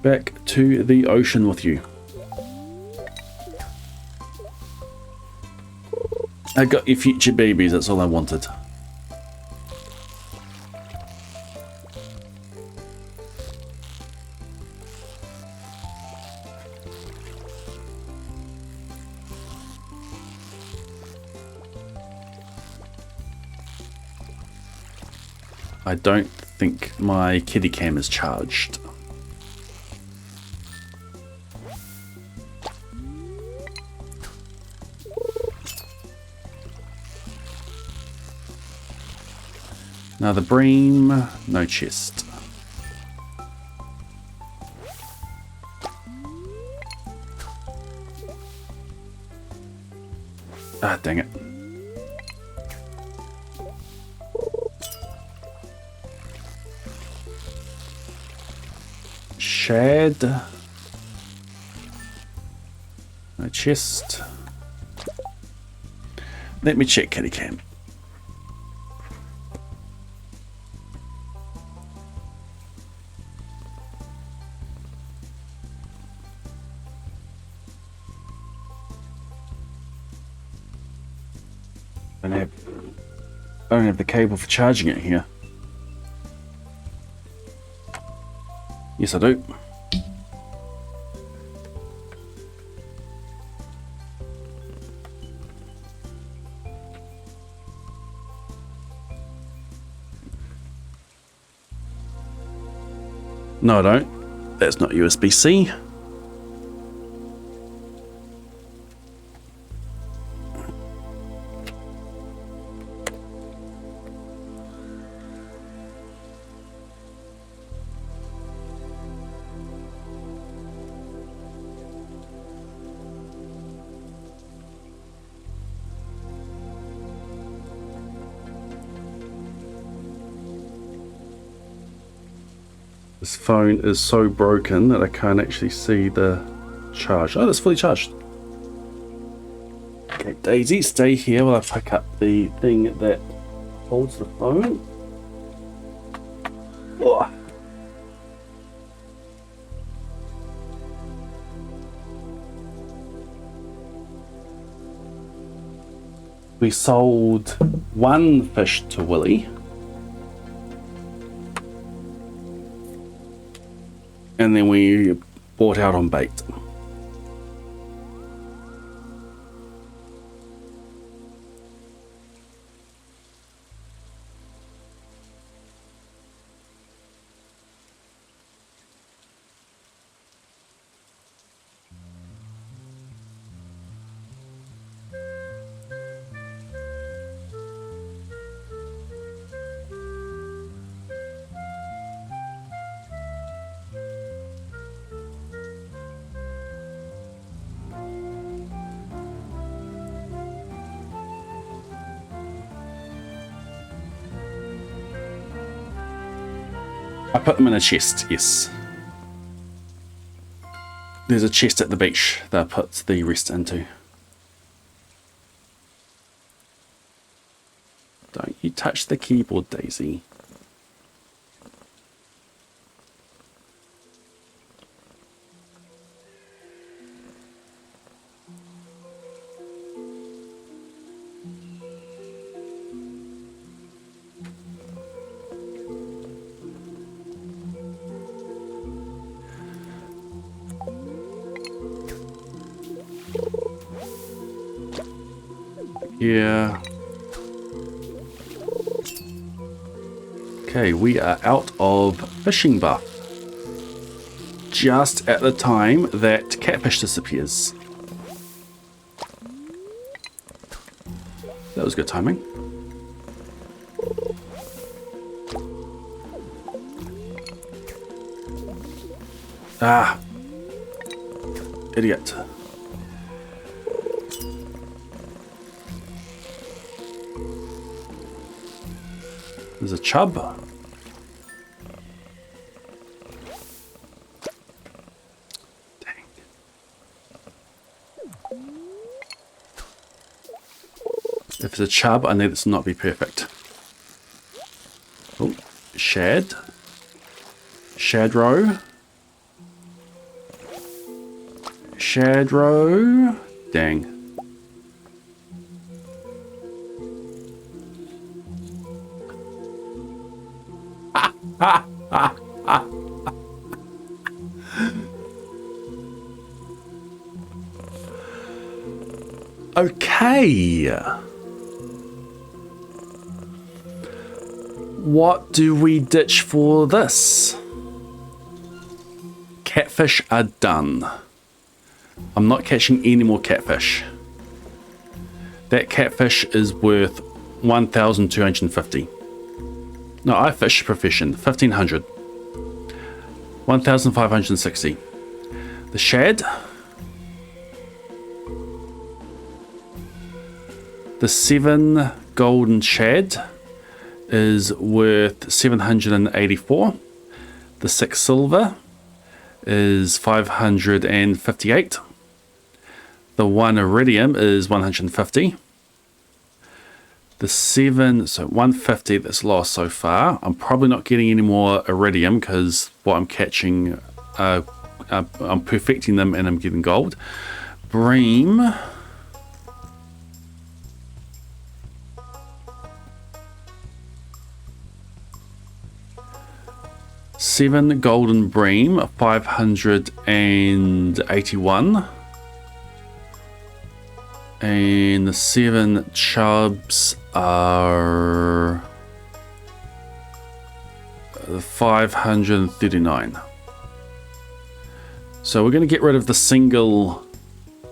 Speaker 1: Back to the ocean with you. I got your future babies, that's all I wanted. I don't think my kiddie cam is charged. Now the bream, no chest. Ah, dang it. Shad. chest. Let me check kitty cam. I don't have the cable for charging it here. Yes, I do. No, I don't. That's not USB-C. This phone is so broken that I can't actually see the charge. Oh, that's fully charged. Okay, Daisy, stay here while I pick up the thing that holds the phone. Oh. We sold one fish to Willie. And then we bought out on bait. I put them in a chest, yes. There's a chest at the beach that I put the rest into. Don't you touch the keyboard, Daisy. Yeah. Okay, we are out of fishing buff. Just at the time that catfish disappears. That was good timing. Ah. Idiot. There's a chub. Dang. If it's a chub, I need this to not be perfect. Oh, shad. Shad roe. Shad roe. Dang. Okay. What do we ditch for this? Catfish are done. I'm not catching any more catfish. That catfish is worth 1,250. No, I fish profession, 1,500. 1,560. The shad. The 7 golden shad is worth 784. The 6 silver is 558. The 1 iridium is 150. The 7, so 150 that's lost so far. I'm probably not getting any more iridium because what I'm catching, I'm perfecting them and I'm getting gold. Bream. Seven golden bream, 581. And the 7 chubs are 539. So we're going to get rid of the single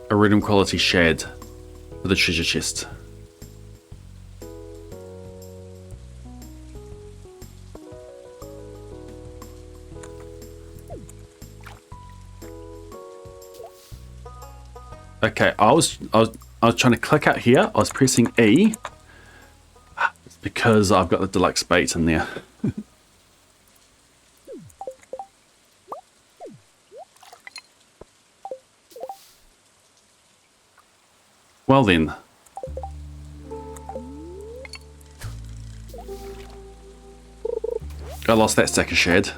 Speaker 1: iridium quality shad for the treasure chest. Okay, I was trying to click out here. I was pressing E. It's because I've got the deluxe bait in there. Well then. I lost that stack of shad.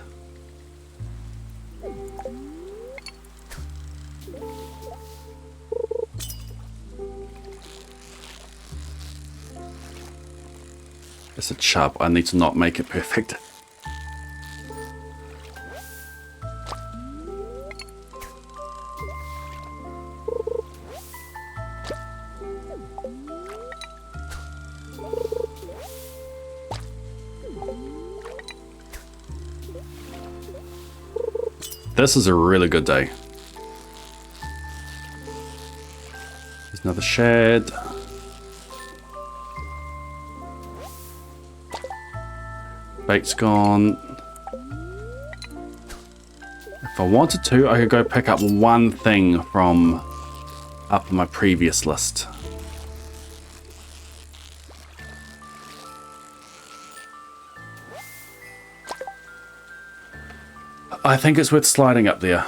Speaker 1: It's a chub. I need to not make it perfect. This is a really good day. There's another shad. Bait's gone. If I wanted to, I could go pick up one thing from up my previous list. I think it's worth sliding up there.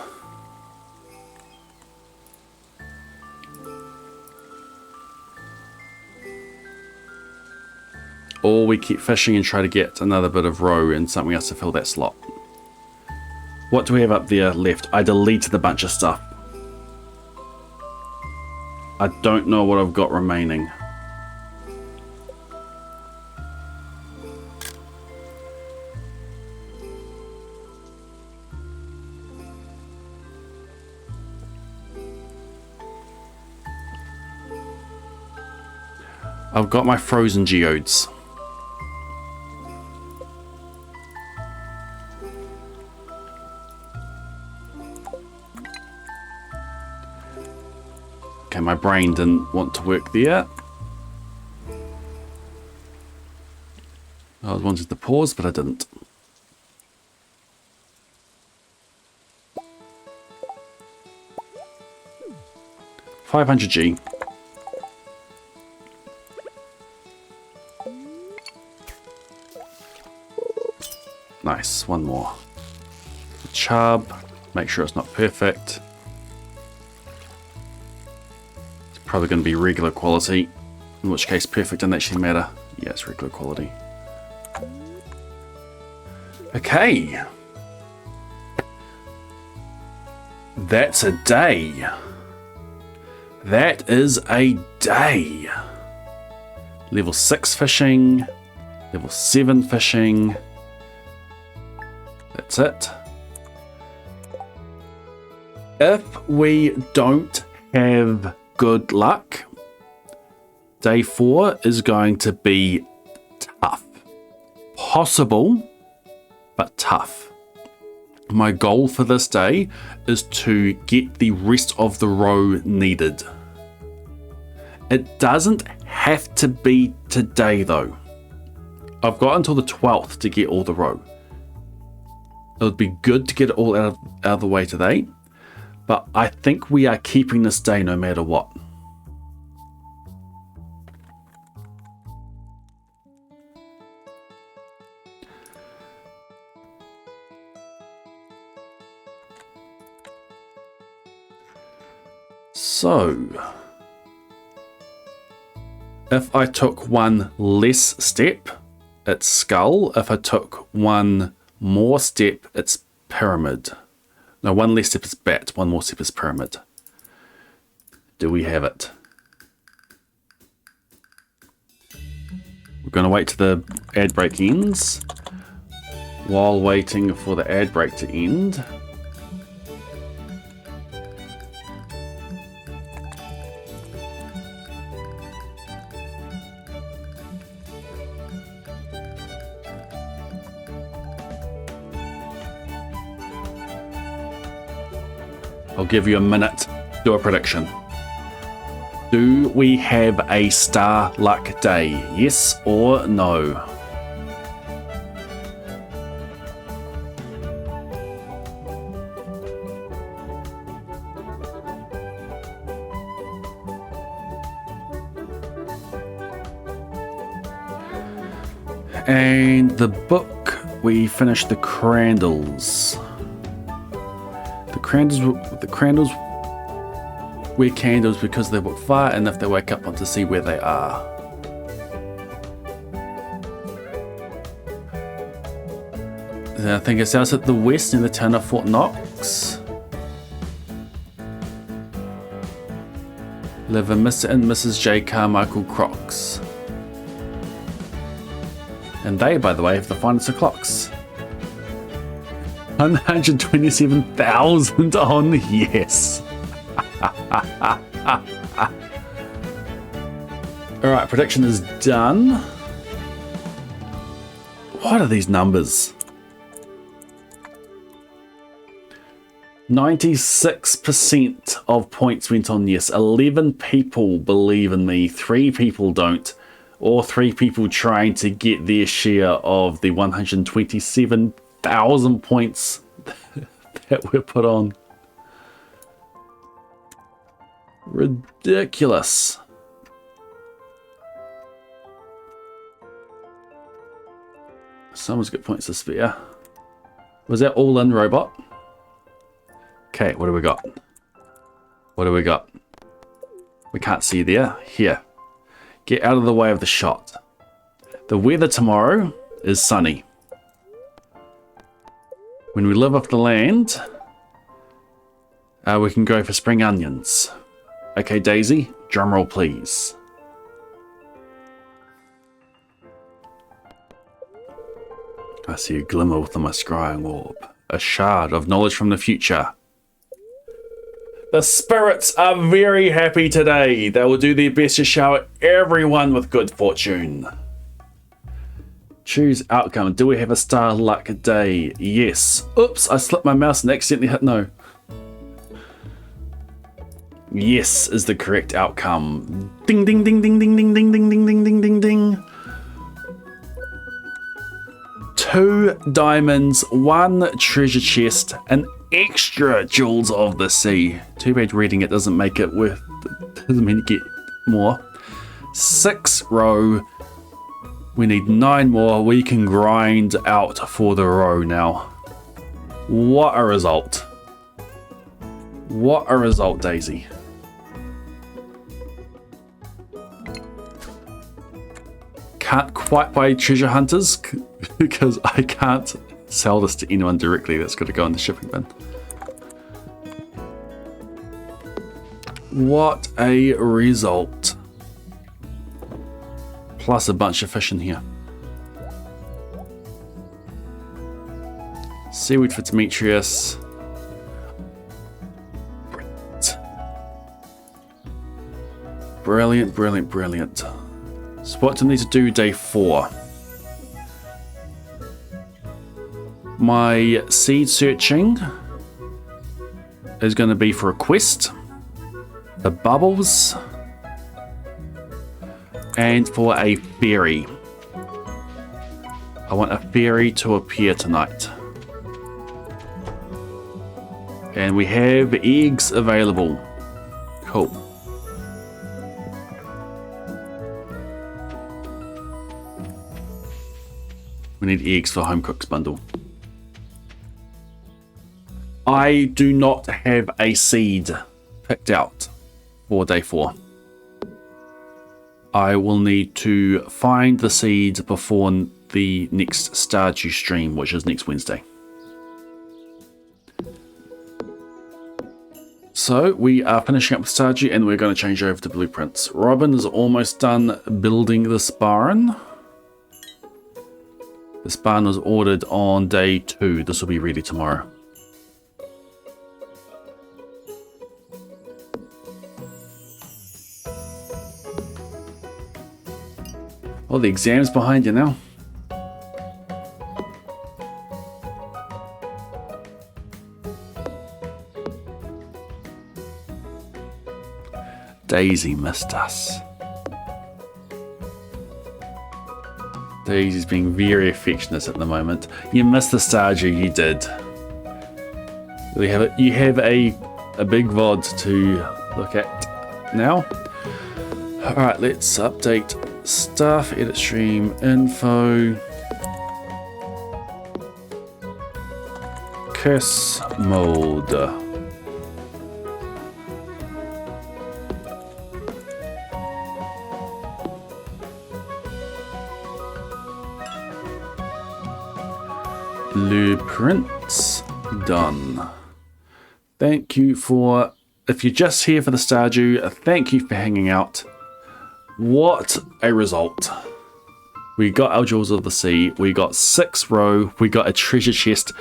Speaker 1: Or we keep fishing and try to get another bit of roe and something else to fill that slot. What do we have up there left? I deleted a bunch of stuff. I don't know what I've got remaining. I've got my frozen geodes. Okay, my brain didn't want to work there. I wanted to pause, but I didn't. $500G. Nice, one more. Chub, make sure it's not perfect. It's probably going to be regular quality, in which case perfect doesn't actually matter. Yeah, it's regular quality. Okay. That's a day. That is a day. Level 6 fishing, level 7 fishing. That's it. If we don't have good luck, day 4 is going to be tough. Possible, but tough. My goal for this day is to get the rest of the roe needed. It doesn't have to be today though. I've got until the 12th to get all the roe. It would be good to get it all out of the way today, but I think we are keeping this day no matter what. So, if I took one less step, it's skull. If I took one more step, it's pyramid. No, one less step is bat, one more step is pyramid. Do we have it? We're going to wait till the ad break ends. While waiting for the ad break to end, I'll give you a minute to do a prediction. Do we have a star luck day? Yes or no? And the book, we finished the Crandalls. The Crandalls wear candles because they walk far enough they wake up to see where they are. Then I think it's out at the west in the town of Fort Knox. Live in Mr. and Mrs. J. Carmichael Crocs. And they, by the way, have the finest of clocks. 127,000 on yes. Alright, prediction is done. What are these numbers? 96% of points went on yes. 11 people believe in me, 3 people don't. Or 3 people trying to get their share of the 127,000 points that were put on. Ridiculous. Someone's got points to spare. Was that all in, robot? Okay, what do we got? What do we got? We can't see there. Here. Get out of the way of the shot. The weather tomorrow is sunny. When we live off the land, we can go for spring onions. Okay, Daisy, drumroll please. I see a glimmer within my scrying orb. A shard of knowledge from the future. The spirits are very happy today. They will do their best to shower everyone with good fortune. Choose outcome. Do we have a star luck day? Yes. Oops, I slipped my mouse and accidentally hit no. Yes is the correct outcome. Ding ding ding ding ding ding ding ding ding ding ding ding ding. 2 diamonds, 1 treasure chest, an extra jewels of the sea. Too bad reading it doesn't make it worth, doesn't mean you get more. 6 row. We need 9 more. We can grind out for the row now. What a result. What a result, Daisy. Can't quite buy treasure hunters because I can't sell this to anyone directly. That's got to go in the shipping bin. What a result. Plus a bunch of fish in here. Seaweed for Demetrius. Brilliant, brilliant, brilliant. So what do I need to do day 4? My seed searching is going to be for a quest, the bubbles, and for a fairy. I want a fairy to appear tonight. And we have eggs available. Cool. We need eggs for Home Cook's bundle. I do not have a seed picked out. for day 4. I will need to find the seeds before the next Stardew stream, which is next Wednesday. So we are finishing up with Stardew and we're going to change over to blueprints. Robin is almost done building this barn. This barn was ordered on day 2. This will be ready tomorrow. Oh, the exam's behind you now. Daisy missed us. Daisy's being very affectionate at the moment. You missed the Stardew, you did. You have a big VOD to look at now. Alright, let's update stuff, edit stream info. Curse mode. Blueprints done. Thank you for, if you're just here for the Stardew, thank you for hanging out. What a result. We got our Jewels of the Sea, we got 6 row, we got a treasure chest,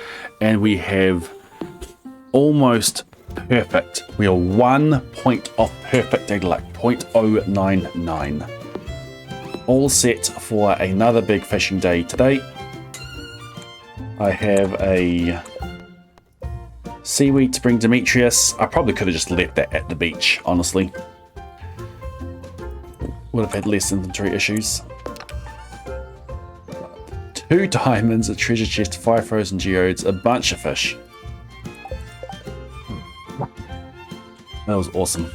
Speaker 1: and we have almost perfect. We are 1 point off perfect data luck, 0.099. All set for another big fishing day today. I have a seaweed to bring Demetrius. I probably could have just left that at the beach, honestly. Would have had less inventory issues. 2 diamonds, a treasure chest, 5 frozen geodes, a bunch of fish. That was awesome.